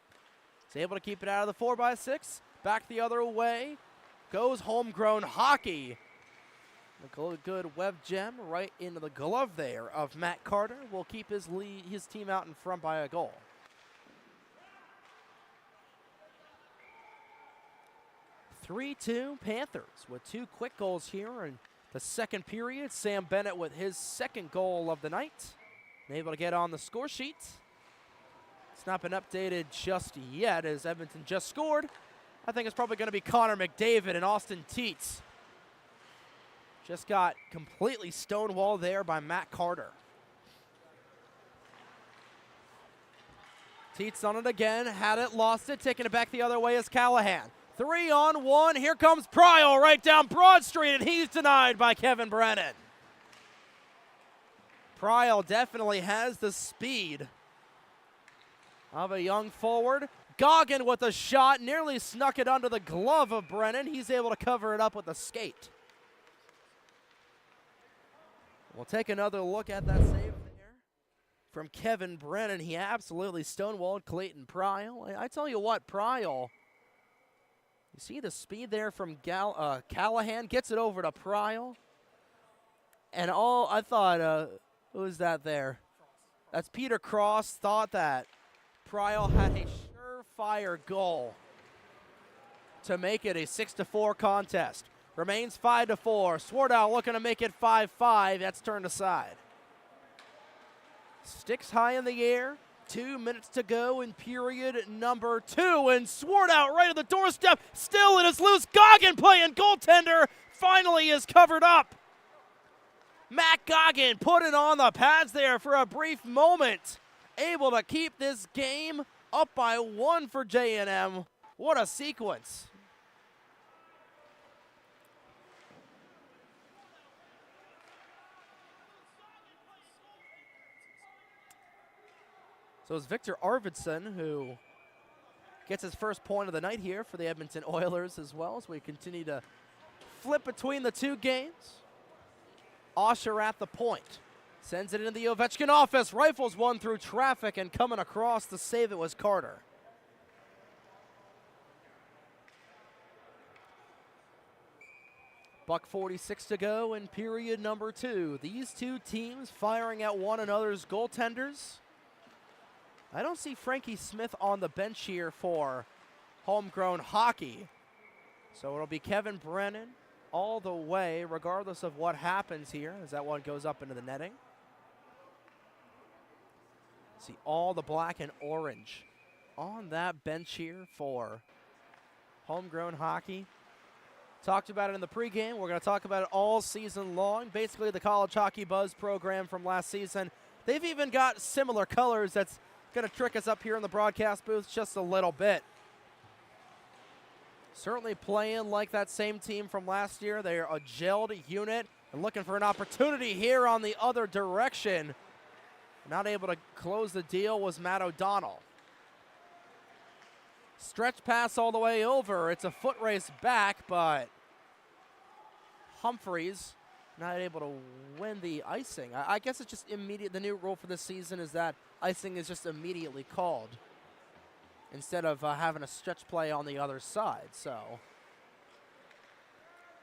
He's able to keep it out of the 4x6. Back the other way goes Homegrown Hockey. A good web gem right into the glove there of Matt Carter. Will keep his team out in front by a goal. (3-2) Panthers with 2 quick goals here in the 2nd period. Sam Bennett with his 2nd goal of the night. Able to get on the score sheet. It's not been updated just yet as Edmonton just scored. I think it's probably going to be Connor McDavid and Austin Teets. Just got completely stonewalled there by Matt Carter. Teets on it again, had it, lost it, taking it back the other way is Callahan. 3-on-1, here comes Pryal right down Broad Street, and he's denied by Kevin Brennan. Pryal definitely has the speed of a young forward. Goggin with a shot, nearly snuck it under the glove of Brennan. He's able to cover it up with a skate. We'll take another look at that save there from Kevin Brennan. He absolutely stonewalled Clayton Pryal. I tell you what, Pryal You see the speed there from Callahan, gets it over to Pryal. And I thought, who was that there? That's Peter Cross, thought that Pryal had a surefire goal to make it a 6-4 contest. Remains 5-4. Swardow looking to make it 5-5. That's turned aside. Sticks high in the air. 2 minutes to go in period number 2. And Swardow right at the doorstep. Still it is loose. Goggin playing goaltender. Finally is covered up. Matt Goggin put it on the pads there for a brief moment. Able to keep this game up by 1 for J&M. What a sequence. So it's Victor Arvidsson who gets his first point of the night here for the Edmonton Oilers as well, as we continue to flip between the two games. Osher at the point. Sends it into the Ovechkin office. Rifles one through traffic, and coming across to save it was Carter. $1:46 to go in period number 2. These two teams firing at one another's goaltenders. I don't see Frankie Smith on the bench here for Homegrown Hockey. So it'll be Kevin Brennan all the way, regardless of what happens here, as that one goes up into the netting. See all the black and orange on that bench here for Homegrown Hockey. Talked about it in the pregame. We're going to talk about it all season long. Basically, the College Hockey Buzz program from last season. They've even got similar colors. That's going to trick us up here in the broadcast booth just a little bit. Certainly playing like that same team from last year. They're a gelled unit and looking for an opportunity here on the other direction. Not able to close the deal was Matt O'Donnell. Stretch pass all the way over. It's a foot race back, but Humphreys not able to win the icing. I guess it's just immediate. The new rule for this season is that icing is just immediately called instead of having a stretch play on the other side. So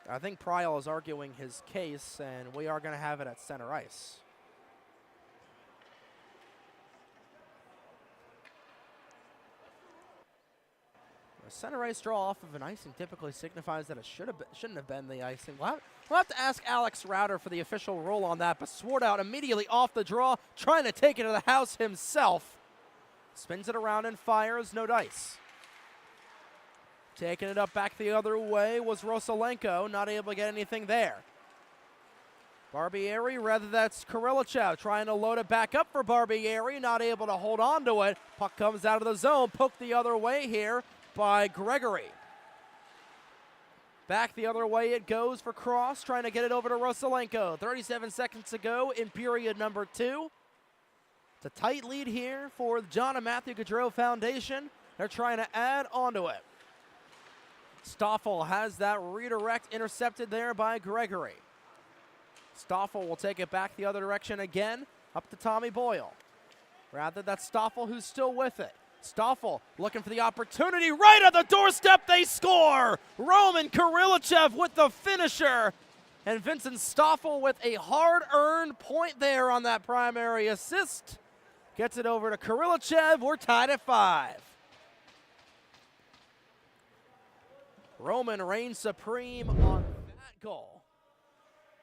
I think Pryal is arguing his case, and we are going to have it at center ice. A center ice draw off of an icing typically signifies that it shouldn't have been the icing. We'll have to ask Alex Rauter for the official rule on that, but Swardow immediately off the draw, trying to take it to the house himself. Spins it around and fires, no dice. Taking it up back the other way was Rosalenko, not able to get anything there. Barbieri, rather that's Kirillachev, trying to load it back up for Barbieri, not able to hold on to it. Puck comes out of the zone, poked the other way here by Gregory. Back the other way it goes for Cross, trying to get it over to Rosalenko. 37 seconds to go in period number 2. It's a tight lead here for the John Matthew Gaudreau Foundation. They're trying to add onto it. Stoffel has that redirect intercepted there by Gregory. Stoffel will take it back the other direction again, up to Tommy Boyle. Rather, that's Stoffel who's still with it. Stoffel looking for the opportunity. Right at the doorstep, they score! Roman Kirillachev with the finisher. And Vincent Stoffel with a hard-earned point there on that primary assist. Gets it over to Kirillachev. We're tied at 5. Roman reigns supreme on that goal.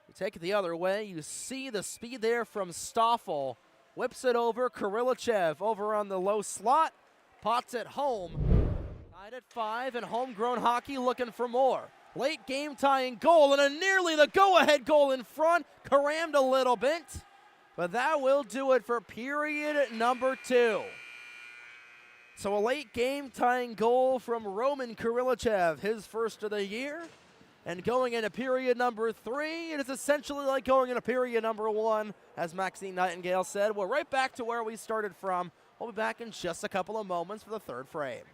You take it the other way. You see the speed there from Stoffel. Whips it over. Kirillachev over on the low slot. Pots it home. Tied at 5, and Homegrown Hockey looking for more. Late game tying goal, and a nearly the go-ahead goal in front. Carammed a little bit, but that will do it for period number 2. So a late game tying goal from Roman Kirillachev, his first of the year. And going into period number 3, it is essentially like going into period number 1. As Maxine Nightingale said, we're right back to where we started from. We'll be back in just a couple of moments for the third frame.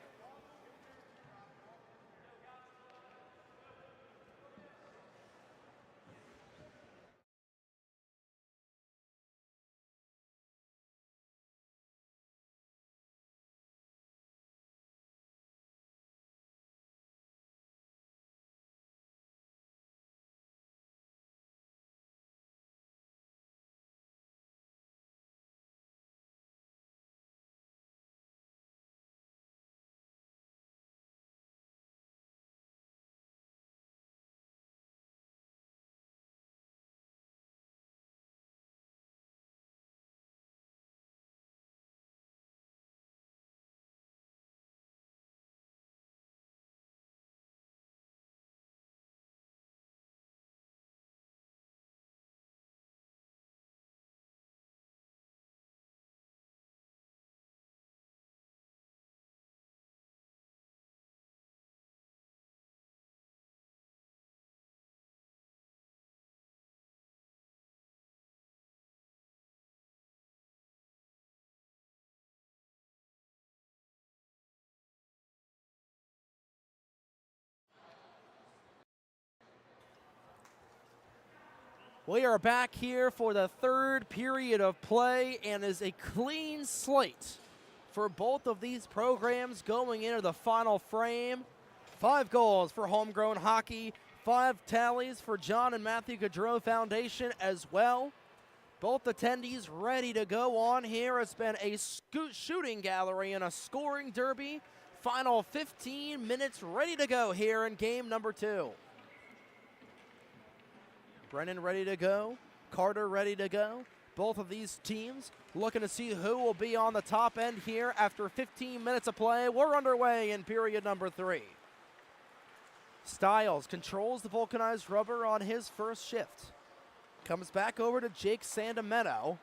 We are back here for the third period of play, and is a clean slate for both of these programs going into the final frame. 5 goals for Homegrown Hockey, 5 tallies for John and Matthew Gaudreau Foundation as well. Both attendees ready to go on here. It's been a shooting gallery and a scoring derby. Final 15 minutes ready to go here in game number 2. Brennan ready to go. Carter ready to go. Both of these teams looking to see who will be on the top end here after 15 minutes of play. We're underway in period number 3. Stiles controls the vulcanized rubber on his first shift. Comes back over to Jake Sandamento.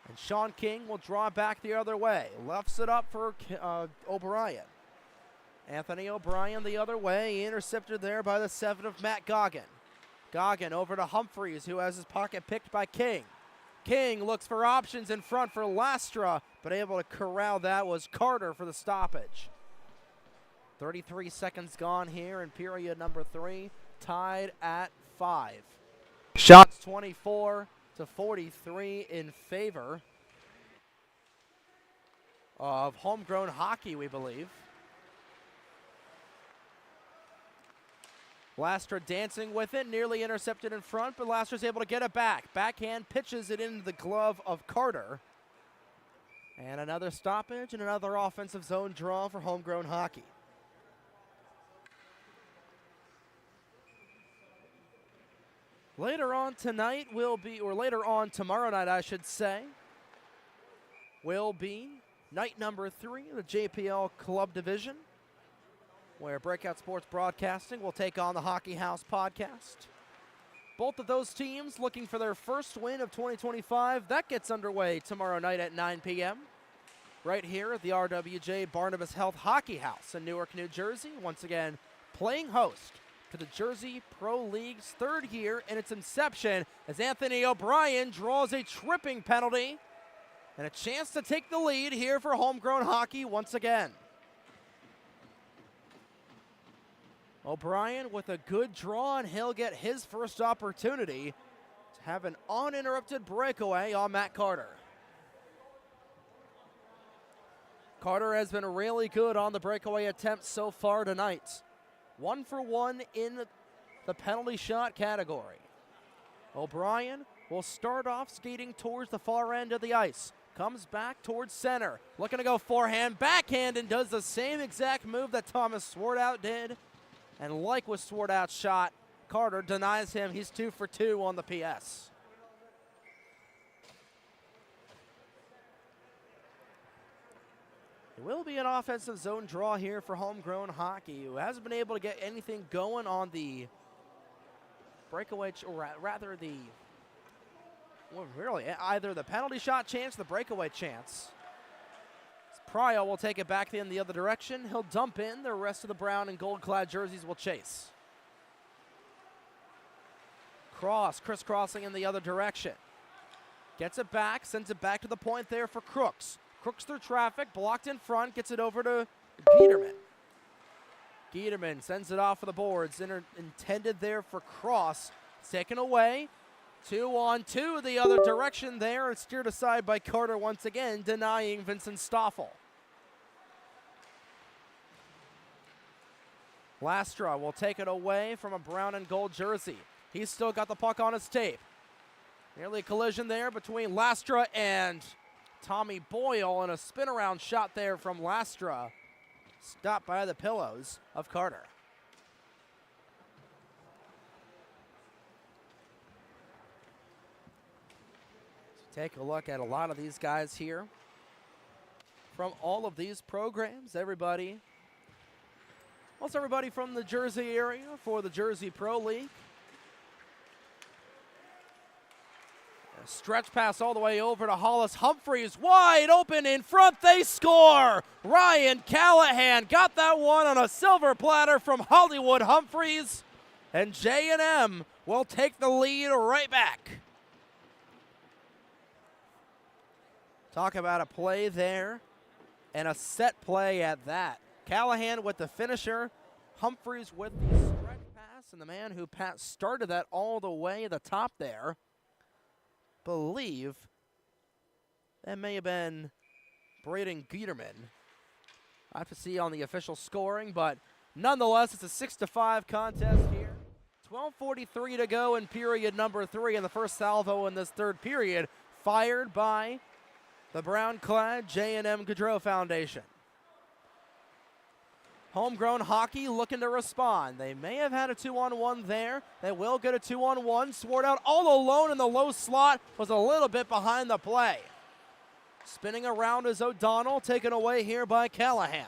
And Sean King will draw back the other way. Lefts it up for O'Brien. Anthony O'Brien the other way. Intercepted there by the 7 of Matt Goggin. Goggin over to Humphreys, who has his pocket picked by King. King looks for options in front for Lastra, but able to corral that was Carter for the stoppage. 33 seconds gone here in period number 3, tied at 5. Shots 24 to 43 in favor of Homegrown Hockey, we believe. Lastra dancing with it, nearly intercepted in front, but Lastra's able to get it back. Backhand pitches it into the glove of Carter. And another stoppage and another offensive zone draw for Homegrown Hockey. Later on tonight will be, or later on tomorrow night, I should say, will be night number 3 of the JPL Club Division, where Breakout Sports Broadcasting will take on the Hockey House podcast. Both of those teams looking for their first win of 2025. That gets underway tomorrow night at 9 p.m. right here at the RWJ Barnabas Health Hockey House in Newark, New Jersey. Once again, playing host to the Jersey Pro League's 3rd year in its inception, as Anthony O'Brien draws a tripping penalty and a chance to take the lead here for Homegrown Hockey once again. O'Brien with a good draw, and he'll get his first opportunity to have an uninterrupted breakaway on Matt Carter. Carter has been really good on the breakaway attempts so far tonight. 1 for 1 in the penalty shot category. O'Brien will start off skating towards the far end of the ice. Comes back towards center. Looking to go forehand, backhand, and does the same exact move that Thomas Swartout did. And like with Swartout's shot, Carter denies him. He's 2 for 2 on the PS. It will be an offensive zone draw here for Homegrown Hockey, who hasn't been able to get anything going on the breakaway, or rather the, well, really, either the penalty shot chance or the breakaway chance. Pryor will take it back in the other direction. He'll dump in. The rest of the brown and gold-clad jerseys will chase. Crisscrossing in the other direction. Gets it back, sends it back to the point there for Crooks. Crooks through traffic, blocked in front, gets it over to Giederman. Giederman sends it off for the boards. Intended there for Cross. It's taken away. 2-on-2 the other direction there, and steered aside by Carter once again, denying Vincent Stoffel. Lastra will take it away from a brown and gold jersey. He's still got the puck on his tape. Nearly a collision there between Lastra and Tommy Boyle, and a spin-around shot there from Lastra. Stopped by the pillows of Carter. Take a look at a lot of these guys here from all of these programs. Almost everybody from the Jersey area for the Jersey Pro League. A stretch pass all the way over to Hollis. Humphreys wide open in front. They score. Ryan Callahan got that one on a silver platter from Hollywood Humphreys. And J&M will take the lead right back. Talk about a play there, and a set play at that. Callahan with the finisher, Humphreys with the stretch pass. pass, and the man who started that all the way at the top there, believe that may have been Braden Giederman. I have to see on the official scoring, but nonetheless, it's a 6-5 contest here. 12:43 to go in period number 3, and the first salvo in this third period fired by the brown-clad JMGF Gaudreau Foundation. Homegrown Hockey looking to respond. They may have had a 2-on-1 there. They will get a 2-on-1. Sword out all alone in the low slot, was a little bit behind the play. Spinning around is O'Donnell, taken away here by Callahan.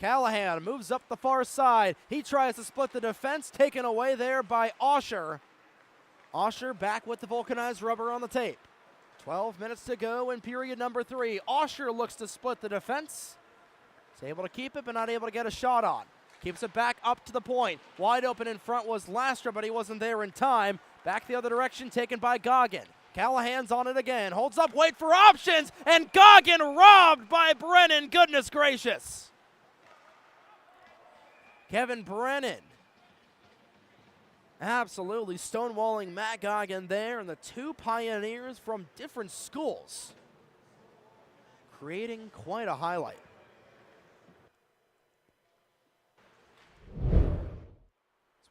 Callahan moves up the far side. He tries to split the defense, taken away there by Osher. Osher back with the vulcanized rubber on the tape. 12 minutes to go in period number 3. Osher looks to split the defense. He's able to keep it, but not able to get a shot on. Keeps it back up to the point. Wide open in front was Lastra, but he wasn't there in time. Back the other direction, taken by Goggin. Callahan's on it again. Holds up, wait for options, and Goggin robbed by Brennan. Goodness gracious. Kevin Brennan absolutely stonewalling Matt Goggin there, and the two Pioneers from different schools creating quite a highlight.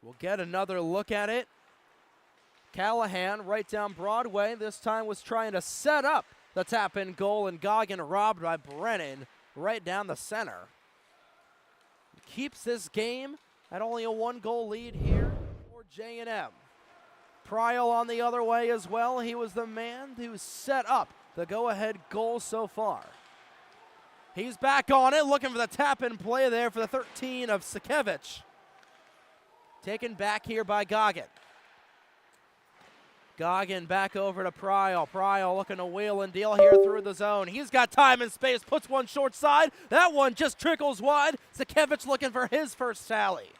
So we'll get another look at it. Callahan right down Broadway, this time was trying to set up the tap-in goal, and Goggin robbed by Brennan right down the center. Keeps this game at only a 1-goal lead here for J&M. Pryal on the other way as well. He was the man who set up the go-ahead goal so far. He's back on it, looking for the tap-in play there for the 13 of Sakevich. Taken back here by Goggin. Goggin back over to Pryal. Pryal looking to wheel and deal here through the zone. He's got time and space, puts one short side. That one just trickles wide. Sakevich looking for his first tally.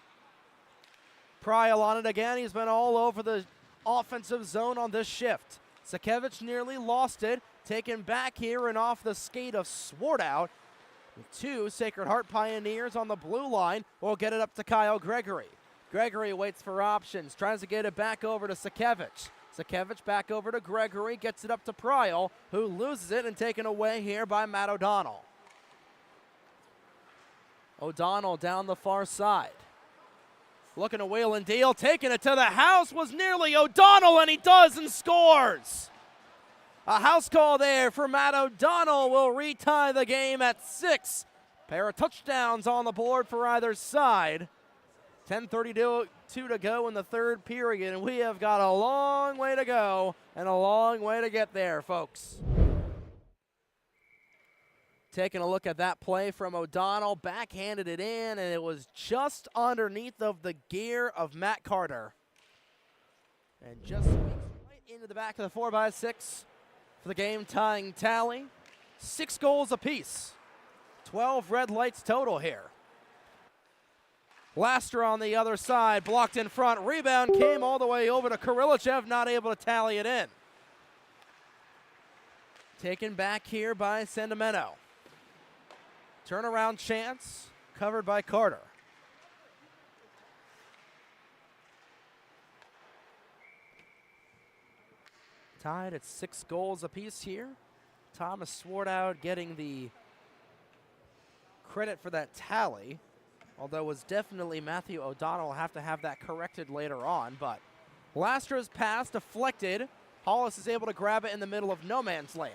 Pryal on it again. He's been all over the offensive zone on this shift. Sakevich nearly lost it. Taken back here and off the skate of Swartout. With two Sacred Heart Pioneers on the blue line. We'll get it up to Kyle Gregory. Gregory waits for options. Tries to get it back over to Sakevich. Sakevich back over to Gregory, gets it up to Pryal, who loses it and taken away here by Matt O'Donnell. O'Donnell down the far side. Looking to wheel and deal, taking it to the house, was nearly O'Donnell, and he does and scores. A house call there for Matt O'Donnell will retie the game at 6. Pair of touchdowns on the board for either side. 10:32 to go in the third period, and we have got a long way to go and a long way to get there, folks. Taking a look at that play from O'Donnell, backhanded it in, and it was just underneath of the gear of Matt Carter. And just right into the back of the 4x6 for the game-tying tally. 6 goals apiece. 12 red lights total here. Lastra on the other side, blocked in front. Rebound came all the way over to Kirillichev, not able to tally it in. Taken back here by Sandameno. Turnaround chance, covered by Carter. Tied at 6 goals apiece here. Thomas Swartout getting the credit for that tally. Although it was definitely Matthew O'Donnell. Will have to have that corrected later on. But Lastra's pass deflected. Hollis is able to grab it in the middle of no man's land.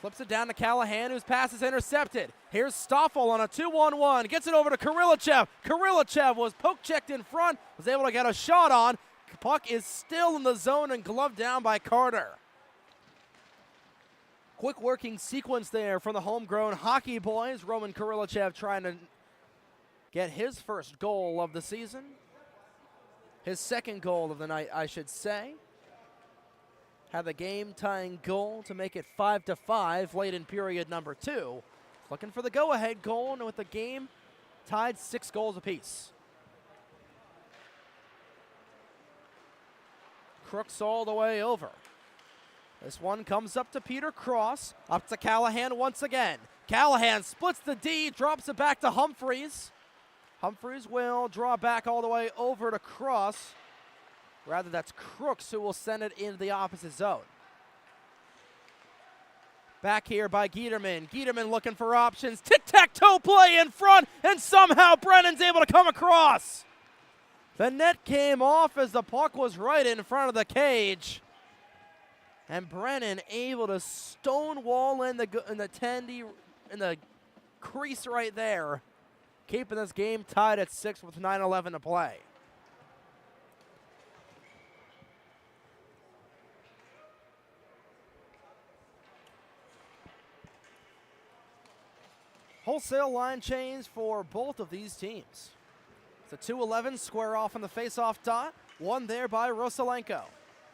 Flips it down to Callahan, whose pass is intercepted. Here's Stoffel on a 2-on-1. Gets it over to Kirillichev. Kirillichev was poke-checked in front. Was able to get a shot on. Puck is still in the zone and gloved down by Carter. Quick working sequence there from the Homegrown Hockey boys. Roman Kirillichev trying to get his first goal of the season. His second goal of the night, I should say. Had the game-tying goal to make it 5-5 late in period number 2. Looking for the go-ahead goal, and with the game tied 6 goals apiece. Crooks all the way over. This one comes up to Peter Cross, up to Callahan once again. Callahan splits the D, drops it back to Humphreys. Humphreys will draw back all the way over to Cross. Rather, that's Crooks who will send it into the opposite zone. Back here by Giederman. Giederman looking for options. Tic-tac-toe play in front, and somehow Brennan's able to come across. The net came off as the puck was right in front of the cage. And Brennan able to stonewall in the crease right there, keeping this game tied at 6 with 9:11 to play. Wholesale line change for both of these teams. It's a 2-11 square off on the face-off dot. One there by Rosalenko.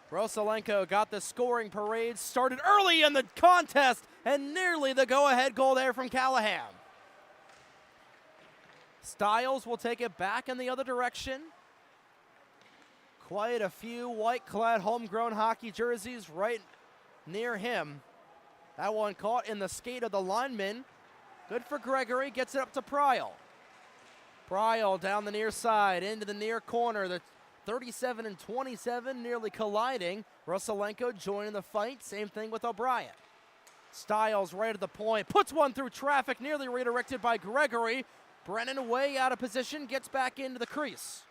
Rosalenko got the scoring parade started early in the contest and nearly the go-ahead goal there from Callahan. Stiles will take it back in the other direction. Quite a few white-clad homegrown hockey jerseys right near him. That one caught in the skate of the lineman. Good for Gregory, gets it up to Pryal. Pryal down the near side, into the near corner. The 37 and 27 nearly colliding. Rosalenko joining the fight, same thing with O'Brien. Stiles right at the point, puts one through traffic, nearly redirected by Gregory. Brennan way out of position, gets back into the crease.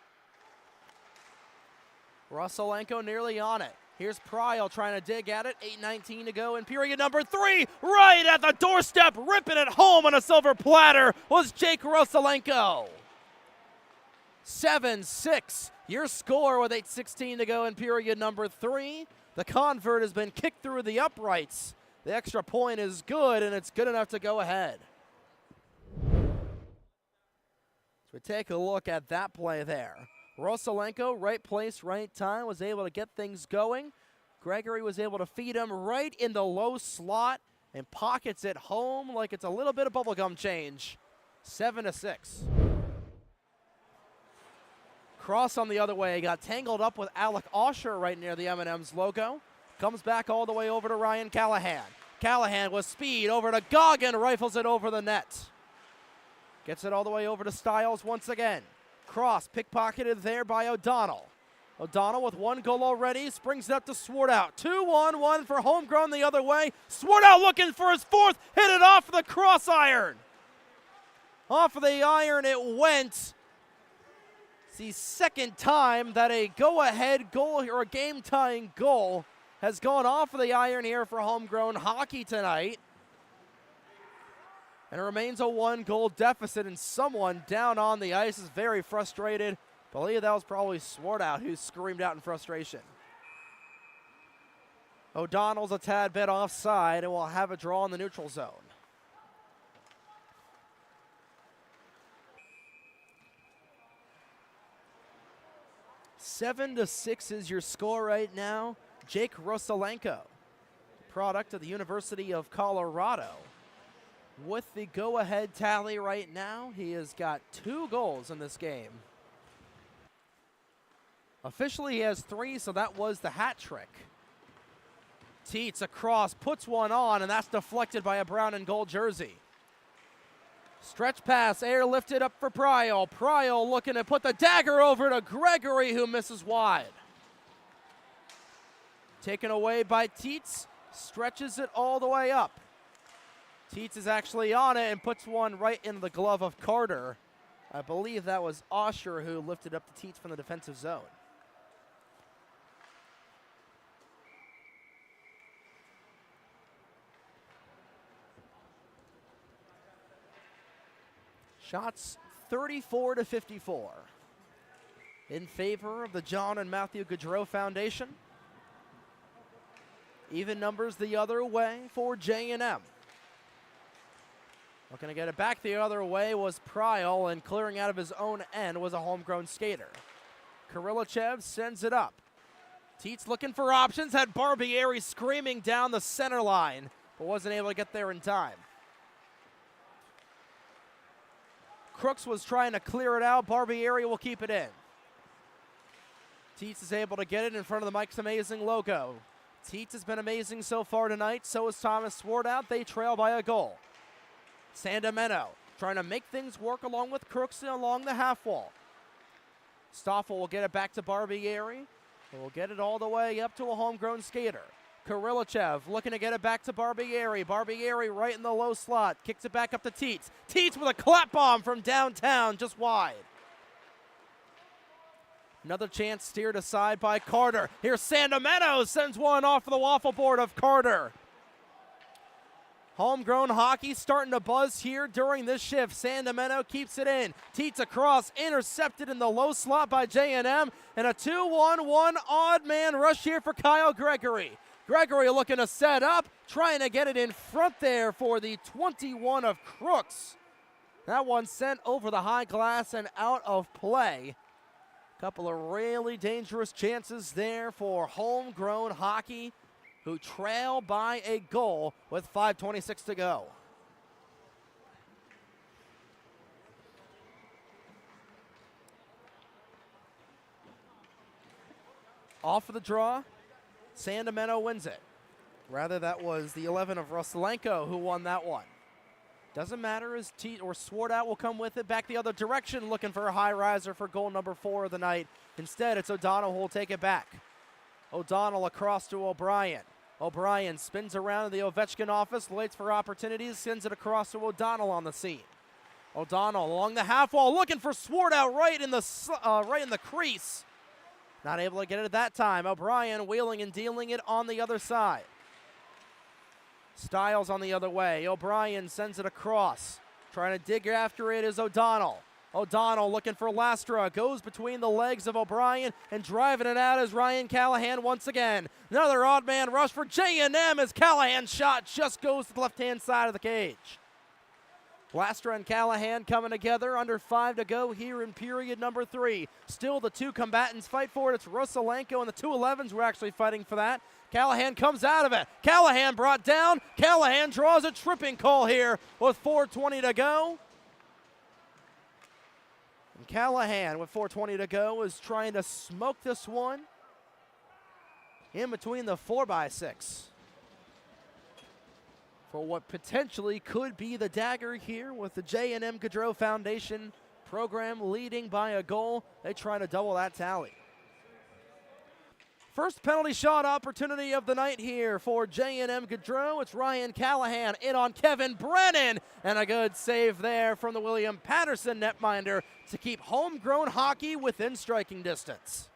Rosalenko nearly on it. Here's Pryal trying to dig at it. 8:19 to go in period number 3. Right at the doorstep, ripping it home on a silver platter was Jake Rosalenko. 7-6, your score with 8:16 to go in period number 3. The convert has been kicked through the uprights. The extra point is good, and it's good enough to go ahead. So we take a look at that play there. Rosalenko, right place, right time, was able to get things going. Gregory was able to feed him right in the low slot and pockets it home like it's a little bit of bubblegum change. 7-6. Cross on the other way, got tangled up with Alec Osher right near the M&M's logo. Comes back all the way over to Ryan Callahan. Callahan with speed over to Goggin, rifles it over the net. Gets it all the way over to Stiles once again. Cross pickpocketed there by O'Donnell. O'Donnell with one goal already, springs it up to Swartout. 2-1-1 for Homegrown the other way. Swartout looking for his fourth, hit it off the cross iron. Off of the iron it went. It's the second time that a go-ahead goal or a game-tying goal has gone off of the iron here for Homegrown Hockey tonight. And it remains a 1-goal deficit, and someone down on the ice is very frustrated. I believe that was probably Swartout who screamed out in frustration. O'Donnell's a tad bit offside and will have a draw in the neutral zone. Seven to 6 is your score right now. Jake Rosalenko, product of the University of Colorado. With the go-ahead tally right now, he has got 2 goals in this game. Officially, he has 3, so that was the hat trick. Tietz across, puts one on, and that's deflected by a brown and gold jersey. Stretch pass, airlifted up for Pryal. Pryal looking to put the dagger over to Gregory, who misses wide. Taken away by Tietz, stretches it all the way up. Tietz is actually on it and puts one right into the glove of Carter. I believe that was Osher who lifted up the Tietz from the defensive zone. Shots 34 to 54 in favor of the John and Matthew Gaudreau Foundation. Even numbers the other way for J&M. Looking to get it back the other way was Pryal, and clearing out of his own end was a homegrown skater. Kirillachev sends it up. Tietz looking for options, had Barbieri screaming down the center line, but wasn't able to get there in time. Crooks was trying to clear it out. Barbieri will keep it in. Tietz is able to get it in front of the Mike's Amazing logo. Tietz has been amazing so far tonight. So is Thomas Swartout. They trail by a goal. Sandameno trying to make things work along with Crooks along the half wall. Stoffel will get it back to Barbieri. We'll get it all the way up to a homegrown skater. Kirillachev looking to get it back to Barbieri. Barbieri right in the low slot. Kicks it back up to Tietz. Tietz with a clap bomb from downtown, just wide. Another chance steered aside by Carter. Here's Sandameno, sends one off the waffle board of Carter. Homegrown hockey starting to buzz here during this shift. Sandameno keeps it in. Tietz across, intercepted in the low slot by J&M. And a 2-1-1 odd man rush here for Kyle Gregory. Gregory looking to set up, trying to get it in front there for the 21 of Crooks. That one sent over the high glass and out of play. Couple of really dangerous chances there for Homegrown hockey, who trail by a goal with 5:26 to go. Off of the draw, Sandameno wins it. Rather, that was the 11 of Ruselenko who won that one. Doesn't matter as Swartout will come with it back the other direction, looking for a high riser for goal number 4 of the night. Instead, it's O'Donnell who will take it back. O'Donnell across to O'Brien. O'Brien spins around in the Ovechkin office, waits for opportunities, sends it across to O'Donnell on the scene. O'Donnell along the half wall, looking for Swartout right in the crease. Not able to get it at that time. O'Brien wheeling and dealing it on the other side. Styles on the other way. O'Brien sends it across. Trying to dig after it is O'Donnell. O'Donnell looking for Lastra. Goes between the legs of O'Brien and driving it out as Ryan Callahan once again. Another odd man rush for J&M as Callahan's shot just goes to the left-hand side of the cage. Lastra and Callahan coming together, under 5 to go here in period number 3. Still the two combatants fight for it. It's Ruselenko and the 211s were actually fighting for that. Callahan comes out of it. Callahan brought down. Callahan draws a tripping call here with 4:20 to go. And Callahan with 4:20 to go is trying to smoke this one in between the 4x6. For what potentially could be the dagger here with the JM Gaudreau Foundation program leading by a goal. They try to double that tally. First penalty shot opportunity of the night here for JM Gaudreau. It's Ryan Callahan in on Kevin Brennan. And a good save there from the William Patterson netminder to keep Homegrown hockey within striking distance.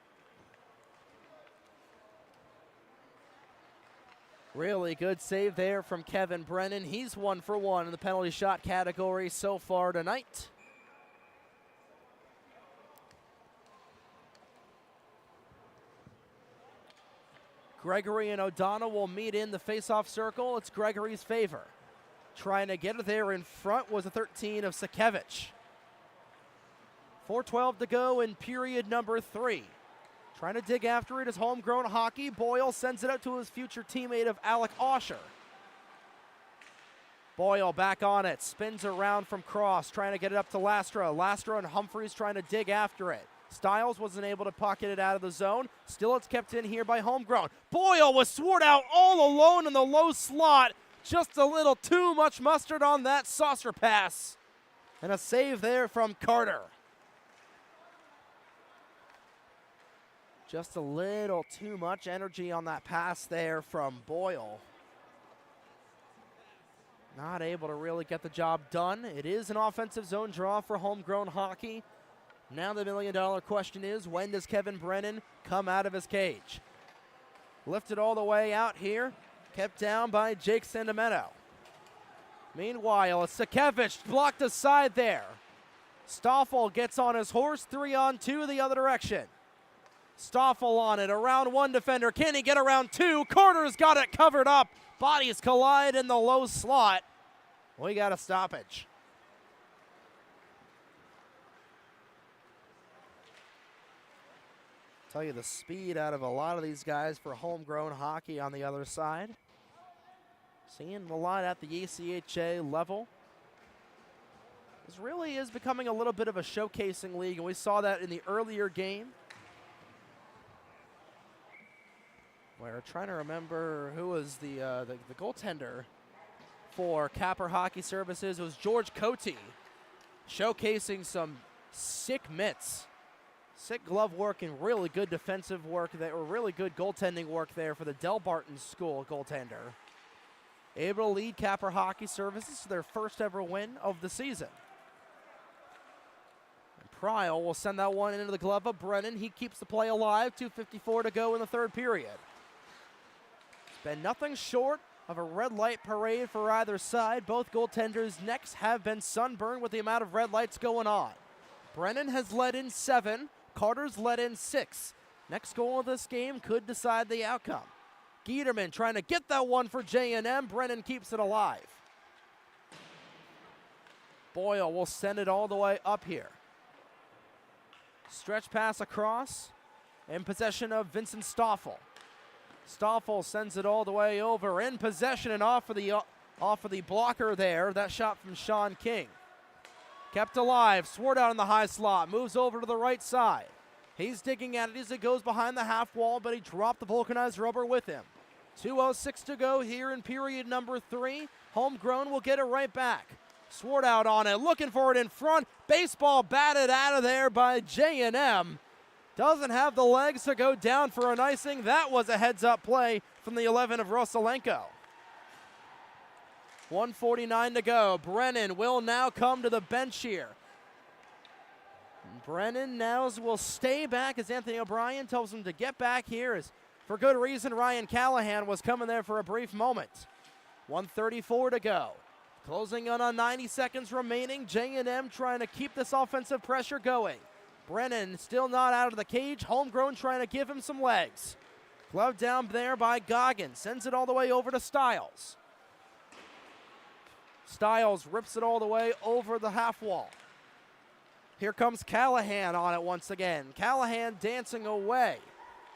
Really good save there from Kevin Brennan. He's 1 for 1 in the penalty shot category so far tonight. Gregory and O'Donnell will meet in the face-off circle. It's Gregory's favor. Trying to get it there in front was a 13 of Sakevich. 4:12 to go in period number 3. Trying to dig after it is Homegrown hockey. Boyle sends it out to his future teammate of Alec Osher. Boyle back on it, spins around from cross, trying to get it up to Lastra. Lastra and Humphreys trying to dig after it. Styles wasn't able to pocket it out of the zone. Still, it's kept in here by Homegrown. Boyle was Swartout all alone in the low slot. Just a little too much mustard on that saucer pass. And a save there from Carter. Just a little too much energy on that pass there from Boyle. Not able to really get the job done. It is an offensive zone draw for Homegrown hockey. Now the million-dollar question is, when does Kevin Brennan come out of his cage? Lifted all the way out here, kept down by Jake Sandameno. Meanwhile, Sakevich blocked aside there. Stoffel gets on his horse, 3-on-2 the other direction. Stoffel on it, around 1 defender. Can he get around 2? Carter's got it covered up. Bodies collide in the low slot. We got a stoppage. Tell you the speed out of a lot of these guys for Homegrown hockey on the other side. Seeing a lot at the ECHA level. This really is becoming a little bit of a showcasing league, and we saw that in the earlier game. We're trying to remember who was the goaltender for Capper Hockey Services. It was George Cote showcasing some sick mitts. Sick glove work and really good defensive work there, or really good goaltending work there for the Del Barton School goaltender. Able to lead Capper Hockey Services to their first ever win of the season. And Pryal will send that one into the glove of Brennan. He keeps the play alive. 2:54 to go in the third period. It's been nothing short of a red light parade for either side. Both goaltenders' necks have been sunburned with the amount of red lights going on. Brennan has led in 7. Carter's led in 6. Next goal of this game could decide the outcome. Giederman trying to get that one for J&M. Brennan keeps it alive. Boyle will send it all the way up here. Stretch pass across. In possession of Vincent Stoffel. Stoffel sends it all the way over. In possession and off of the blocker there. That shot from Sean King. Kept alive. Swart out in the high slot. Moves over to the right side. He's digging at it as it goes behind the half wall, but he dropped the vulcanized rubber with him. 2:06 to go here in period number 3. Homegrown will get it right back. Swart out on it, looking for it in front. Baseball batted out of there by J&M. Doesn't have the legs to go down for an icing. That was a heads-up play from the 11 of Rosalenko. 1:49 to go. Brennan will now come to the bench here. Brennan now will stay back as Anthony O'Brien tells him to get back here. As for good reason, Ryan Callahan was coming there for a brief moment. 1:34 to go. Closing in on 90 seconds remaining. J&M trying to keep this offensive pressure going. Brennan still not out of the cage. Homegrown trying to give him some legs. Glove down there by Goggins. Sends it all the way over to Stiles. Stiles rips it all the way over the half wall. Here comes Callahan on it once again. Callahan dancing away.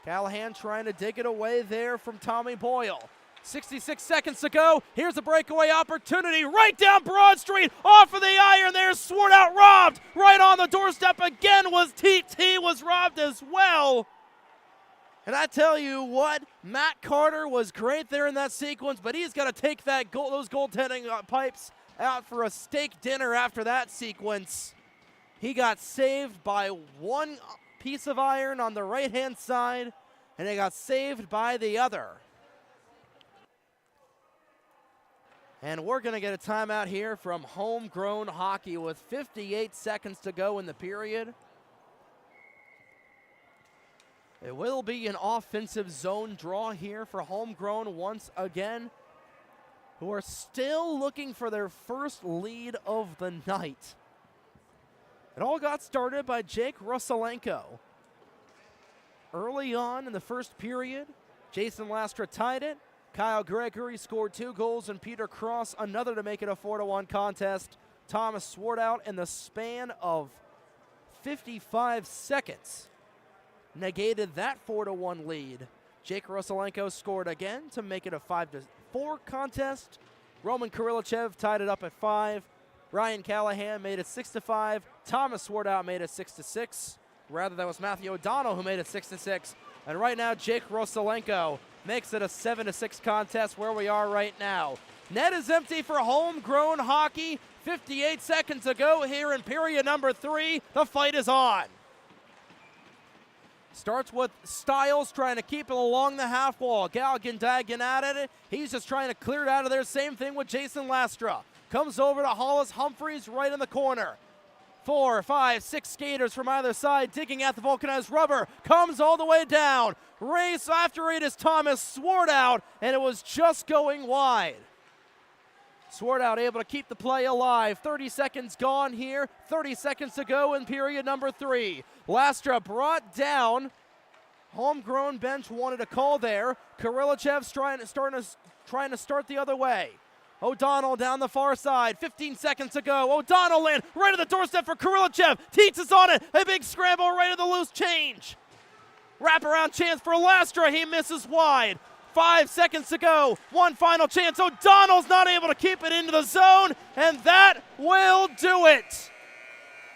Callahan trying to dig it away there from Tommy Boyle. 66 seconds to go. Here's a breakaway opportunity right down Broad Street. Off of the iron there. Swart out, robbed. Right on the doorstep again was TT was robbed as well. And I tell you what, Matt Carter was great there in that sequence, but he's got to take that those goaltending pipes out for a steak dinner after that sequence. He got saved by one piece of iron on the right-hand side, and he got saved by the other. And we're going to get a timeout here from Homegrown Hockey with 58 seconds to go in the period. It will be an offensive zone draw here for Homegrown once again, who are still looking for their first lead of the night. It all got started by Jake Rosalenko. Early on in the first period, Jason Lastra tied it. Kyle Gregory scored 2 goals, and Peter Cross another to make it a 4-1 contest. Thomas Swart out in the span of 55 seconds negated that 4-1 lead. Jake Rosalenko scored again to make it a 5-4 contest. Roman Kirillachev tied it up at 5. Ryan Callahan made it 6-5. Thomas Swart out made it 6-6. Rather, that was Matthew O'Donnell who made it 6-6. And right now, Jake Rosalenko makes it a 7-6 contest where we are right now. Net is empty for Homegrown Hockey. 58 seconds to go here in period number 3. The fight is on. Starts with Stiles trying to keep it along the half wall. Galgan dagging out at it. He's just trying to clear it out of there. Same thing with Jason Lastra. Comes over to Hollis Humphreys right in the corner. 4, 5, 6 skaters from either side digging at the vulcanized rubber. Comes all the way down. Race after it is Thomas Swart out, and it was just going wide. Swart out able to keep the play alive. 30 seconds gone here. 30 seconds to go in period number 3. Lastra brought down. Homegrown bench wanted a call there. Kirillachev trying to start the other way. O'Donnell down the far side. 15 seconds to go. O'Donnell in right at the doorstep for Kirillachev. Teets is on it. A big scramble right at the loose change. Wraparound chance for Lastra. He misses wide. 5 seconds to go. One final chance. O'Donnell's not able to keep it into the zone, and that will do it.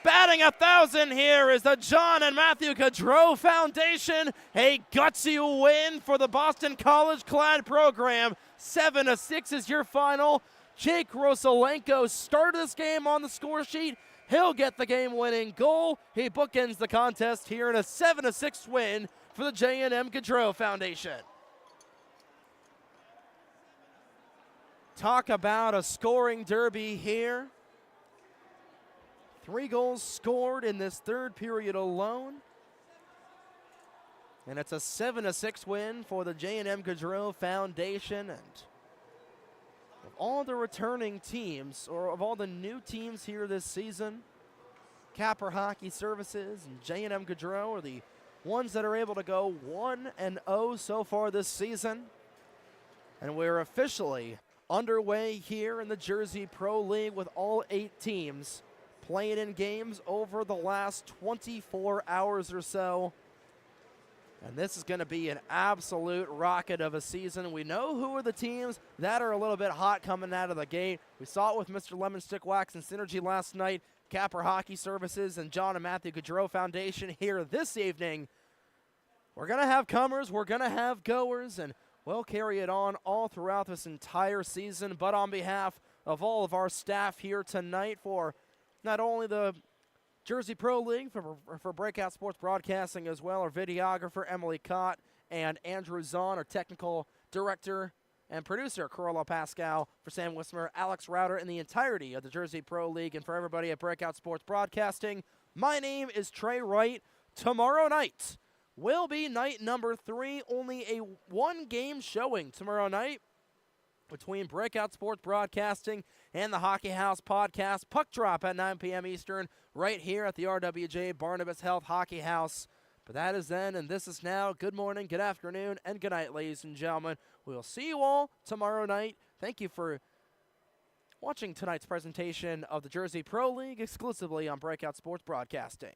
Batting 1,000 here is the John and Matthew Gaudreau Foundation. A gutsy win for the Boston College Clad program. 7-6 is your final. Jake Rosalenko started this game on the score sheet. He'll get the game-winning goal. He bookends the contest here in a 7-6 win for the JM Gaudreau Foundation. Talk about a scoring derby here. 3 goals scored in this third period alone. And it's a 7-6 win for the JM Gaudreau Foundation. And of all the returning teams, or of all the new teams here this season, Capper Hockey Services and JM Gaudreau are the ones that are able to go 1-0 so far this season. And we're officially underway here in the Jersey Pro League with all 8 teams playing in games over the last 24 hours or so. And this is going to be an absolute rocket of a season. We know who are the teams that are a little bit hot coming out of the gate. We saw it with Mr. Lemon Stick Wax and Synergy last night. Capper Hockey Services and John Matthew Gaudreau Foundation here this evening. We're going to have comers, we're going to have goers, and we'll carry it on all throughout this entire season. But on behalf of all of our staff here tonight, for not only the Jersey Pro League, for Breakout Sports Broadcasting as well, our videographer Emily Cott and Andrew Zahn, our technical director and producer Corolla Pascal, for Sam Wismer, Alex Router, and the entirety of the Jersey Pro League, and for everybody at Breakout Sports Broadcasting. My name is Trey Wright. Tomorrow night will be night number 3, only a 1-game showing tomorrow night between Breakout Sports Broadcasting and the Hockey House Podcast. Puck drop at 9 p.m. Eastern right here at the RWJ Barnabas Health Hockey House. But that is then, and this is now. Good morning, good afternoon, and good night, ladies and gentlemen. We will see you all tomorrow night. Thank you for watching tonight's presentation of the Jersey Pro League exclusively on Breakout Sports Broadcasting.